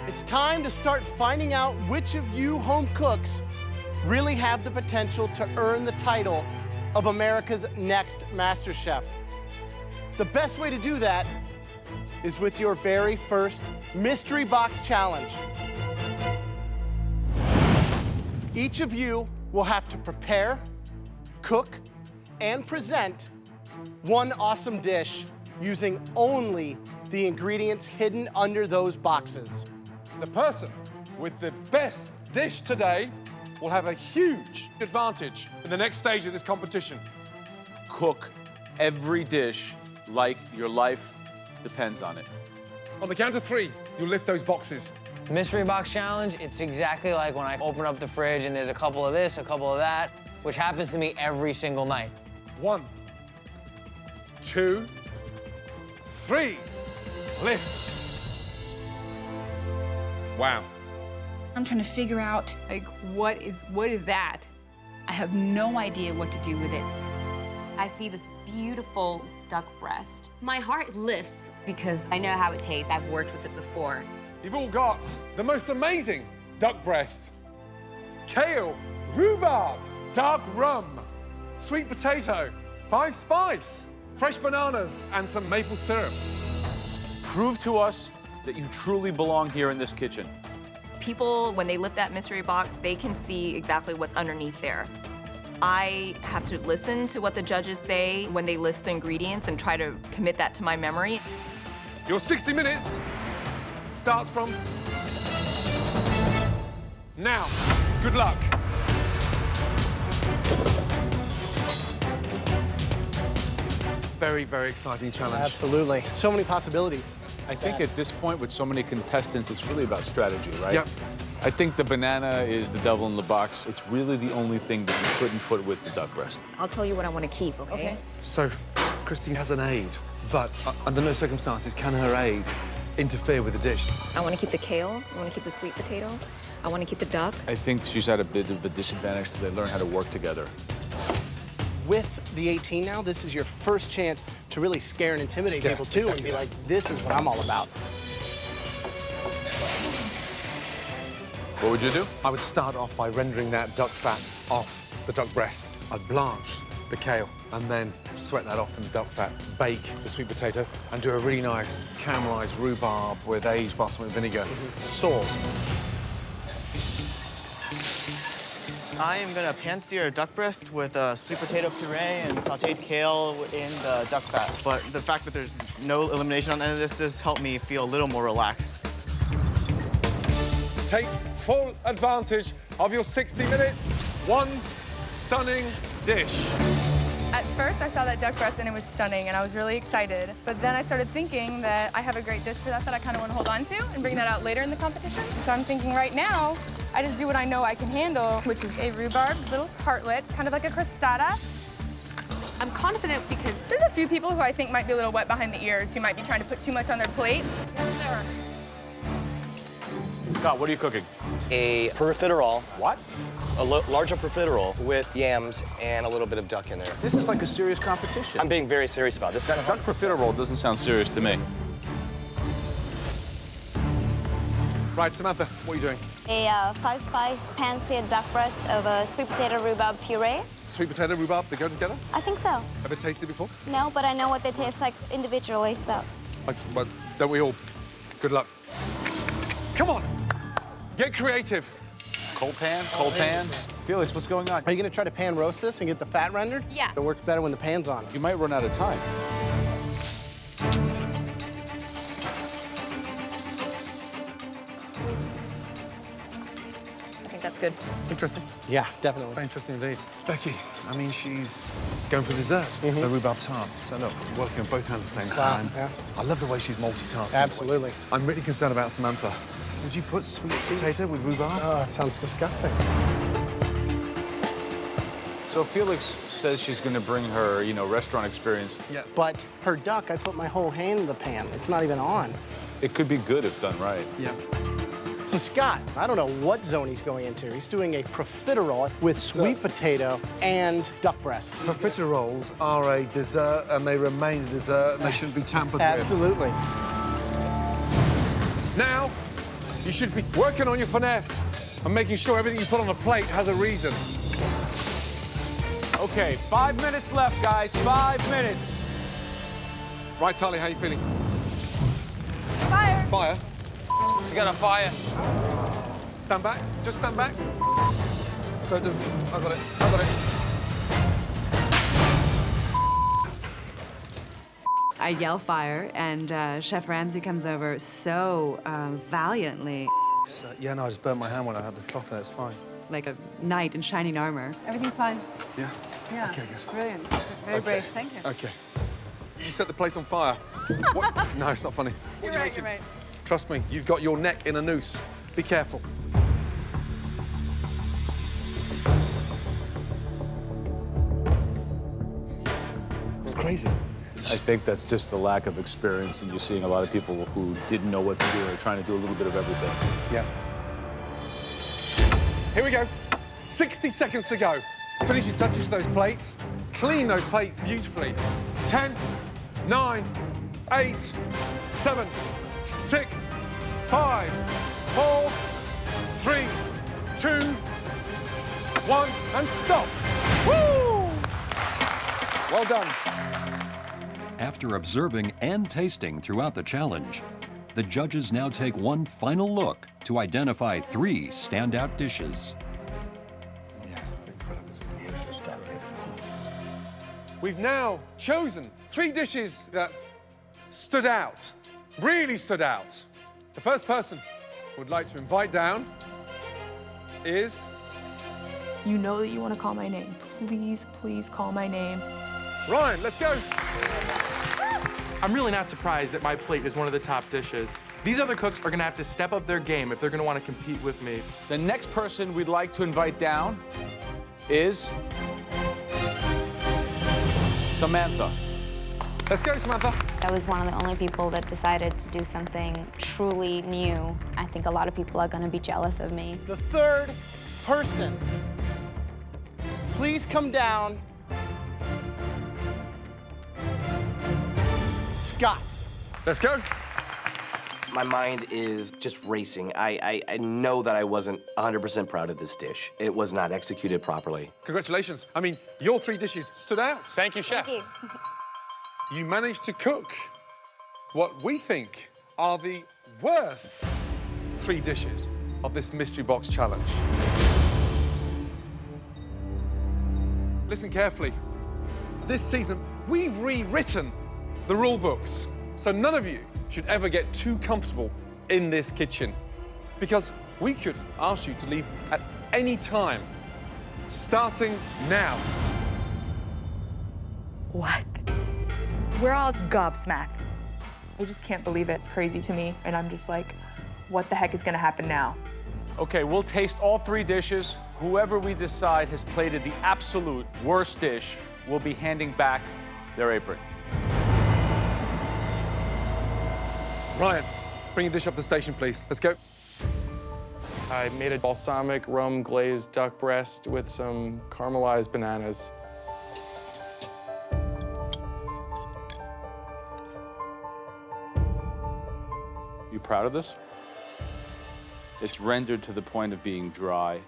It's time to start finding out which of you home cooks really have the potential to earn the title of America's next MasterChef. The best way to do that is with your very first Mystery Box Challenge. Each of you will have to prepare, cook, and present one awesome dish using only the ingredients hidden under those boxes. The person with the best dish today will have a huge advantage in the next stage of this competition. Cook every dish like your life depends on it. On the count of 3, you'll lift those boxes. Mystery Box Challenge, it's exactly like when I open up the fridge and there's a couple of this, a couple of that, which happens to me every single night. 1, 2, 3, lift. Wow. I'm trying to figure out, like, what is that? I have no idea what to do with it. I see this beautiful duck breast. My heart lifts because I know how it tastes. I've worked with it before. You've all got the most amazing duck breast. Kale, rhubarb, dark rum, sweet potato, 5 spice, fresh bananas, and some maple syrup. Prove to us that you truly belong here in this kitchen. People, when they lift that mystery box, they can see exactly what's underneath there. I have to listen to what the judges say when they list the ingredients and try to commit that to my memory. Your 60 minutes starts from now. Good luck. very, very exciting challenge. Absolutely. So many possibilities. I think at this point, with so many contestants, it's really about strategy, right? Yep. I think the banana is the devil in the box. It's really the only thing that you couldn't put with the duck breast. I'll tell you what I want to keep, okay? So, Christine has an aid, but under no circumstances can her aid interfere with the dish. I want to keep the kale. I want to keep the sweet potato. I want to keep the duck. I think she's at a bit of a disadvantage till they learn how to work together. With the 18 now, this is your first chance to really scare and intimidate people, too, and be like, this is what I'm all about. What would you do? I would start off by rendering that duck fat off the duck breast. I'd blanch the kale and then sweat that off in the duck fat, bake the sweet potato, and do a really nice caramelized rhubarb with aged basmati vinegar sauce. I am gonna pan-sear a duck breast with sweet potato puree and sautéed kale in the duck fat. But the fact that there's no elimination on the end of this does help me feel a little more relaxed. Take full advantage of your 60 minutes. One stunning dish. At first, I saw that duck breast and it was stunning, and I was really excited. But then I started thinking that I have a great dish for that I kind of want to hold on to and bring that out later in the competition. So I'm thinking right now, I just do what I know I can handle, which is a rhubarb little tartlet. It's kind of like a crostata. I'm confident because there's a few people who I think might be a little wet behind the ears, who might be trying to put too much on their plate. Yes, sir. Scott, what are you cooking? A profiterole. What? A larger profiterole with yams and a little bit of duck in there. This is like a serious competition. I'm being very serious about this. That duck profiterole doesn't sound serious to me. Right, Samantha, what are you doing? A 5-spice pan-seared duck breast over sweet potato rhubarb puree. Sweet potato, rhubarb, they go together? I think so. Have you tasted before? No, but I know what they taste like individually, so. Well, don't we all? Good luck. Come on, get creative. Cold pan, cold pan. Felix, what's going on? Are you going to try to pan roast this and get the fat rendered? Yeah. It works better when the pan's on. You might run out of time. I think that's good. Interesting. Yeah, definitely. Very interesting indeed. Becky, I mean, she's going for desserts, the rhubarb tart. So look, working on both hands at the same time. Yeah. I love the way she's multitasking. Absolutely. I'm really concerned about Samantha. Would you put sweet potato with rhubarb? Oh, it sounds disgusting. So Felix says she's going to bring her, restaurant experience. Yeah. But her duck, I put my whole hand in the pan. It's not even on. It could be good if done right. Yeah. So Scott, I don't know what zone he's going into. He's doing a profiterole with sweet potato and duck breast. Profiteroles are a dessert, and they remain a dessert, and they shouldn't be tampered with. Absolutely. Now, you should be working on your finesse and making sure everything you put on the plate has a reason. Okay, 5 minutes left, guys. 5 minutes. Right, Tali, how you feeling? Fire. Fire. You got a fire. Stand back. Just stand back. So it does. I got it. I got it. I yell fire, and Chef Ramsay comes over so valiantly. Yeah, no, I just burnt my hand when I had the cloth there. It's fine. Like a knight in shining armor. Everything's fine. Yeah? Yeah. Okay, good. Brilliant. Very brave. Thank you. Okay. You set the place on fire. What? No, it's not funny. You're right, you're right. Trust me, you've got your neck in a noose. Be careful. It's crazy. I think that's just the lack of experience, and you're seeing a lot of people who didn't know what to do and are trying to do a little bit of everything. Yeah. Here we go. 60 seconds to go. Finish your touches to those plates. Clean those plates beautifully. 10, 9, 8, 7, 6, 5, 4, 3, 2, 1, and stop. Woo! Well done. After observing and tasting throughout the challenge, the judges now take one final look to identify 3 standout dishes. We've now chosen 3 dishes that stood out, really stood out. The first person we'd like to invite down is... You know that you want to call my name. Please, please call my name. Ryan, let's go. I'm really not surprised that my plate is one of the top dishes. These other cooks are gonna have to step up their game if they're gonna wanna compete with me. The next person we'd like to invite down is Samantha. Let's go, Samantha. I was one of the only people that decided to do something truly new. I think a lot of people are going to be jealous of me. The third person, please come down. Scott. Let's go. My mind is just racing. I know that I wasn't 100% proud of this dish. It was not executed properly. Congratulations. I mean, your 3 dishes stood out. Thank you, Chef. Thank you. You managed to cook what we think are the worst 3 dishes of this mystery box challenge. Listen carefully. This season, we've rewritten the rule books, so none of you should ever get too comfortable in this kitchen, because we could ask you to leave at any time, starting now. What? We're all gobsmacked. I just can't believe it. It's crazy to me. And I'm just like, what the heck is gonna happen now? Okay, we'll taste all 3 dishes. Whoever we decide has plated the absolute worst dish will be handing back their apron. Ryan, bring your dish up the station, please. Let's go. I made a balsamic rum glazed duck breast with some caramelized bananas. You proud of this? It's rendered to the point of being dry.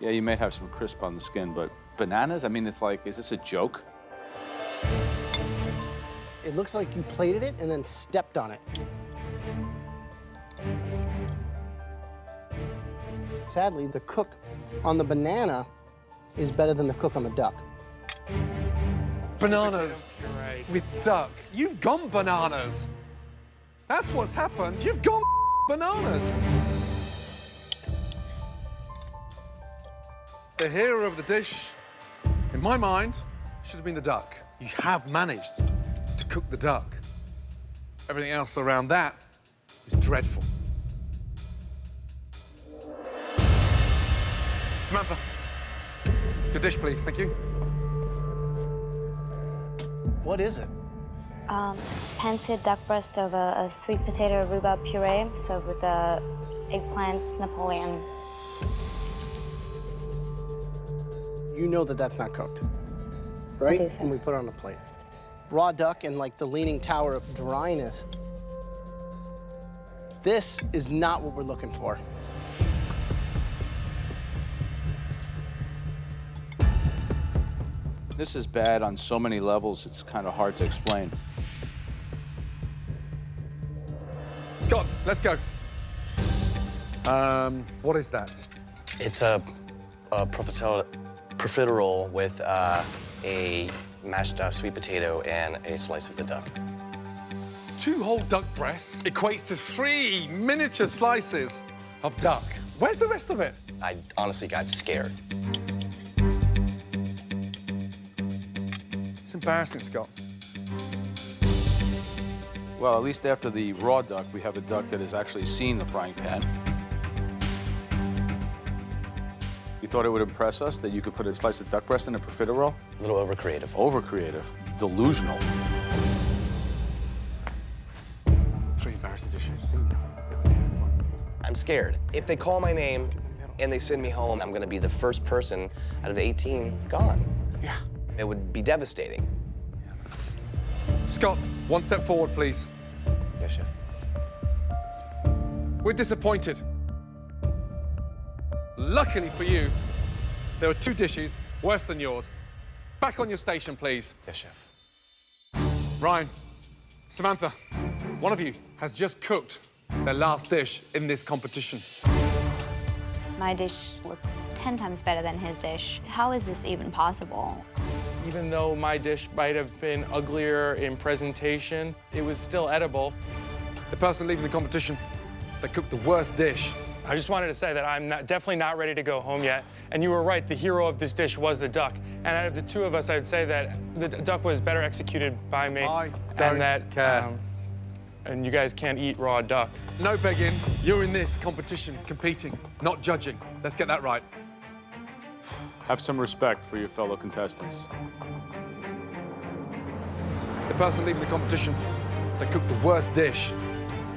Yeah, you may have some crisp on the skin, but bananas? I mean, it's like, is this a joke? It looks like you plated it and then stepped on it. Sadly, the cook on the banana is better than the cook on the duck. Bananas You're right. with duck. You've gone bananas. That's what's happened. You've gone bananas. The hero of the dish, in my mind, should have been the duck. You have managed to cook the duck. Everything else around that is dreadful. Samantha, your dish, please. Thank you. What is it? It's pan-seared duck breast over a sweet potato rhubarb puree, served with a eggplant Napoleon. You know that that's not cooked, right? I do, sir. And we put it on a plate. Raw duck and like the leaning tower of dryness. This is not what we're looking for. This is bad on so many levels, it's kind of hard to explain. Scott, let's go. What is that? It's a profiterole with a mashed sweet potato and a slice of the duck. 2 whole duck breasts equates to 3 miniature slices of duck. Where's the rest of it? I honestly got scared. It's embarrassing, Scott. Well, at least after the raw duck, we have a duck that has actually seen the frying pan. You thought it would impress us that you could put a slice of duck breast in a profiterole? A little over-creative. Over-creative. Delusional. 3 embarrassing dishes. I'm scared. If they call my name and they send me home, I'm gonna be the first person out of the 18 gone. Yeah. It would be devastating. Scott, 1 step forward, please. Yes, Chef. We're disappointed. Luckily for you, there are 2 dishes worse than yours. Back on your station, please. Yes, Chef. Ryan, Samantha, one of you has just cooked their last dish in this competition. My dish looks 10 times better than his dish. How is this even possible? Even though my dish might have been uglier in presentation, it was still edible. The person leading the competition that cooked the worst dish I just wanted to say that I'm definitely not ready to go home yet. And you were right, the hero of this dish was the duck. And out of the two of us, I would say that the duck was better executed by me. I don't care. And you guys can't eat raw duck. No begging. You're in this competition, competing, not judging. Let's get that right. Have some respect for your fellow contestants. The person leaving the competition that cooked the worst dish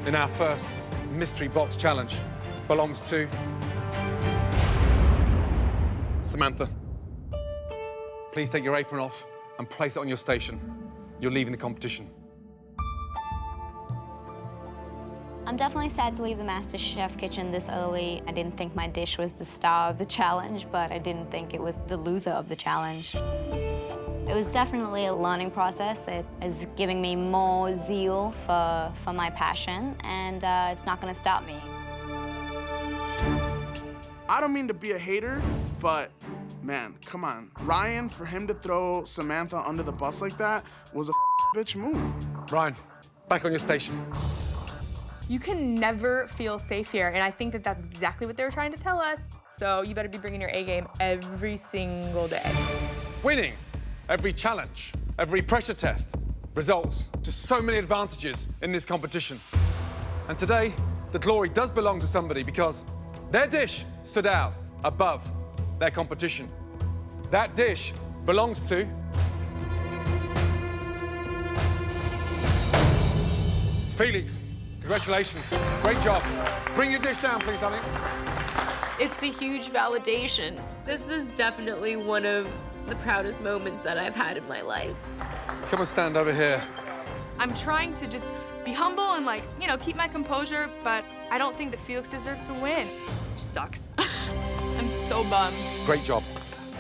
in our first mystery box challenge belongs to Samantha. Please take your apron off and place it on your station. You're leaving the competition. I'm definitely sad to leave the MasterChef kitchen this early. I didn't think my dish was the star of the challenge, but I didn't think it was the loser of the challenge. It was definitely a learning process. It is giving me more zeal for my passion, and it's not going to stop me. I don't mean to be a hater, but man, come on. Ryan, for him to throw Samantha under the bus like that was a bitch move. Ryan, back on your station. You can never feel safe here, and I think that that's exactly what they were trying to tell us. So you better be bringing your A game every single day. Winning every challenge, every pressure test results to so many advantages in this competition. And today, the glory does belong to somebody because their dish stood out above their competition. That dish belongs to Felix. Congratulations. Great job. Bring your dish down, please, darling. It's a huge validation. This is definitely one of the proudest moments that I've had in my life. Come and stand over here. I'm trying to just be humble and, like, you know, keep my composure, but I don't think that Felix deserved to win. Which sucks. I'm so bummed. Great job.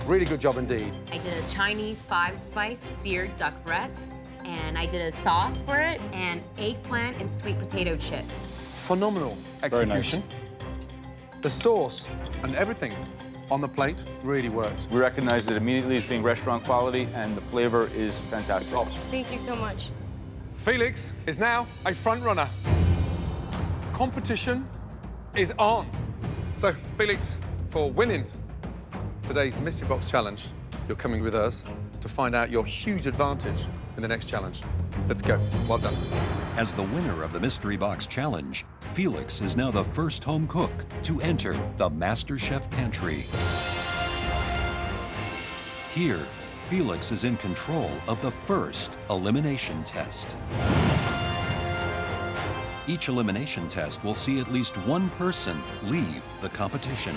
Really good job indeed. I did a Chinese 5-spice seared duck breast, and I did a sauce for it, and eggplant and sweet potato chips. Phenomenal execution. Nice. The sauce and everything on the plate really worked. We recognize it immediately as being restaurant quality, and the flavor is fantastic. Thank you so much. Felix is now a front runner. Competition is on. So, Felix, for winning today's Mystery Box Challenge, you're coming with us to find out your huge advantage in the next challenge. Let's go. Well done. As the winner of the Mystery Box Challenge, Felix is now the first home cook to enter the MasterChef pantry. Here, Felix is in control of the first elimination test. Each elimination test will see at least one person leave the competition.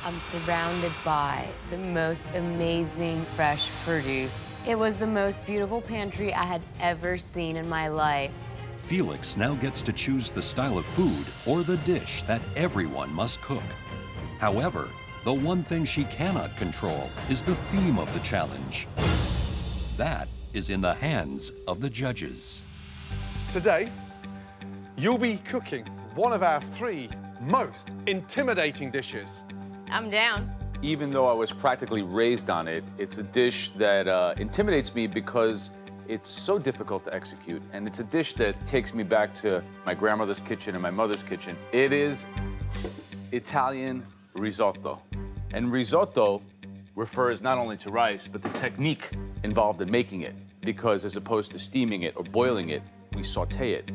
I'm surrounded by the most amazing fresh produce. It was the most beautiful pantry I had ever seen in my life. Felix now gets to choose the style of food or the dish that everyone must cook. However, the one thing she cannot control is the theme of the challenge. That is in the hands of the judges. Today, you'll be cooking one of our 3 most intimidating dishes. I'm down. Even though I was practically raised on it, it's a dish that intimidates me because it's so difficult to execute. And it's a dish that takes me back to my grandmother's kitchen and my mother's kitchen. It is Italian risotto. And risotto refers not only to rice, but the technique involved in making it. Because as opposed to steaming it or boiling it, we saute it.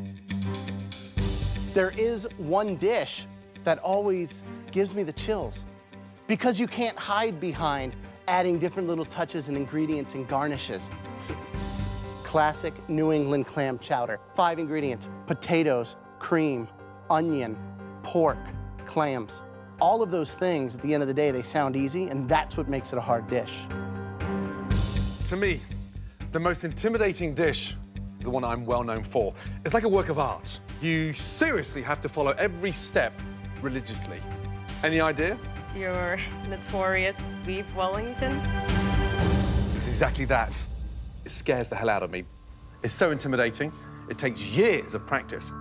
There is one dish that always gives me the chills, because you can't hide behind adding different little touches and ingredients and garnishes. Classic New England clam chowder. 5 ingredients: potatoes, cream, onion, pork, clams. All of those things, at the end of the day, they sound easy, and that's what makes it a hard dish. To me, the most intimidating dish is the one I'm well known for. It's like a work of art. You seriously have to follow every step religiously. Any idea? Your notorious beef Wellington? It's exactly that. It scares the hell out of me. It's so intimidating, it takes years of practice.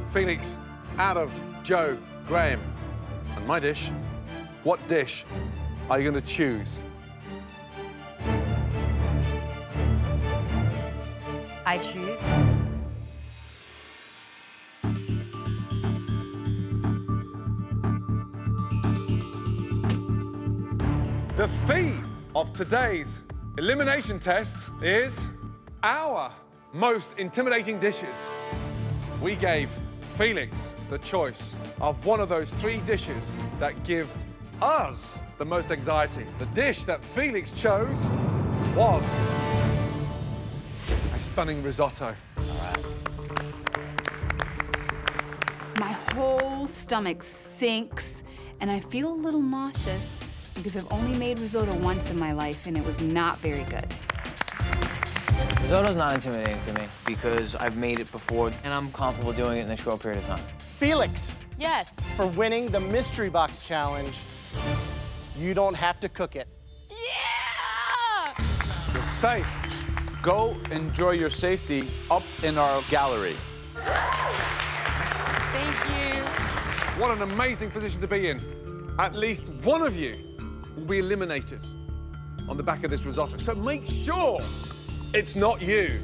Felix, out of Joe, Graham, and my dish, what dish are you going to choose? I choose The theme of today's elimination test is our most intimidating dishes. We gave Felix the choice of one of those 3 dishes that give us the most anxiety. The dish that Felix chose was a stunning risotto. My whole stomach sinks, and I feel a little nauseous because I've only made risotto once in my life, and it was not very good. Risotto's not intimidating to me because I've made it before and I'm comfortable doing it in a short period of time. Felix, Yes. for winning the Mystery Box Challenge, you don't have to cook it. You're safe. Go enjoy your safety up in our gallery. Thank you. What an amazing position to be in. At least one of you will be eliminated on the back of this risotto. So make sure it's not you.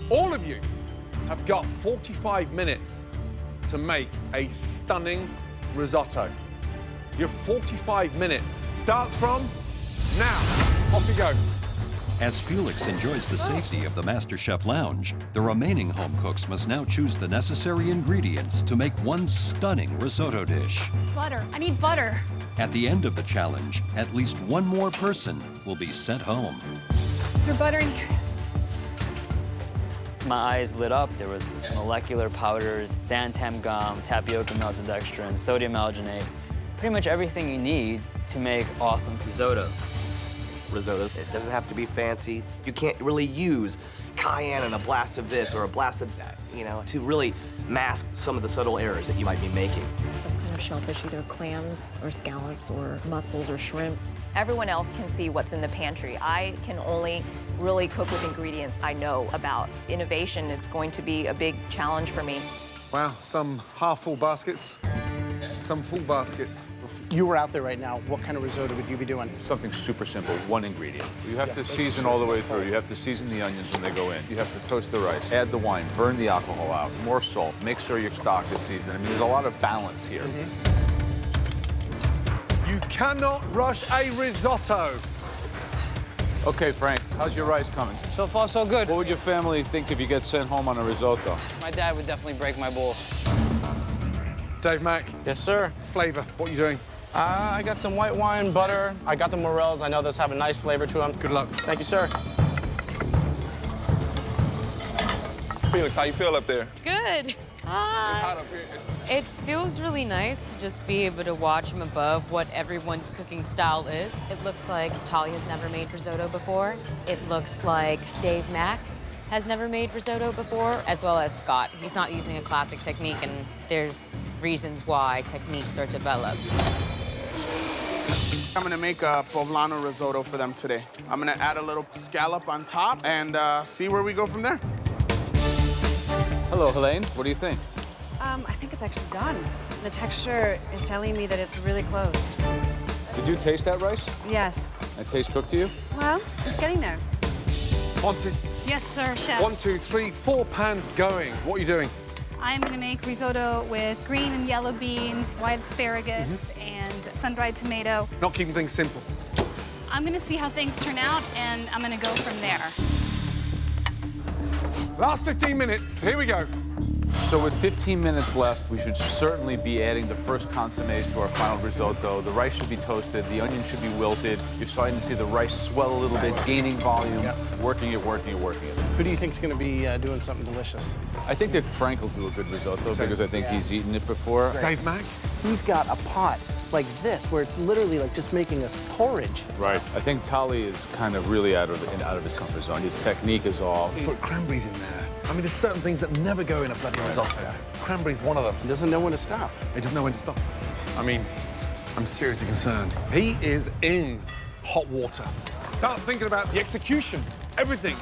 All of you have got 45 minutes to make a stunning risotto. Your 45 minutes starts from now. Off you go. As Felix enjoys the safety of the MasterChef lounge, the remaining home cooks must now choose the necessary ingredients to make one stunning risotto dish. Butter. I need butter. At the end of the challenge, at least one more person will be sent home. Is there butter in here? My eyes lit up. There was molecular powders, xanthan gum, tapioca maltodextrin, sodium alginate. Pretty much everything you need to make awesome risotto. Risotto, it doesn't have to be fancy. You can't really use cayenne and a blast of this or a blast of that, you know, to really mask some of the subtle errors that you might be making. Some kind of shellfish, either clams or scallops or mussels or shrimp. Everyone else can see what's in the pantry. I can only really cook with ingredients I know about. Innovation is going to be a big challenge for me. Wow, some half-full baskets, some full baskets. If you were out there right now, what kind of risotto would you be doing? Something super simple, one ingredient. You have to season all the way through. You have to season the onions when they go in. You have to toast the rice, add the wine, burn the alcohol out, more salt, make sure your stock is seasoned. I mean, there's a lot of balance here. You cannot rush a risotto. Okay, Frank, how's your rice coming? So far, so good. What would your family think if you get sent home on a risotto? My dad would definitely break my balls. Dave Mack. Yes, sir. Flavor, what are you doing? I got some white wine, butter. I got the morels. I know those have a nice flavor to them. Good luck. Thank you, sir. Felix, how you feel up there? Good. Hot up here. It feels really nice to just be able to watch from above what everyone's cooking style is. It looks like Talia's never made risotto before. It looks like Dave Mack has never made risotto before, as well as Scott. He's not using a classic technique, and there's reasons why techniques are developed. I'm gonna make a poblano risotto for them today. I'm gonna add a little scallop on top and see where we go from there. Hello, Helene. What do you think? I think it's actually done. The texture is telling me that it's really close. Did you taste that rice? Yes. That taste cooked to you? Well, it's getting there. Monty. Yes, sir, chef. 1, 2, 3, 4 pans going. What are you doing? I'm gonna make risotto with green and yellow beans, white asparagus, and sun-dried tomato. Not keeping things simple. I'm gonna see how things turn out, and I'm gonna go from there. Last 15 minutes, here we go. So with 15 minutes left, we should certainly be adding the first consommes to our final risotto. The rice should be toasted, the onion should be wilted. You're starting to see the rice swell a little bit, gaining volume, working it, working it, working it. Who do you think's going to be doing something delicious? I think that Frank will do a good risotto because I think he's eaten it before. Dave Mack? He's got a pot like this where it's literally like just making us porridge. Right. I think Tali is kind of really out of his comfort zone. His technique is all. Put cranberries in there. I mean, there's certain things that never go in a bloody risotto. Cranberry's one of them. He doesn't know when to stop. He doesn't know when to stop. I mean, I'm seriously concerned. He is in hot water. Start thinking about the execution, everything.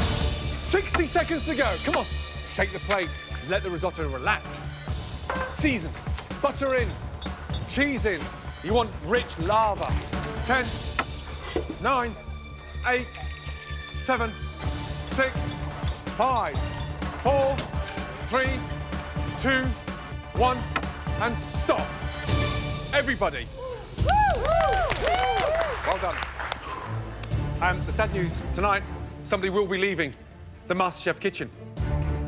60 seconds to go. Come on. Shake the plate. Let the risotto relax. Season. Butter in. Cheese in. You want rich lava. 10, 9, 8, 7, 6, 5, 4, 3, 2, 1, and stop. everybody. Well done. And the sad news, tonight, somebody will be leaving the MasterChef kitchen.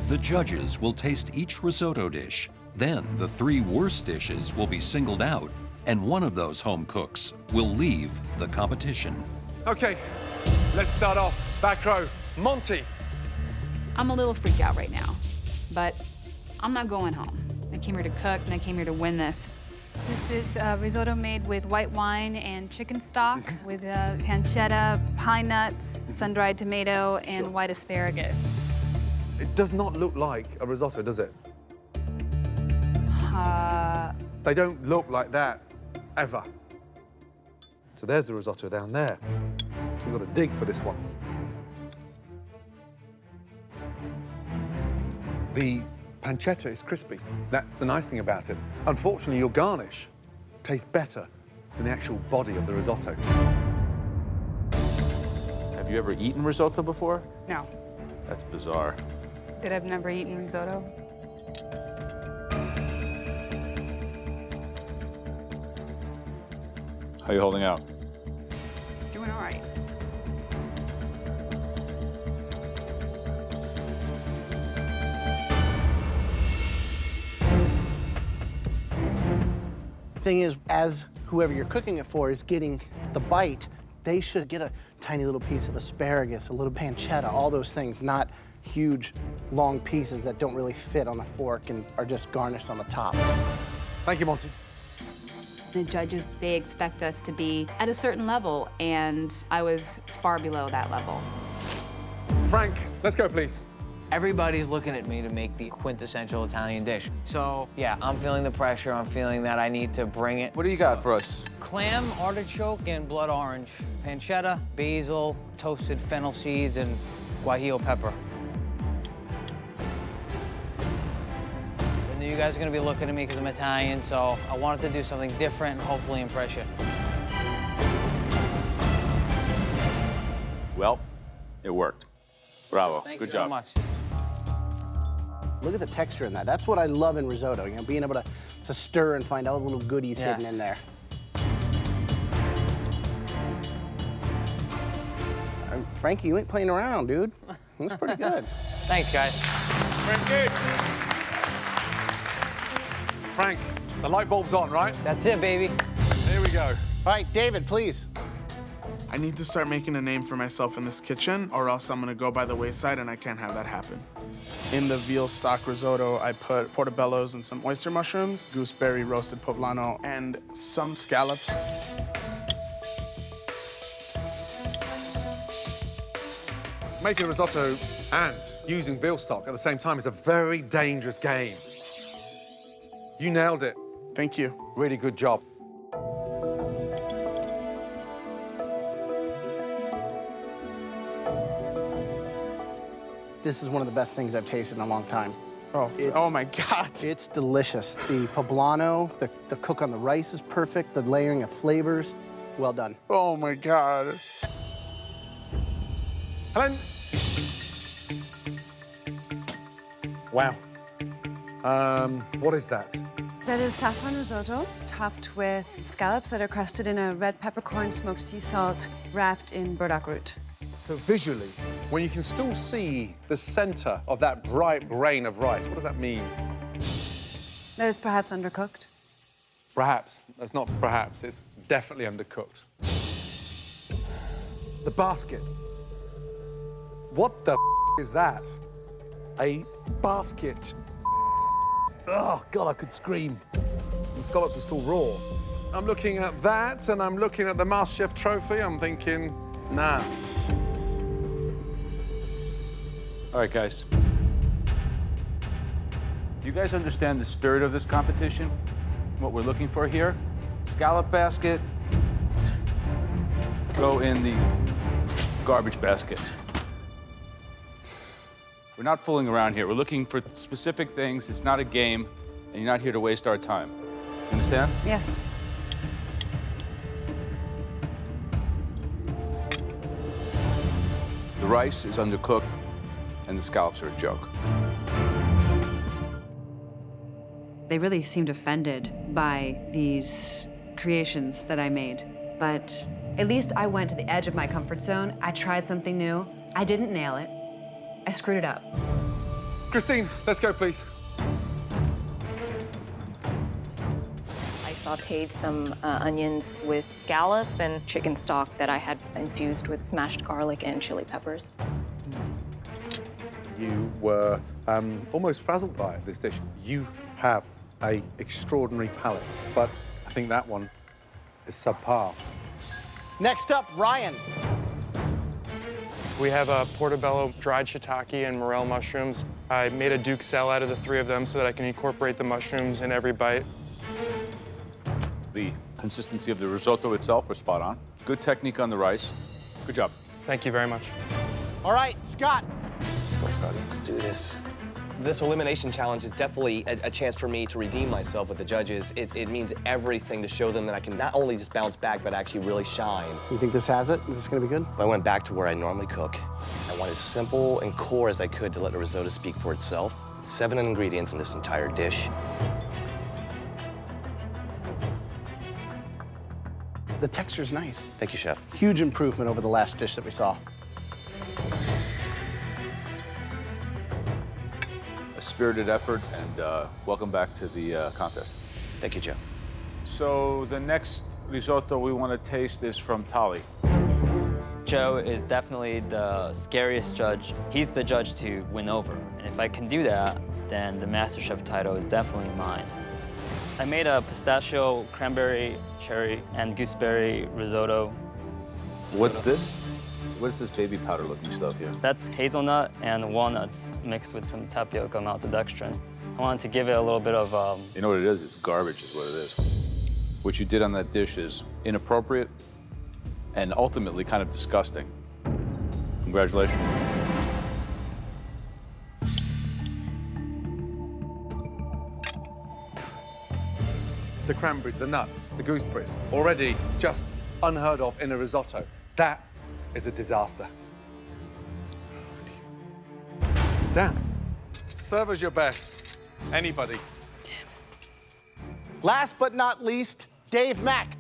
The judges will taste each risotto dish. Then the 3 worst dishes will be singled out, and one of those home cooks will leave the competition. Okay, let's start off. Back row, Monty. I'm a little freaked out right now, but I'm not going home. I came here to cook, and I came here to win this. This is risotto made with white wine and chicken stock with pancetta, pine nuts, sun-dried tomato, and white asparagus. It does not look like a risotto, does it? They don't look like that, ever. So there's the risotto down there. We've got to dig for this one. The pancetta is crispy. That's the nice thing about it. Unfortunately, your garnish tastes better than the actual body of the risotto. Have you ever eaten risotto before? No. That's bizarre. That I've never eaten risotto. How are you holding out? Doing all right. Thing is, as whoever you're cooking it for is getting the bite, they should get a tiny little piece of asparagus, a little pancetta, all those things, not huge, long pieces that don't really fit on a fork and are just garnished on the top. Thank you, Monty. The judges, they expect us to be at a certain level, and I was far below that level. Frank, let's go, please. Everybody's looking at me to make the quintessential Italian dish. So, yeah, I'm feeling the pressure. I'm feeling that I need to bring it. What do you got for us? Clam, artichoke, and blood orange. Pancetta, basil, toasted fennel seeds, and guajillo pepper. I knew you guys are gonna be looking at me because I'm Italian, so I wanted to do something different and hopefully impress you. Well, it worked. Bravo. Thank Good you job. so much. Look at the texture in that. That's what I love in risotto, you know, being able to stir and find all the little goodies hidden in there. Frankie, you ain't playing around, dude. That's pretty good. Thanks, guys. Frank, the light bulb's on, right? That's it, baby. Here we go. All right, David, please. I need to start making a name for myself in this kitchen, or else I'm gonna go by the wayside, and I can't have that happen. In the veal stock risotto, I put portobellos and some oyster mushrooms, gooseberry roasted poblano, and some scallops. Making risotto and using veal stock at the same time is a very dangerous game. You nailed it. Thank you. Really good job. This is one of the best things I've tasted in a long time. Oh my God. It's delicious. The poblano, the cook on the rice is perfect, the layering of flavors, well done. Oh my God. Helen. Wow. What is that? That is saffron risotto, topped with scallops that are crusted in a red peppercorn smoked sea salt, wrapped in burdock root. So visually, when you can still see the center of that bright grain of rice, what does that mean? That is perhaps undercooked. Perhaps. That's not perhaps. It's definitely undercooked. The basket. What the is that? A basket. Oh, God, I could scream. The scallops are still raw. I'm looking at that, and I'm looking at the MasterChef trophy. I'm thinking, nah. All right, guys. You guys understand the spirit of this competition? What we're looking for here? Scallop basket, go in the garbage basket. We're not fooling around here. We're looking for specific things. It's not a game, and you're not here to waste our time. You understand? Yes. The rice is undercooked, and the scallops are a joke. They really seemed offended by these creations that I made, but at least I went to the edge of my comfort zone. I tried something new. I didn't nail it. I screwed it up. Christine, let's go, please. I sautéed some onions with scallops and chicken stock that I had infused with smashed garlic and chili peppers. You were almost frazzled by it, this dish. You have an extraordinary palate, but I think that one is subpar. Next up, Ryan. We have a portobello dried shiitake and morel mushrooms. I made a Duke salad out of the three of them so that I can incorporate the mushrooms in every bite. The consistency of the risotto itself was spot on. Good technique on the rice. Good job. Thank you very much. All right, Scott. Let's go, Scotty. Let's do this. This elimination challenge is definitely a chance for me to redeem myself with the judges. It means everything to show them that I can not only just bounce back, but actually really shine. You think this has it? Is this gonna be good? I went back to where I normally cook. I went as simple and core as I could to let the risotto speak for itself. 7 ingredients in this entire dish. The texture's nice. Thank you, Chef. Huge improvement over the last dish that we saw. A spirited effort, and welcome back to the contest. Thank you, Joe. So the next risotto we want to taste is from Tali. Joe is definitely the scariest judge. He's the judge to win over. And if I can do that, then the MasterChef title is definitely mine. I made a pistachio, cranberry, cherry, and gooseberry risotto. What's this? What is this baby powder looking stuff here? That's hazelnut and walnuts mixed with some tapioca maltodextrin. I wanted to give it a little bit of... You know what it is? It's garbage is what it is. What you did on that dish is inappropriate and ultimately kind of disgusting. Congratulations. The cranberries, the nuts, the gooseberries, already just unheard of in a risotto. That is a disaster. Dan, serve as your best. Anybody. Last but not least, Dave Mack.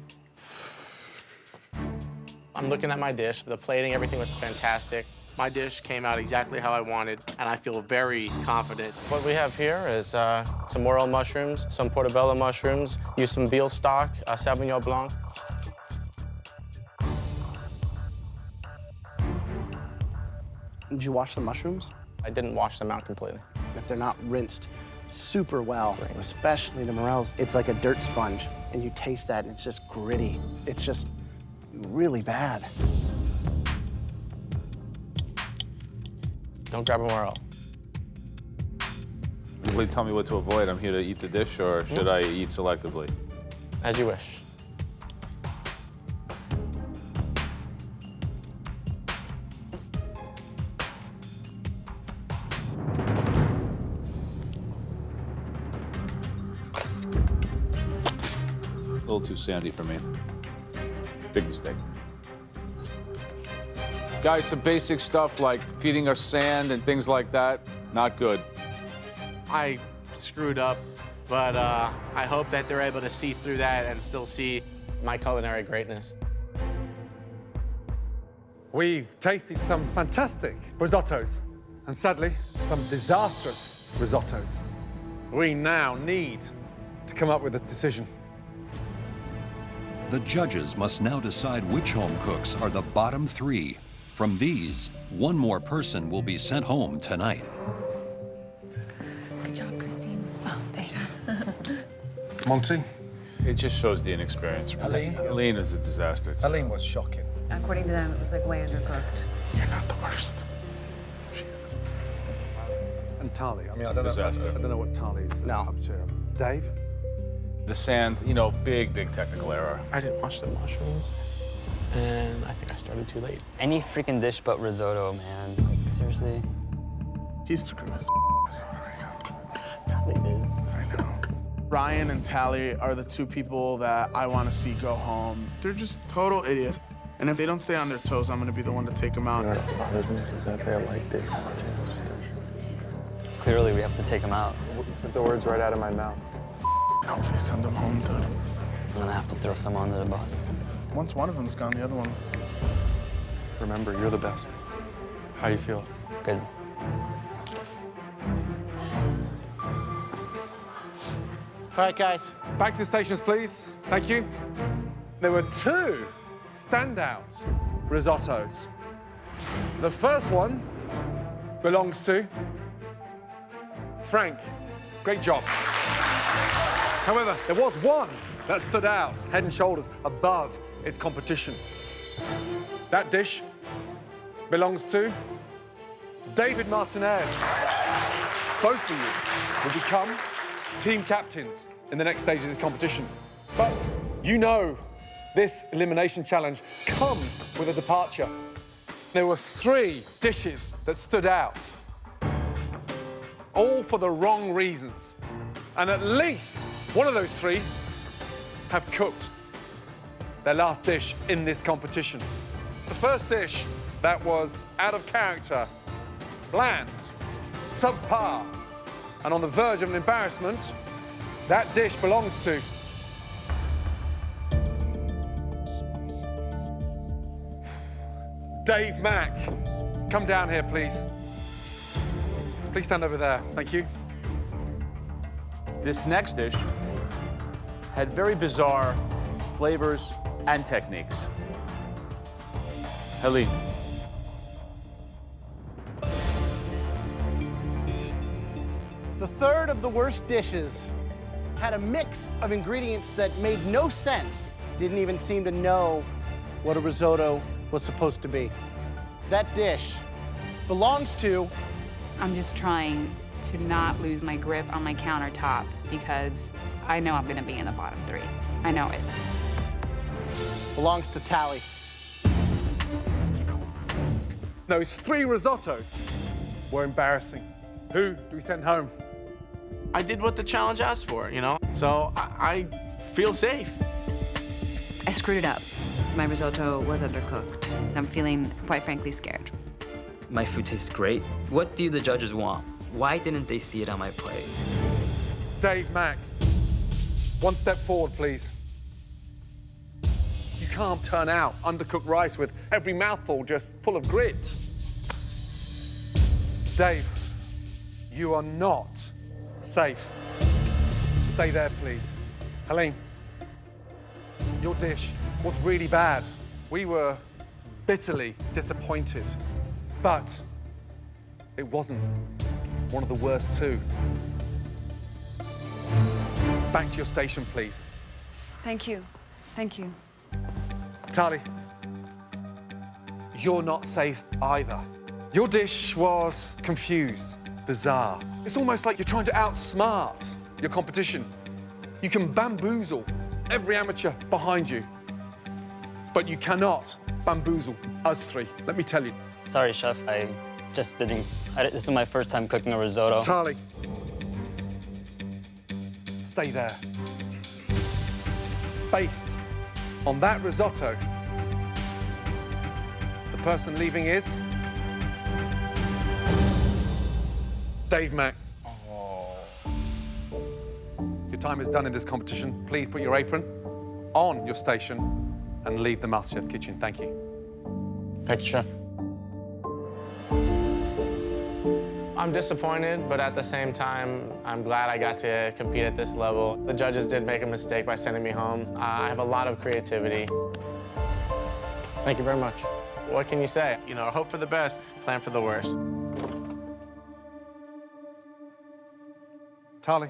I'm looking at my dish. The plating, everything was fantastic. My dish came out exactly how I wanted, and I feel very confident. What we have here is some morel mushrooms, some portobello mushrooms, use some veal stock, Sauvignon Blanc. Did you wash the mushrooms? I didn't wash them out completely. If they're not rinsed super well, especially the morels, it's like a dirt sponge, and you taste that, and it's just gritty. It's just really bad. Don't grab a morel. Will you tell me what to avoid? I'm here to eat the dish, or should I eat selectively? As you wish. A little too sandy for me. Big mistake. Guys, some basic stuff like feeding us sand and things like that, not good. I screwed up, but I hope that they're able to see through that and still see my culinary greatness. We've tasted some fantastic risottos, and sadly, some disastrous risottos. We now need to come up with a decision. The judges must now decide which home cooks are the bottom 3. From these, one more person will be sent home tonight. Good job, Christine. Oh, thanks. Monty? It just shows the inexperience. Aline is a disaster. Aline was shocking. According to them, it was like way undercooked. You're not the worst. She is. And Tali, I mean, I don't know what Tali's up to. Dave? The sand, you know, big technical error. I didn't wash the mushrooms, and I think I started too late. Any freaking dish but risotto, man. Like, seriously. He's screwed his Tali did. I know. Ryan and Tali are the 2 people that I want to see go home. They're just total idiots. And if they don't stay on their toes, I'm going to be the one to take them out. You know what bothers me is that they liked it. Clearly, we have to take them out. Took the words right out of my mouth. I hope they send them home, dude. I'm gonna have to throw someone under the bus. Once one of them's gone, the other one's... Remember, you're the best. How you feel? Good. All right, guys. Back to the stations, please. Thank you. There were two standout risottos. The first one belongs to Frank. Great job. However, there was one that stood out head and shoulders above its competition. That dish belongs to David Martinez. Both of you will become team captains in the next stage of this competition. But you know this elimination challenge comes with a departure. There were 3 dishes that stood out, all for the wrong reasons. And at least one of those 3 have cooked their last dish in this competition. The first dish that was out of character, bland, subpar, and on the verge of an embarrassment, that dish belongs to Dave Mack. Come down here, please. Please stand over there. Thank you. This next dish had very bizarre flavors and techniques. Helene. The third of the worst dishes had a mix of ingredients that made no sense. Didn't even seem to know what a risotto was supposed to be. That dish belongs to... I'm just trying to not lose my grip on my countertop because I know I'm gonna be in the bottom 3. I know it. belongs to Tally. Those 3 risottos were embarrassing. Who do we send home? I did what the challenge asked for, you know? So I feel safe. I screwed it up. My risotto was undercooked. I'm feeling, quite frankly, scared. My food tastes great. What do the judges want? Why didn't they see it on my plate? Dave Mack, 1 step forward, please. You can't turn out undercooked rice with every mouthful just full of grit. Dave, you are not safe. Stay there, please. Helene, your dish was really bad. We were bitterly disappointed, but it wasn't one of the worst 2. Back to your station, please. Thank you. Thank you. Tali, you're not safe either. Your dish was confused, bizarre. It's almost like you're trying to outsmart your competition. You can bamboozle every amateur behind you, but you cannot bamboozle us 3, let me tell you. Sorry, chef, I just didn't, this is my first time cooking a risotto. Tali, stay there. Based on that risotto, the person leaving is Dave Mack. Your time is done in this competition. Please put your apron on your station and leave the MasterChef kitchen. Thank you. Thank you, Chef. I'm disappointed, but at the same time, I'm glad I got to compete at this level. The judges did make a mistake by sending me home. I have a lot of creativity. Thank you very much. What can you say? You know, hope for the best, plan for the worst. Tali,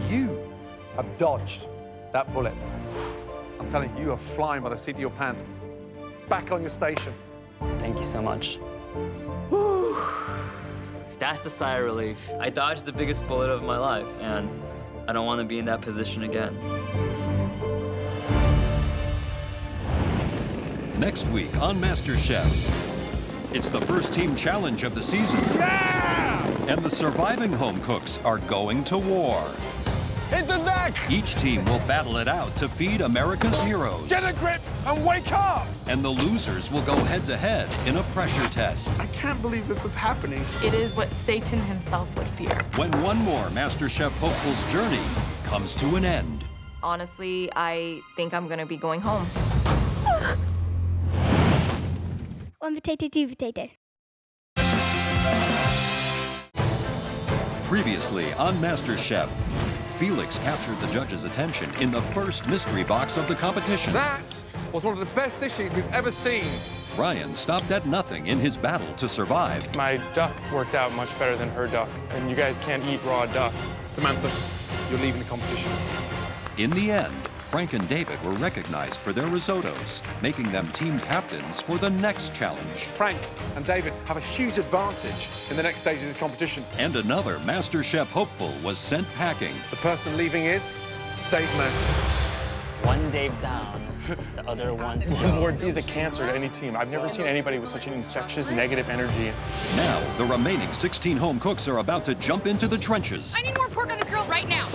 you have dodged that bullet. I'm telling you, you are flying by the seat of your pants. Back on your station. Thank you so much. Whew. That's the sigh of relief. I dodged the biggest bullet of my life, and I don't want to be in that position again. Next week on MasterChef, it's the first team challenge of the season. Yeah! And the surviving home cooks are going to war. Hit the deck! Each team will battle it out to feed America's heroes. Get a grip! and wake up! And the losers will go head-to-head in a pressure test. I can't believe this is happening. It is what Satan himself would fear. When one more MasterChef hopeful's journey comes to an end. Honestly, I think I'm gonna be going home. One potato, two potato. Previously on MasterChef, Felix captured the judge's attention in the first mystery box of the competition. That was one of the best dishes we've ever seen. Ryan stopped at nothing in his battle to survive. My duck worked out much better than her duck, and you guys can't eat raw duck. Samantha, you're leaving the competition. In the end, Frank and David were recognized for their risottos, making them team captains for the next challenge. Frank and David have a huge advantage in the next stage of this competition. And another MasterChef hopeful was sent packing. The person leaving is Dave Mack. One Dave down, the other one to One go. more is a cancer to any team. I've never seen anybody with such an infectious, negative energy. Now, the remaining 16 home cooks are about to jump into the trenches I need more pork on this grill right now.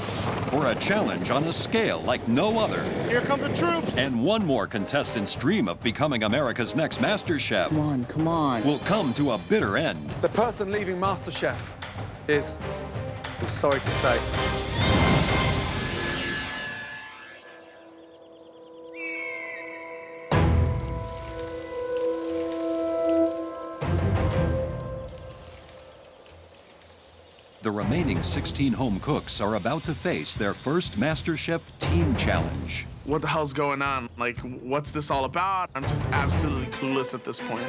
for a challenge on a scale like no other. Here come the troops. And one more contestant's dream of becoming America's next MasterChef Come on. will come to a bitter end. The person leaving MasterChef is, I'm sorry to say, The remaining 16 home cooks are about to face their first MasterChef team challenge. What the hell's going on? Like, what's this all about? I'm just absolutely clueless at this point.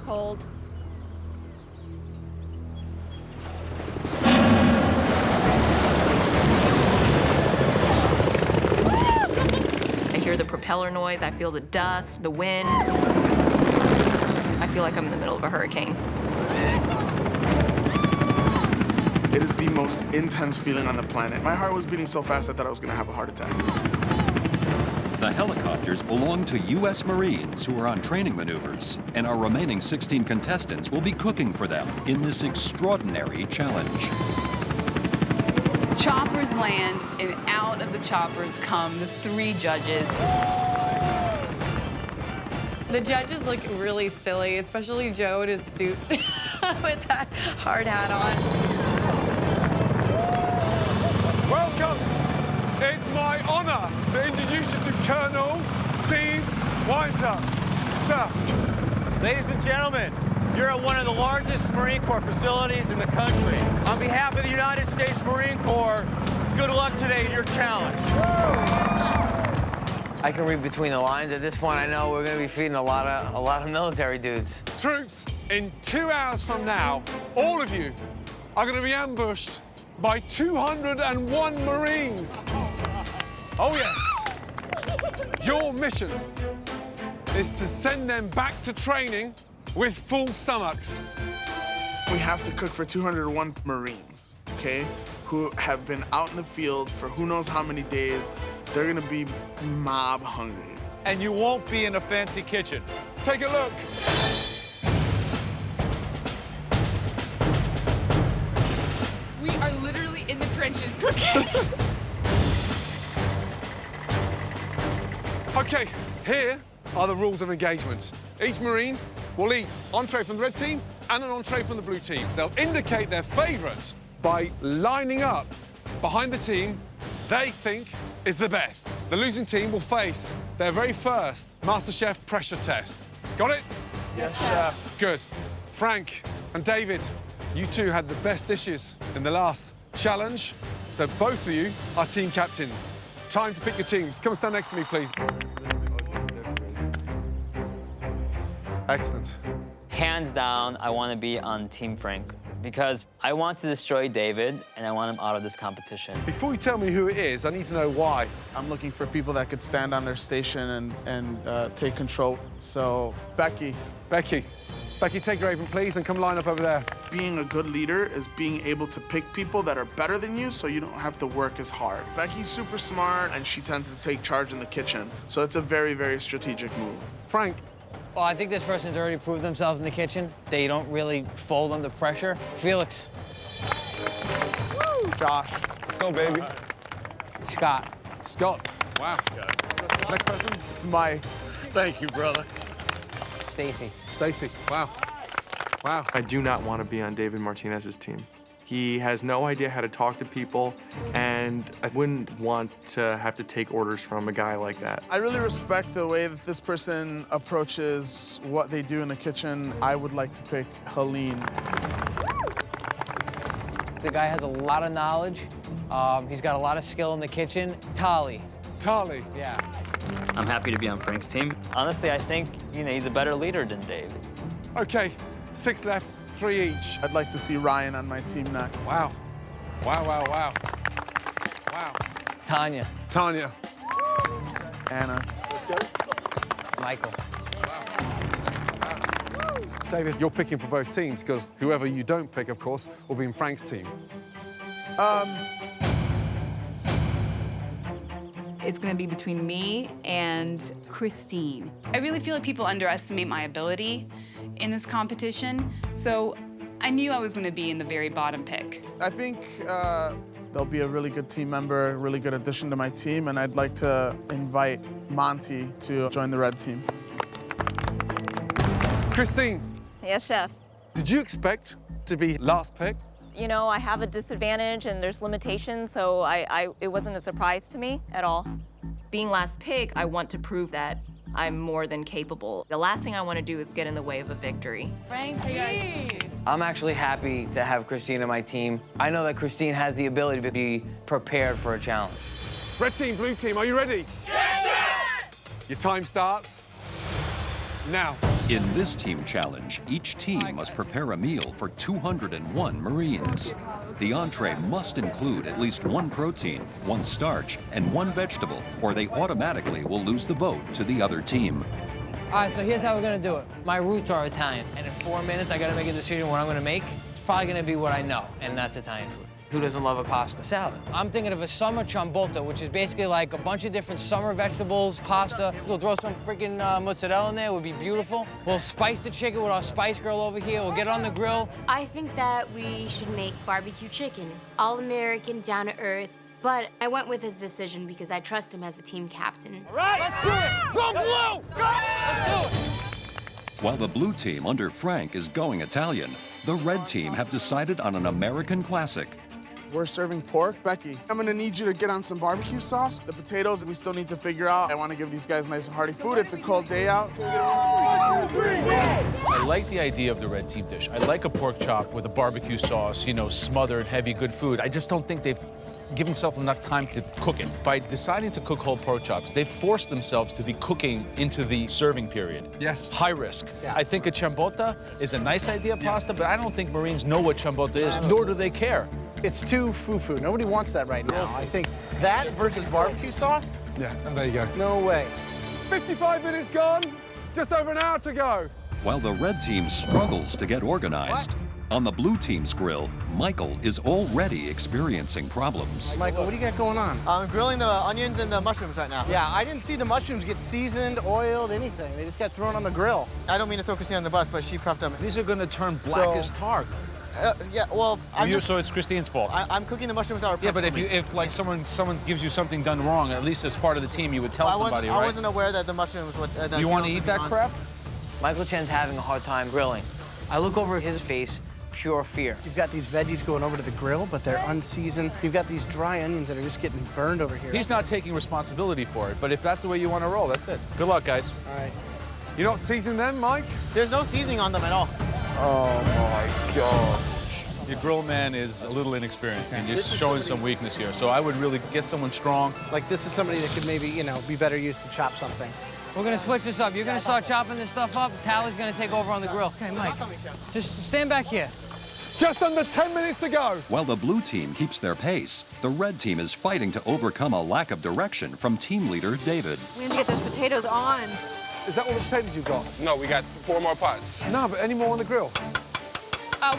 Cold. I hear the propeller noise, I feel the dust, the wind. I feel like I'm in the middle of a hurricane. It is the most intense feeling on the planet. My heart was beating so fast I thought I was gonna have a heart attack. The helicopters belong to U.S. Marines who are on training maneuvers, and our remaining 16 contestants will be cooking for them in this extraordinary challenge. Choppers land, and out of the choppers come the 3 judges. The judges look really silly, especially Joe in his suit with that hard hat on. Welcome. It's my honor to introduce you to Colonel Steve Whiter. Sir. Ladies and gentlemen, you're at one of the largest Marine Corps facilities in the country. On behalf of the United States Marine Corps, good luck today in your challenge. I can read between the lines. At this point, I know we're going to be feeding a lot of military dudes. Troops, in 2 hours from now, all of you are going to be ambushed by 201 Marines. Oh, yes. Your mission is to send them back to training with full stomachs. We have to cook for 201 Marines, okay, who have been out in the field for who knows how many days. They're gonna be mob hungry. And you won't be in a fancy kitchen. Take a look. We are literally in the trenches cooking. Okay, here are the rules of engagement. Each Marine will eat entree from the red team and an entree from the blue team. They'll indicate their favorite by lining up behind the team they think is the best. The losing team will face their very first MasterChef pressure test. Got it? Yes, Chef. Good. Frank and David, you two had the best dishes in the last challenge, so both of you are team captains. Time to pick your teams. Come and stand next to me, please. Excellent. Hands down, I want to be on Team Frank because I want to destroy David and I want him out of this competition. Before you tell me who it is, I need to know why. I'm looking for people that could stand on their station and take control. So, Becky. Becky, take your apron, please, and come line up over there. Being a good leader is being able to pick people that are better than you so you don't have to work as hard. Becky's super smart, and she tends to take charge in the kitchen. So it's a very, very strategic move. Frank. Well, I think this person's already proved themselves in the kitchen. They don't really fold under pressure. Felix. Woo! Josh. Let's go, baby. Scott. Scott. Wow. Next person. It's my. Thank you, brother. Stacy. Stacy. Wow. Wow. I do not want to be on David Martinez's team. He has no idea how to talk to people, and I wouldn't want to have to take orders from a guy like that. I really respect the way that this person approaches what they do in the kitchen. I would like to pick Helene. The guy has a lot of knowledge. He's got a lot of skill in the kitchen. Tali. Tali. Yeah. I'm happy to be on Frank's team. Honestly, I think, he's a better leader than David. Okay, 6 left, 3 each. I'd like to see Ryan on my team next. Wow. Wow, wow, wow. Wow. Tanya. Tanya. Anna. Let's go. Michael. David, you're picking for both teams, because whoever you don't pick, of course, will be in Frank's team. It's gonna be between me and Christine. I really feel like people underestimate my ability in this competition, so I knew I was gonna be in the very bottom pick. I think they'll be a really good team member, a really good addition to my team, and I'd like to invite Monty to join the red team. Christine. Yes, chef. Did you expect to be last pick? You know, I have a disadvantage and there's limitations, so it wasn't a surprise to me at all. Being last pick, I want to prove that I'm more than capable. The last thing I want to do is get in the way of a victory. Frankie! I'm actually happy to have Christine on my team. I know that Christine has the ability to be prepared for a challenge. Red team, blue team, are you ready? Yes, sir! Your time starts now. In this team challenge, each team must prepare a meal for 201 Marines. The entree must include at least 1 protein, 1 starch, and 1 vegetable, or they automatically will lose the vote to the other team. All right, so here's how we're gonna do it. My roots are Italian, and in 4 minutes, I gotta make a decision what I'm gonna make. It's probably gonna be what I know, and that's Italian food. Who doesn't love a pasta salad? I'm thinking of a summer ciabatta, which is basically like a bunch of different summer vegetables, pasta. We'll throw some freaking mozzarella in there, it would be beautiful. We'll spice the chicken with our spice girl over here. We'll get it on the grill. I think that we should make barbecue chicken, all American, down to earth. But I went with his decision because I trust him as a team captain. All right, let's do it! Go blue! Go! Let's do it! While the blue team under Frank is going Italian, the red team have decided on an American classic. We're serving pork. Becky, I'm gonna need you to get on some barbecue sauce. The potatoes, we still need to figure out. I wanna give these guys nice and hearty food. It's a cold day out. I like the idea of the red team dish. I like a pork chop with a barbecue sauce, smothered, heavy, good food. I just don't think they've given themselves enough time to cook it. By deciding to cook whole pork chops, they've forced themselves to be cooking into the serving period. Yes. High risk. Yeah. I think a ciabatta is a nice idea, pasta, but I don't think Marines know what ciabatta is, nor do they care. It's too foo-foo. Nobody wants that right now. I think that versus barbecue sauce? Yeah, there you go. No way. 55 minutes gone, just over an hour to go. While the red team struggles to get organized, on the blue team's grill, Michael is already experiencing problems. Michael, what do you got going on? I'm grilling the onions and the mushrooms right now. Yeah, I didn't see the mushrooms get seasoned, oiled, anything. They just got thrown on the grill. I don't mean to throw Christine on the bus, but she prepped them. These are going to turn black as tar. Yeah, well, So it's Christine's fault. I'm cooking the mushrooms that were prepped. Yeah, but if like someone gives you something done wrong, at least as part of the team, you would tell somebody, right? I wasn't aware that the mushrooms would. You want to eat that crap? Michael Chen's having a hard time grilling. I look over his face, pure fear. You've got these veggies going over to the grill, but they're unseasoned. You've got these dry onions that are just getting burned over here. He's not taking responsibility for it, but if that's the way you want to roll, that's it. Good luck, guys. All right. You're not seasoning them, Mike? There's no seasoning on them at all. Oh, my God. Your grill man is a little inexperienced and just showing some weakness here. So I would really get someone strong. Like this is somebody that could maybe, be better used to chop something. We're gonna switch this up. You're gonna start chopping this stuff up. Tally's gonna take over on the grill. Okay, Mike, just stand back here. Just under 10 minutes to go. While the blue team keeps their pace, the red team is fighting to overcome a lack of direction from team leader David. We need to get those potatoes on. Is that all the potatoes you've got? No, we got 4 more pots. No, but any more on the grill?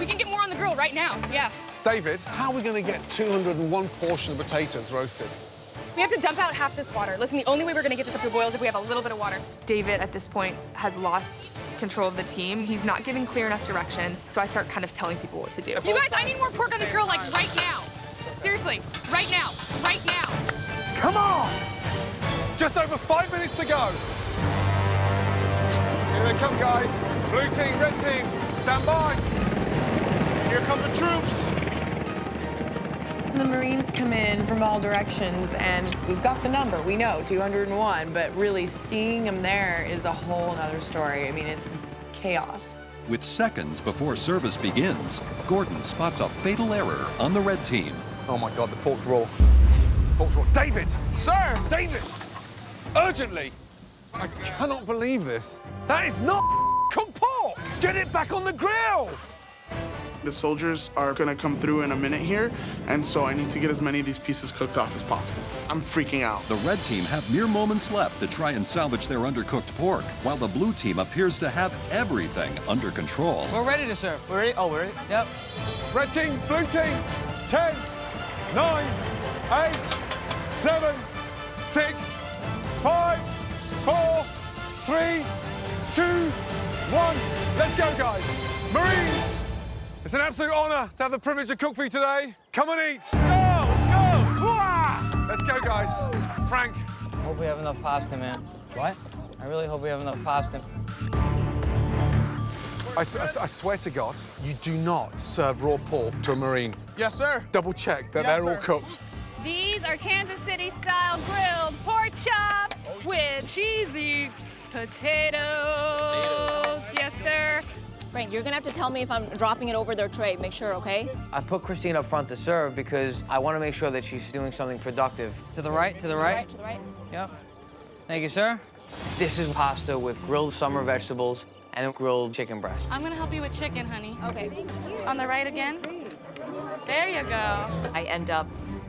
We can get more on the grill right now, yeah. David, how are we going to get 201 portion of potatoes roasted? We have to dump out half this water. Listen, the only way we're gonna get this up to boil is if we have a little bit of water. David, at this point, has lost control of the team. He's not giving clear enough direction, so I start kind of telling people what to do. You guys, I need more pork on this grill, like, right now. Seriously, right now, right now. Come on! Just over 5 minutes to go. Here they come, guys. Blue team, red team, stand by. Here come the troops. The Marines come in from all directions, and we've got the number. We know, 201, but really seeing them there is a whole other story. I mean, it's chaos. With seconds before service begins, Gordon spots a fatal error on the red team. Oh my God, the pork's raw. Pork's raw. David! Sir! David! Urgently! I cannot believe this. That is not cooked pork! Get it back on the grill! The soldiers are gonna come through in a minute here, and so I need to get as many of these pieces cooked off as possible. I'm freaking out. The red team have mere moments left to try and salvage their undercooked pork, while the blue team appears to have everything under control. We're ready to serve. We're ready? Oh, we're ready? Yep. Red team, blue team, 10, 9, 8, 7, 6, 5, 4, 3, 2, 1. Let's go, guys. Marines! It's an absolute honor to have the privilege to cook for you today. Come and eat. Let's go, let's go. Hoo-ah! Let's go, guys. Frank. I hope we have enough pasta, man. What? I really hope we have enough pasta. I swear to God, you do not serve raw pork to a Marine. Yes, sir. Double check that Yes, they're all sir. cooked. These are Kansas City-style grilled pork chops with cheesy potatoes. Yes, sir. Frank, you're gonna have to tell me if I'm dropping it over their tray. Make sure, okay? I put Christine up front to serve because I want to make sure that she's doing something productive. To the right, to the right. To the right. Yep. Thank you, sir. This is pasta with grilled summer vegetables and grilled chicken breast. I'm gonna help you with chicken, honey. Okay. On the right again. There you go. I end up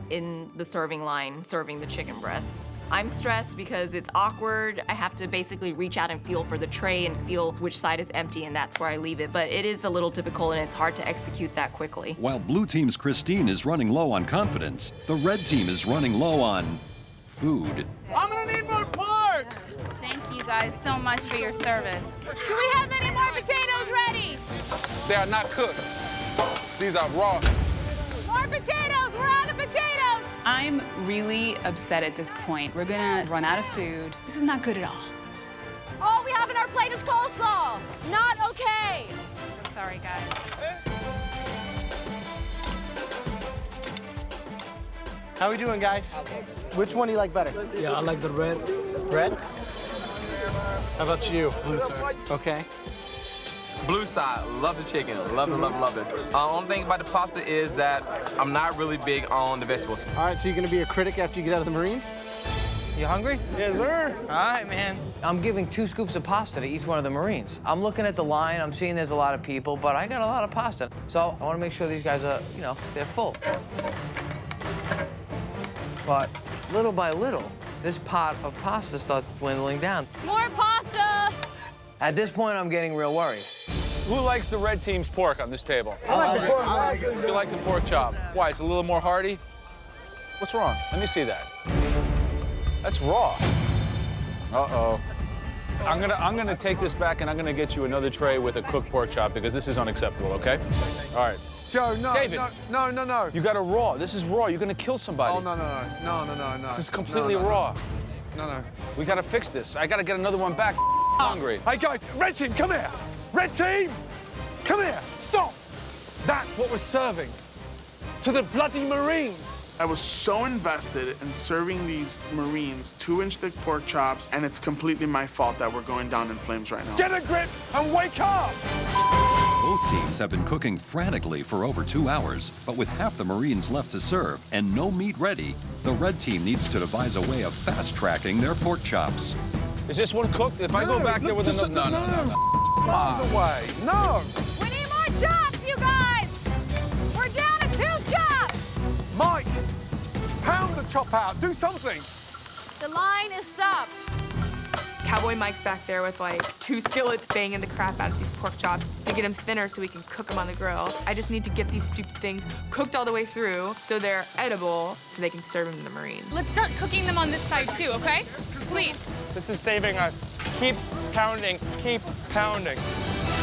in the serving line serving the chicken breasts. I'm stressed because it's awkward. I have to basically reach out and feel for the tray and feel which side is empty, and that's where I leave it. But it is a little difficult, and it's hard to execute that quickly. While blue team's Christine is running low on confidence, the red team is running low on food. I'm gonna need more pork! Thank you guys so much for your service. Do we have any more potatoes ready? They are not cooked. These are raw. More potatoes! We're out of potatoes! I'm really upset at this point. We're gonna run out of food. This is not good at all. All we have in our plate is coleslaw. Not okay. So sorry, guys. How we doing, guys? Which one do you like better? Yeah, I like the red. Red? How about you? Blue, sir. Okay. Blue side, love the chicken, love it, love it, love it. Only thing about the pasta is that I'm not really big on the vegetables. All right, so you're gonna be a critic after you get out of the Marines? You hungry? Yes, sir. All right, man. I'm giving 2 scoops of pasta to each one of the Marines. I'm looking at the line, I'm seeing there's a lot of people, but I got a lot of pasta. So I want to make sure these guys are, you know, they're full. But little by little, this pot of pasta starts dwindling down. More pasta. At this point, I'm getting real worried. Who likes the red team's pork on this table? I like the pork. I like it. You like the pork chop. Why, it's a little more hearty? What's wrong? Let me see that. That's raw. Uh-oh. I'm gonna take this back and I'm gonna get you another tray with a cooked pork chop because this is unacceptable, okay? All right. Joe, no, David. no. You got a raw. This is raw. You're gonna kill somebody. Oh, no. This is completely raw. No. We gotta fix this. I gotta get another one back. Hungry. Hey, guys, red team, come here. Red team, come here. Stop. That's what we're serving to the bloody Marines. I was so invested in serving these Marines 2-inch thick pork chops, and it's completely my fault that we're going down in flames right now. Get a grip and wake up. Both teams have been cooking frantically for over 2 hours, but with half the Marines left to serve and no meat ready, the red team needs to devise a way of fast-tracking their pork chops. Is this one cooked? If I go back there with another... No. Miles away. No. We need more chops, you guys! We're down to 2 chops! Mike, pound the chop out. Do something. The line is stopped. Cowboy Mike's back there with like 2 skillets banging the crap out of these pork chops to get them thinner so we can cook them on the grill. I just need to get these stupid things cooked all the way through so they're edible so they can serve them to the Marines. Let's start cooking them on this side too, okay? Please. This is saving us. Keep pounding, keep pounding.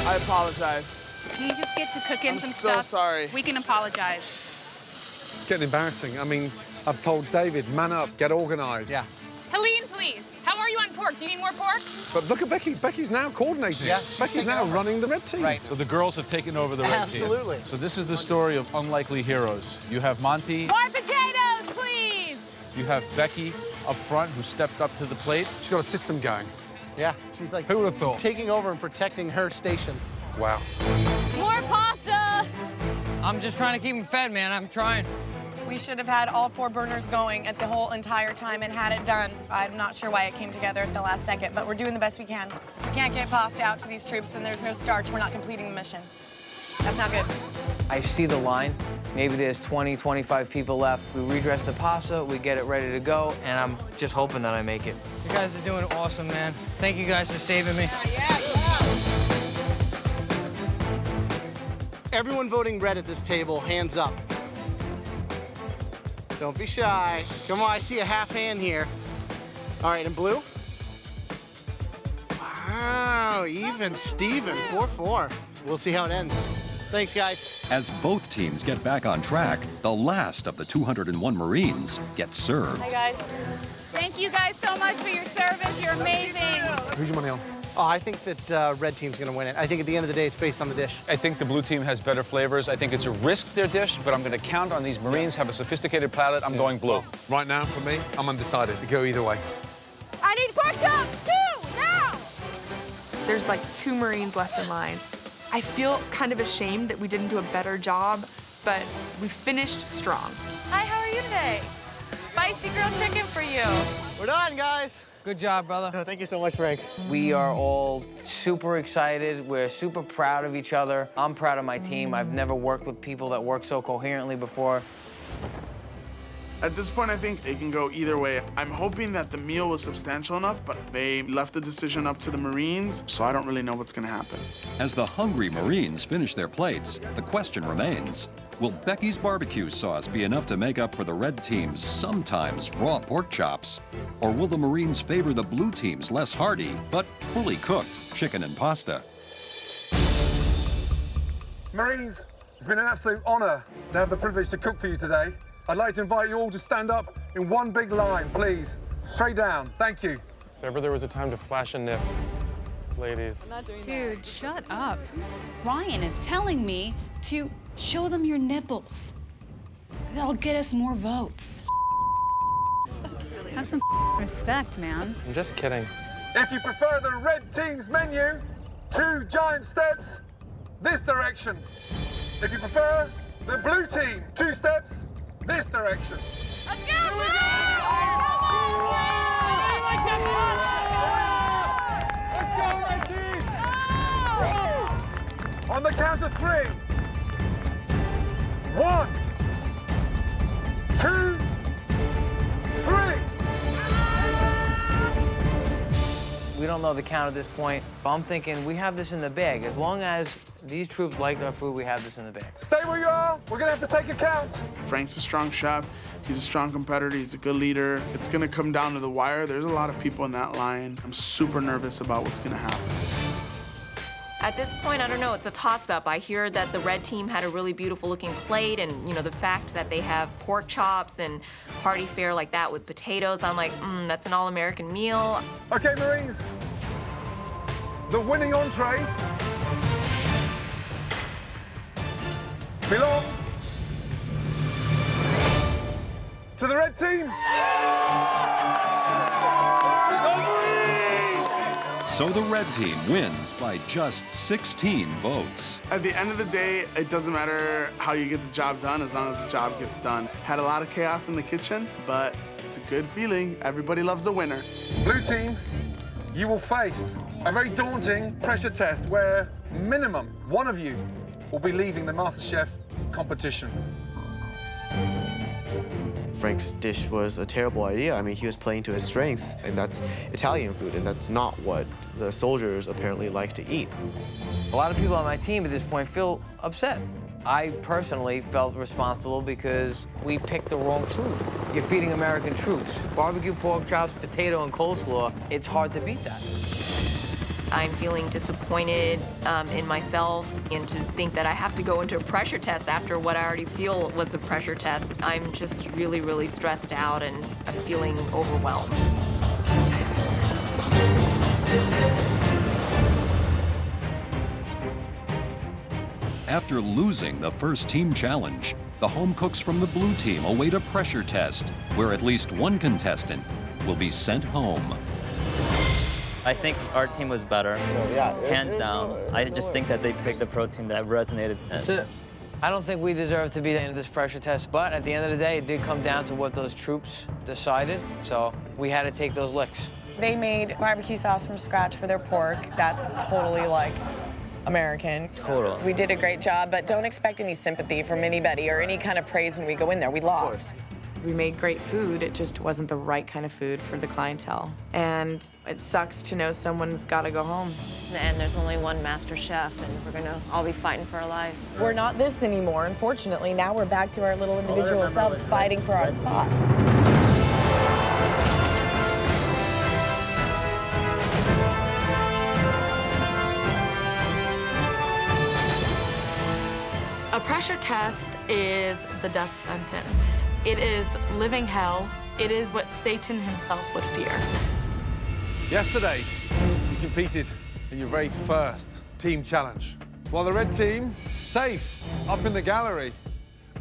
I apologize. Can you just get to cooking I'm some so stuff? sorry. We can apologize. It's getting embarrassing. I mean, I've told David, man up, get organised. Yeah. Helene, please. How are you on pork? Do you need more pork? But look at Becky. Becky's now coordinating. Yeah, Becky's now running the red team. Right. So the girls have taken over the red team. Absolutely. So this is the story of unlikely heroes. You have Monty. More potatoes, please. You have Becky up front, who stepped up to the plate. She's got a system going. Yeah, she's like Who would have thought? taking over and protecting her station. Wow. More pasta. I'm just trying to keep them fed, man. I'm trying. We should have had all 4 burners going at the whole entire time and had it done. I'm not sure why it came together at the last second, but we're doing the best we can. If we can't get pasta out to these troops, then there's no starch. We're not completing the mission. That's not good. I see the line. Maybe there's 20, 25 people left. We redress the pasta, we get it ready to go, and I'm just hoping that I make it. You guys are doing awesome, man. Thank you guys for saving me. Everyone voting red at this table, hands up. Don't be shy. Come on, I see a half hand here. All right, and blue? Wow, even Steven, 4-4. We'll see how it ends. Thanks, guys. As both teams get back on track, the last of the 201 Marines get served. Hi, guys. Thank you guys so much for your service. You're amazing. Who's your money on? Oh, I think that red team's gonna win it. I think at the end of the day, it's based on the dish. I think the blue team has better flavors. I think it's a risk, their dish, but I'm going to count on these Marines, have a sophisticated palate. I'm going blue. Right now, for me, I'm undecided. It could go either way. I need pork chops, too, now! There's like 2 Marines left in line. I feel kind of ashamed that we didn't do a better job, but we finished strong. Hi, how are you today? Spicy grilled chicken for you. We're done, guys. Good job, brother. Thank you so much, Frank. We are all super excited. We're super proud of each other. I'm proud of my team. I've never worked with people that work so coherently before. At this point, I think it can go either way. I'm hoping that the meal was substantial enough, but they left the decision up to the Marines, so I don't really know what's gonna happen. As the hungry Marines finish their plates, the question remains, will Becky's barbecue sauce be enough to make up for the red team's sometimes raw pork chops? Or will the Marines favor the blue team's less hearty, but fully cooked chicken and pasta? Marines, it's been an absolute honor to have the privilege to cook for you today. I'd like to invite you all to stand up in one big line, please. Straight down. Thank you. If ever there was a time to flash a nip, ladies. Dude, shut up. Ryan is telling me to show them your nipples. That'll get us more votes. Have some respect, man. I'm just kidding. If you prefer the red team's menu, 2 giant steps this direction. If you prefer the blue team, 2 steps this direction. Let's go, Blue! Come on, like Let's go, red team! On the count of 3. 1, 2, 3. We don't know the count at this point, but I'm thinking we have this in the bag. As long as these troops like our food, we have this in the bag. Stay where you are. We're gonna have to take a count. Frank's a strong chef. He's a strong competitor. He's a good leader. It's gonna come down to the wire. There's a lot of people in that line. I'm super nervous about what's gonna happen. At this point, I don't know, it's a toss-up. I hear that the red team had a really beautiful looking plate, and the fact that they have pork chops and hearty fare like that with potatoes, I'm like, that's an all-American meal. Okay, Marines. The winning entree belongs to the red team. So the red team wins by just 16 votes. At the end of the day, it doesn't matter how you get the job done as long as the job gets done. Had a lot of chaos in the kitchen, but it's a good feeling. Everybody loves a winner. Blue team, you will face a very daunting pressure test where minimum one of you will be leaving the MasterChef competition. Frank's dish was a terrible idea. I mean, he was playing to his strengths, and that's Italian food, and that's not what the soldiers apparently like to eat. A lot of people on my team at this point feel upset. I personally felt responsible because we picked the wrong food. You're feeding American troops. Barbecue pork chops, potato, and coleslaw, it's hard to beat that. I'm feeling disappointed in myself, and to think that I have to go into a pressure test after what I already feel was a pressure test. I'm just really, really stressed out, and I'm feeling overwhelmed. After losing the first team challenge, the home cooks from the blue team await a pressure test, where at least one contestant will be sent home. I think our team was better, hands down. I just think that they picked the protein that resonated. That's it. I don't think we deserve to be in this pressure test, but at the end of the day, it did come down to what those troops decided, so we had to take those licks. They made barbecue sauce from scratch for their pork. That's totally like American. Total. We did a great job, but don't expect any sympathy from anybody or any kind of praise when we go in there. We lost. We made great food. It just wasn't the right kind of food for the clientele. And it sucks to know someone's got to go home. And there's only one master chef, and we're going to all be fighting for our lives. We're not this anymore, unfortunately. Now we're back to our little individual selves fighting for our spot. A pressure test is the death sentence. It is living hell. It is what Satan himself would fear. Yesterday, you competed in your very first team challenge. While the red team, safe, up in the gallery.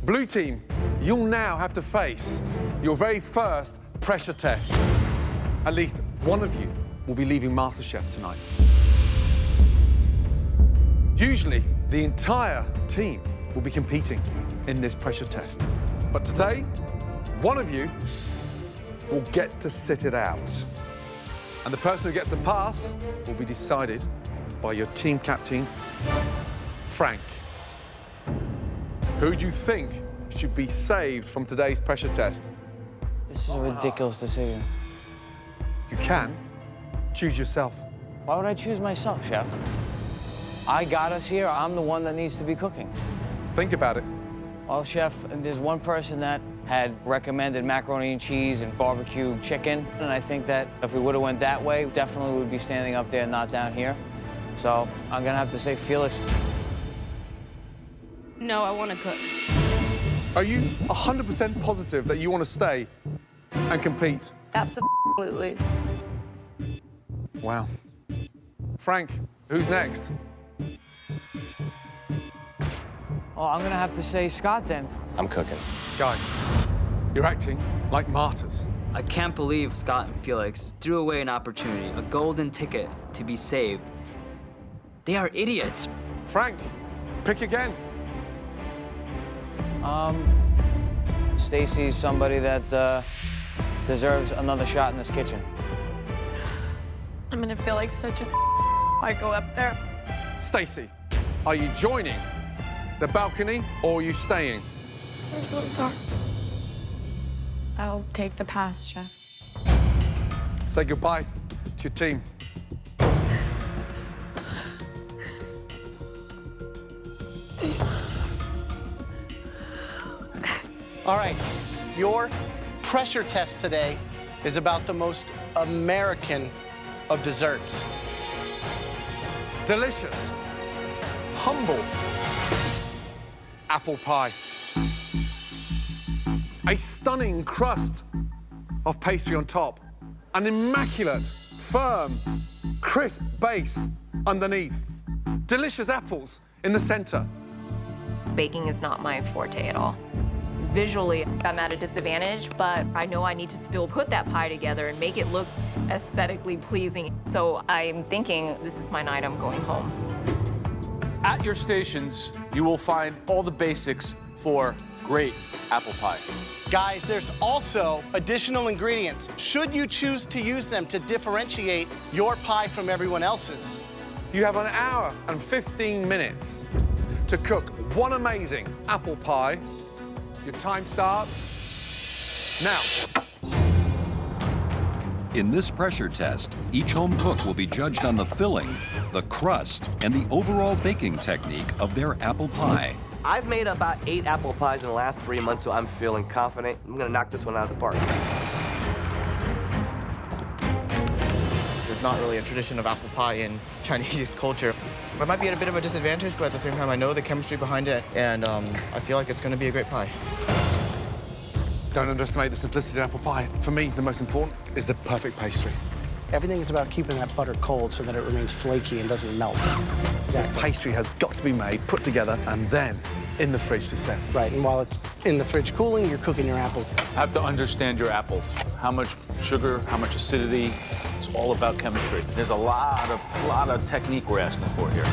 Blue team, you'll now have to face your very first pressure test. At least one of you will be leaving MasterChef tonight. Usually, the entire team will be competing in this pressure test. But today, one of you will get to sit it out. And the person who gets a pass will be decided by your team captain, Frank. Who do you think should be saved from today's pressure test? This is a ridiculous decision. You can choose yourself. Why would I choose myself, Chef? I got us here. I'm the one that needs to be cooking. Think about it. Well, Chef, there's one person that had recommended macaroni and cheese and barbecue chicken, and I think that if we would have went that way, definitely would be standing up there, not down here. So I'm gonna have to say Felix. No, I want to cook. Are you 100% positive that you want to stay and compete? Absolutely. Wow. Frank, who's next? Oh, I'm gonna have to say Scott then. I'm cooking. Guys, you're acting like martyrs. I can't believe Scott and Felix threw away an opportunity, a golden ticket to be saved. They are idiots. Frank, pick again. Stacy's somebody that deserves another shot in this kitchen. I'm gonna feel like such a I go up there. Stacy, are you joining the balcony or are you staying? I'm so sorry. I'll take the pass, Chef. Say goodbye to your team. All right, your pressure test today is about the most American of desserts. Delicious, humble apple pie. A stunning crust of pastry on top. An immaculate, firm, crisp base underneath. Delicious apples in the center. Baking is not my forte at all. Visually, I'm at a disadvantage, but I know I need to still put that pie together and make it look aesthetically pleasing. So I'm thinking this is my night, I'm going home. At your stations, you will find all the basics for great apple pie. Guys, there's also additional ingredients, should you choose to use them to differentiate your pie from everyone else's. You have 1 hour and 15 minutes to cook one amazing apple pie. Your time starts now. In this pressure test, each home cook will be judged on the filling, the crust, and the overall baking technique of their apple pie. I've made about 8 apple pies in the last 3 months, so I'm feeling confident. I'm gonna knock this one out of the park. There's not really a tradition of apple pie in Chinese culture. I might be at a bit of a disadvantage, but at the same time, I know the chemistry behind it, and I feel like it's going to be a great pie. Don't underestimate the simplicity of apple pie. For me, the most important is the perfect pastry. Everything is about keeping that butter cold so that it remains flaky and doesn't melt. The pastry has got to be made, put together, and then in the fridge to set. Right, and while it's in the fridge cooling, you're cooking your apples. Have to understand your apples. How much sugar, how much acidity. It's all about chemistry. There's a lot of technique we're asking for here.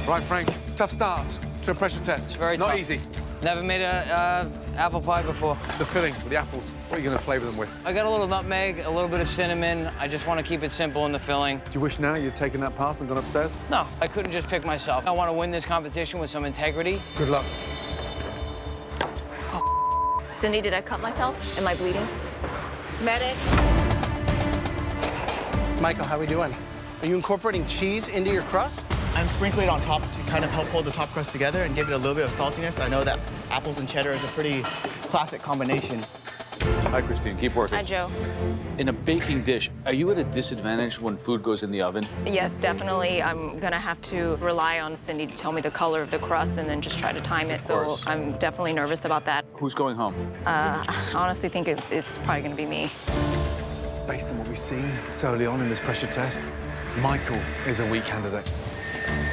Right, Frank, tough start to a pressure test. It's very Not tough. easy. Never made a apple pie before. The filling with the apples, what are you going to flavor them with? I got a little nutmeg, a little bit of cinnamon. I just want to keep it simple in the filling. Do you wish now you'd taken that pass and gone upstairs? No, I couldn't just pick myself. I want to win this competition with some integrity. Good luck. Cindy, did I cut myself? Am I bleeding? Medic. Michael, how we doing? Are you incorporating cheese into your crust? I'm sprinkling it on top to kind of help hold the top crust together and give it a little bit of saltiness. I know that apples and cheddar is a pretty classic combination. Hi, Christine. Keep working. Hi, Joe. In a baking dish, are you at a disadvantage when food goes in the oven? Yes, definitely. I'm gonna have to rely on Cindy to tell me the color of the crust and then just try to time it. So I'm definitely nervous about that. Who's going home? I honestly think it's probably gonna be me. Based on what we've seen so early on in this pressure test, Michael is a weak candidate.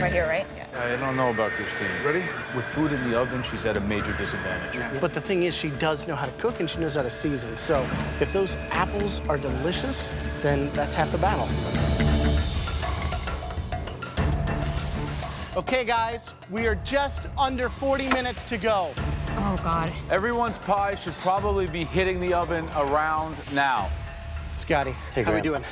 Right here, right? I don't know about Christine. Ready? With food in the oven, she's at a major disadvantage. But the thing is, she does know how to cook and she knows how to season. So if those apples are delicious, then that's half the battle. Okay, guys, we are just under 40 minutes to go. Oh, God. Everyone's pie should probably be hitting the oven around now. Scotty, Hey, how we Graham. doing?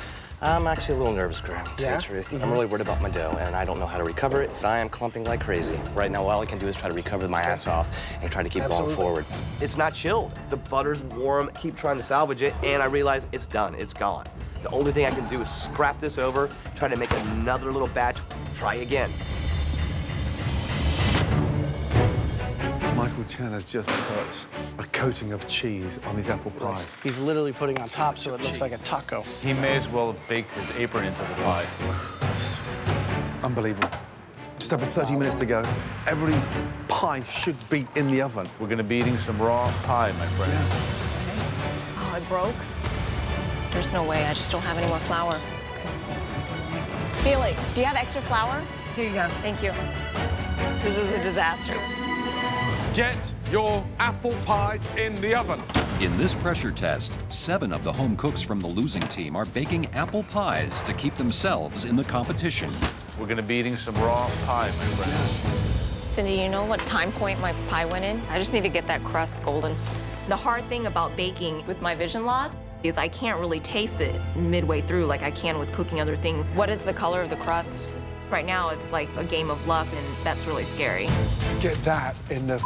I'm actually a little nervous, Graham, to Yeah? be truth. I'm really worried about my dough, and I don't know how to recover it. I am clumping like crazy. Right now, all I can do is try to recover my ass off and try to keep going forward. It's not chilled. The butter's warm. Keep trying to salvage it, and I realize it's done. It's gone. The only thing I can do is scrap this over, try to make another little batch, try again. Michael Chen has just put a coating of cheese on his apple pie. He's literally putting on top so it looks like a taco. He may as well have baked his apron into the pie. Unbelievable. Just over 30 minutes to go. Everybody's pie should be in the oven. We're gonna be eating some raw pie, my friends. Oh, it broke? There's no way. I just don't have any more flour. Felix, do you have extra flour? Here you go. Thank you. This is a disaster. Get your apple pies in the oven. In this pressure test, 7 of the home cooks from the losing team are baking apple pies to keep themselves in the competition. We're gonna be eating some raw pie, my friends. Cindy, you know what time point my pie went in? I just need to get that crust golden. The hard thing about baking with my vision loss is I can't really taste it midway through like I can with cooking other things. What is the color of the crust? Right now, it's like a game of luck, and that's really scary. Get that in the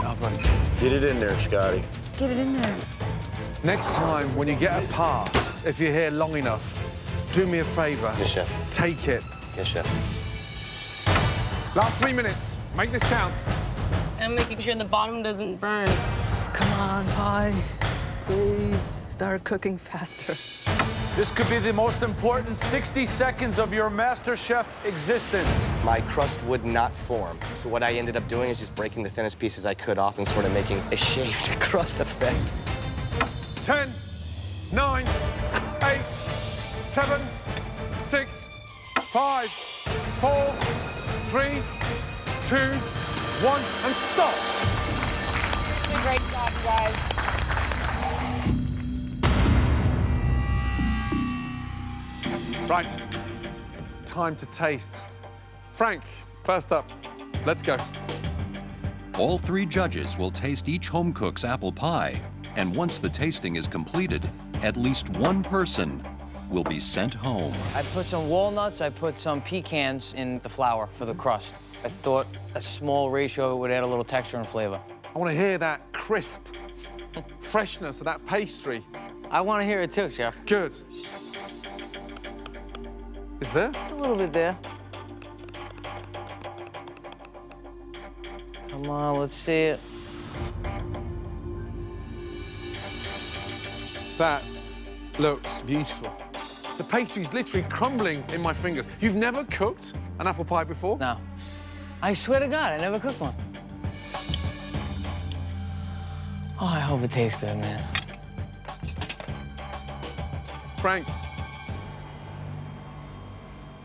oven. Get it in there, Scotty. Get it in there. Next time, when you get a pass, if you're here long enough, do me a favor. Yes, chef. Take it. Yes, chef. Last 3 minutes. Make this count. And making sure the bottom doesn't burn. Come on, pie. Please start cooking faster. This could be the most important 60 seconds of your MasterChef existence. My crust would not form. So what I ended up doing is just breaking the thinnest pieces I could off and sort of making a shaved crust effect. 10, 9, 8, 7, 6, 5, 4, 3, 2, 1, and stop. It's a great job, you guys. Right, time to taste. Frank, first up, let's go. All 3 judges will taste each home cook's apple pie, and once the tasting is completed, at least one person will be sent home. I put some walnuts, I put some pecans in the flour for the crust. I thought a small ratio would add a little texture and flavor. I want to hear that crisp freshness of that pastry. I want to hear it too, Chef. Good. Is there? It's a little bit there. Come on, let's see it. That looks beautiful. The pastry's literally crumbling in my fingers. You've never cooked an apple pie before? No. I swear to God, I never cooked one. Oh, I hope it tastes good, man. Frank,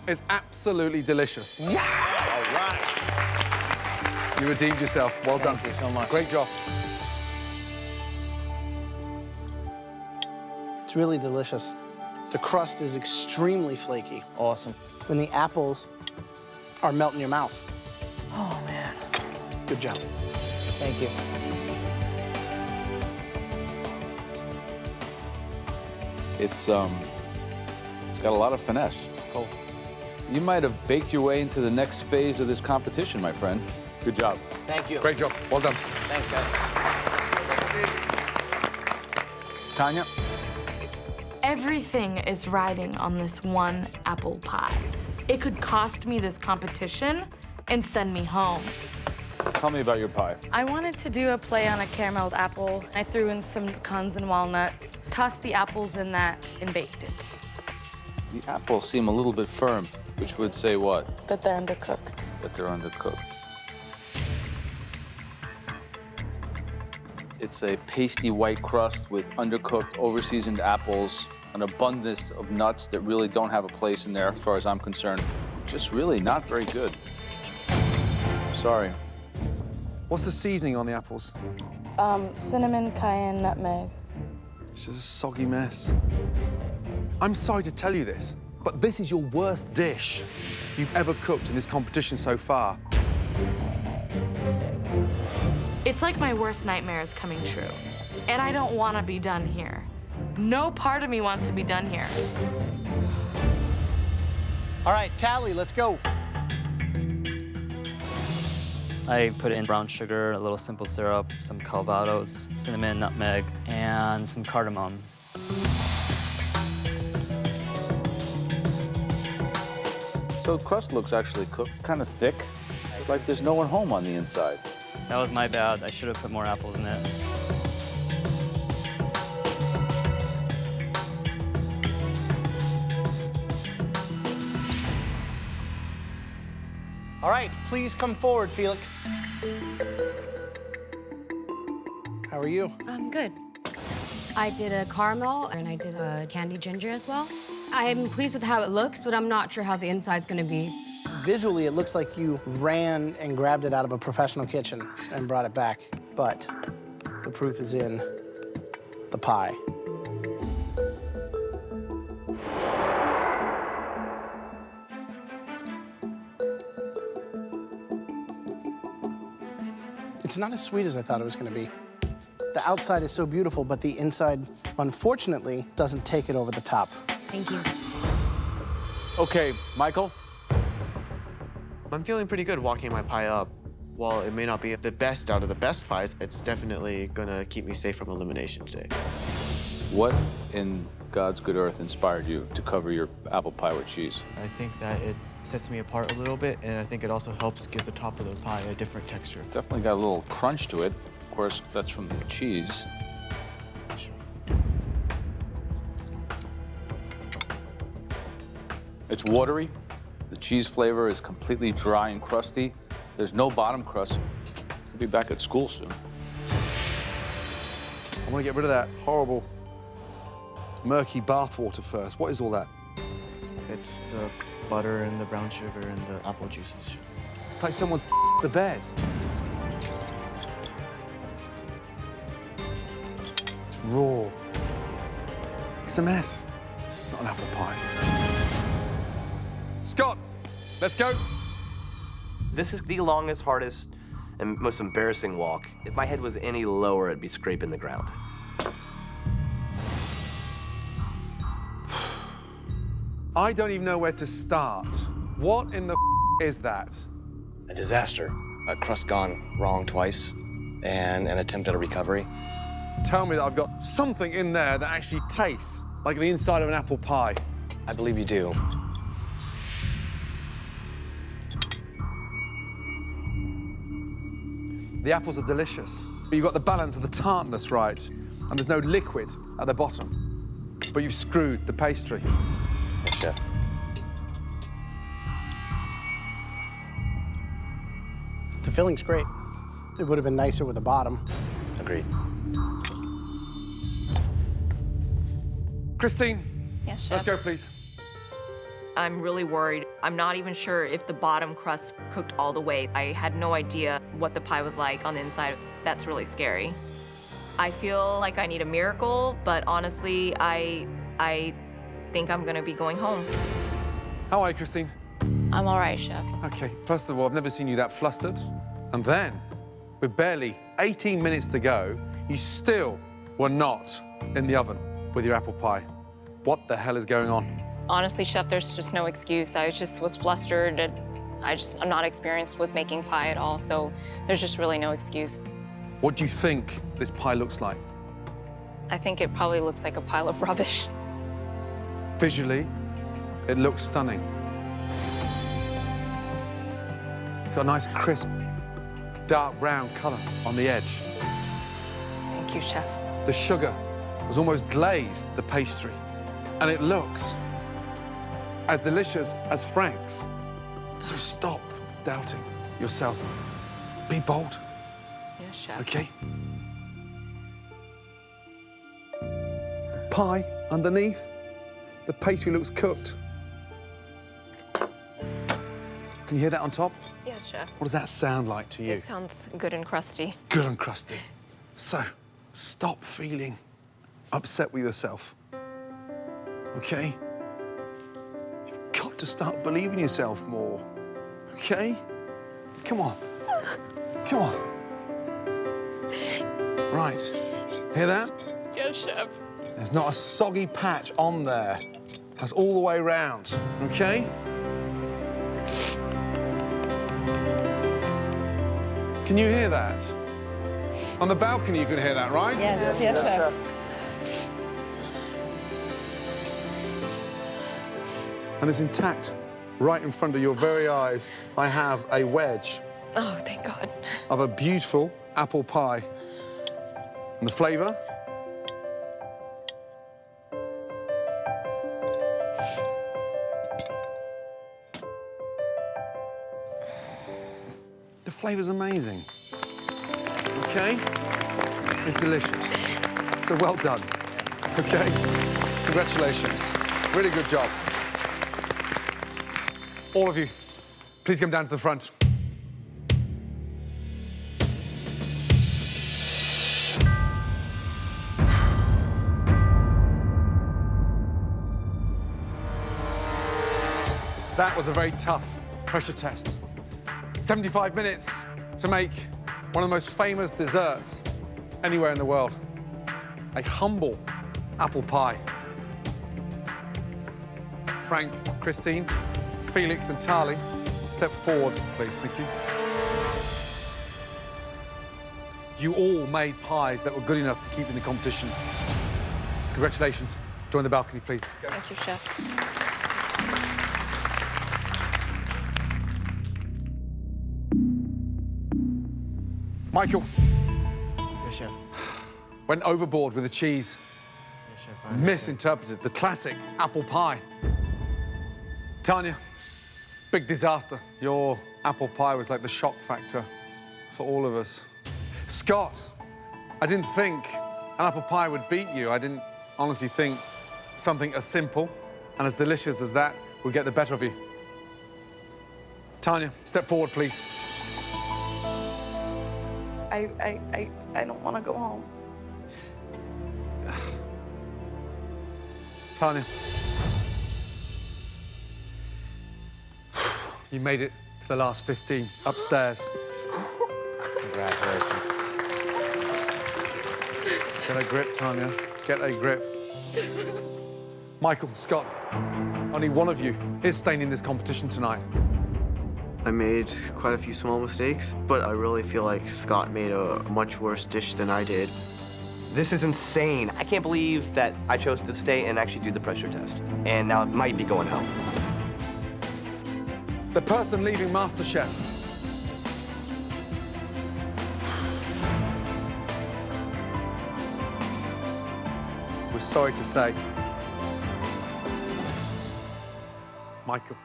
it's absolutely delicious. Yeah! All right. You redeemed yourself. Well done. Thank you so much. Great job. It's really delicious. The crust is extremely flaky. Awesome. When the apples are melting in your mouth. Oh, man. Good job. Thank you. It's got a lot of finesse. Cool. You might have baked your way into the next phase of this competition, my friend. Good job. Thank you. Great job. Well done. Thanks, guys. Tanya? Everything is riding on this one apple pie. It could cost me this competition and send me home. Tell me about your pie. I wanted to do a play on a carameled apple. I threw in some pecans and walnuts, tossed the apples in that, and baked it. The apples seem a little bit firm, which would say what? That they're undercooked. That they're undercooked. It's a pasty white crust with undercooked, over-seasoned apples, an abundance of nuts that really don't have a place in there, as far as I'm concerned. Just really not very good. Sorry. What's the seasoning on the apples? Cinnamon, cayenne, nutmeg. It's just a soggy mess. I'm sorry to tell you this, but this is your worst dish you've ever cooked in this competition so far. It's like my worst nightmare is coming true. And I don't want to be done here. No part of me wants to be done here. All right, tally, let's go. I put in brown sugar, a little simple syrup, some calvados, cinnamon, nutmeg, and some cardamom. So the crust looks actually cooked. It's kind of thick. It's like there's no one home on the inside. That was my bad. I should have put more apples in it. All right, please come forward, Felix. How are you? I'm good. I did a caramel and I did a candy ginger as well. I'm pleased with how it looks, but I'm not sure how the inside's gonna be. Visually, it looks like you ran and grabbed it out of a professional kitchen and brought it back, but the proof is in the pie. It's not as sweet as I thought it was gonna be. The outside is so beautiful, but the inside, unfortunately, doesn't take it over the top. Thank you. Okay, Michael? I'm feeling pretty good walking my pie up. While it may not be the best out of the best pies, it's definitely gonna keep me safe from elimination today. What in God's good earth inspired you to cover your apple pie with cheese? I think that it sets me apart a little bit, and I think it also helps give the top of the pie a different texture. Definitely got a little crunch to it. Of course, that's from the cheese. It's watery. The cheese flavor is completely dry and crusty. There's no bottom crust. Could be back at school soon. I want to get rid of that horrible, murky bathwater first. What is all that? It's the butter and the brown sugar and the apple juices. It's like someone's the bed. It's raw. It's a mess. It's not an apple pie. Scott, let's go. This is the longest, hardest, and most embarrassing walk. If my head was any lower, it'd be scraping the ground. I don't even know where to start. What in the is that? A disaster. A crust gone wrong twice, and an attempt at a recovery. Tell me that I've got something in there that actually tastes like the inside of an apple pie. I believe you do. The apples are delicious, but you've got the balance of the tartness right, and there's no liquid at the bottom. but you've screwed the pastry. Yes, chef. The filling's great. It would have been nicer with the bottom. Agreed. Christine. Yes, chef. Let's go, please. I'm really worried. I'm not even sure if the bottom crust cooked all the way. I had no idea what the pie was like on the inside. That's really scary. I feel like I need a miracle, but honestly, I think I'm gonna be going home. How are you, Christine? I'm all right, chef. Okay, first of all, I've never seen you that flustered. And then, with barely 18 minutes to go, you still were not in the oven with your apple pie. What the hell is going on? Honestly, chef, there's just no excuse. I just was flustered. And I'm not experienced with making pie at all, so there's just really no excuse. What do you think this pie looks like? I think it probably looks like a pile of rubbish. Visually, it looks stunning. It's got a nice, crisp, dark brown color on the edge. Thank you, chef. The sugar has almost glazed the pastry, and it looks as delicious as Frank's. So stop doubting yourself. Be bold. Yes, chef. Okay? The pie underneath, the pastry looks cooked. Can you hear that on top? Yes, chef. What does that sound like to you? It sounds good and crusty. Good and crusty. So, stop feeling upset with yourself. Okay? You've got to start believing yourself more. Okay? Come on. Come on. Right. Hear that? Yes, chef. There's not a soggy patch on there. That's all the way around. Okay? Can you hear that? On the balcony you can hear that, right? Yes, yes, chef. And it's intact. Right in front of your very eyes, I have a wedge Oh, thank God. of a beautiful apple pie. And the flavor? The flavor's amazing. Okay? It's delicious. So well done. Okay? Congratulations. Really good job. All of you, please come down to the front. That was a very tough pressure test. 75 minutes to make one of the most famous desserts anywhere in the world. A humble apple pie. Frank, Christine, Felix and Tali, step forward, please, thank you. You all made pies that were good enough to keep in the competition. Congratulations. Join the balcony, please. Go. Thank you, chef. Michael. Yes, chef. Went overboard with the cheese. Yes, chef. I understand. Misinterpreted the classic apple pie. Tanya, big disaster. Your apple pie was like the shock factor for all of us. Scott, I didn't think an apple pie would beat you. I didn't honestly think something as simple and as delicious as that would get the better of you. Tanya, step forward, please. I don't want to go home. Tanya. You made it to the last 15 upstairs. Congratulations. Get a grip, Tanya. Get a grip. Michael, Scott, only one of you is staying in this competition tonight. I made quite a few small mistakes, but I really feel like Scott made a much worse dish than I did. This is insane. I can't believe that I chose to stay and actually do the pressure test. And now I might be going home. The person leaving MasterChef. We're sorry to say, Michael.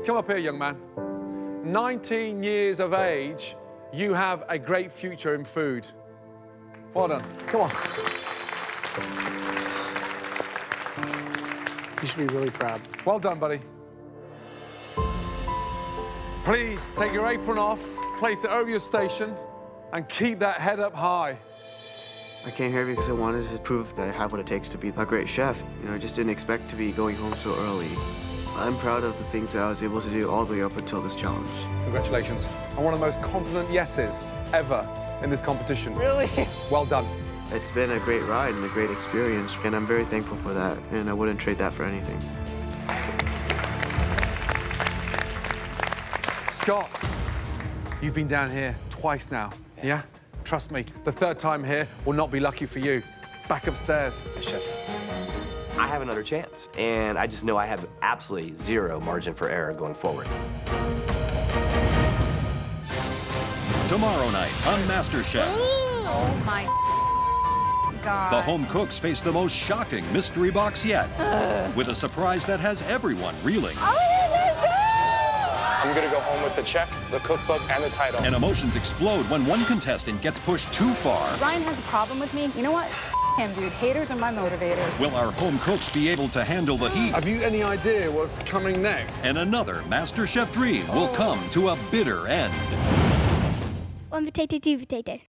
Come up here, young man. 19 years of age, you have a great future in food. Well done. Come on. You should be really proud. Well done, buddy. Please take your apron off, place it over your station, and keep that head up high. I came here because I wanted to prove that I have what it takes to be a great chef. You know, I just didn't expect to be going home so early. I'm proud of the things that I was able to do all the way up until this challenge. Congratulations on one of the most confident yeses ever in this competition. Really? Well done. It's been a great ride and a great experience, and I'm very thankful for that, and I wouldn't trade that for anything. Scott, you've been down here twice now, yeah? Trust me, the third time here will not be lucky for you. Back upstairs. Chef, I have another chance, and I just know I have absolutely zero margin for error going forward. Tomorrow night on MasterChef, Oh my God. the home cooks face the most shocking mystery box yet, with a surprise that has everyone reeling. I'm gonna go home with the check, the cookbook, and the title. And emotions explode when one contestant gets pushed too far. Ryan has a problem with me. You know what? Him, dude. Haters are my motivators. Will our home cooks be able to handle the heat? Have you any idea what's coming next? And another MasterChef dream will come to a bitter end. One potato, two potato.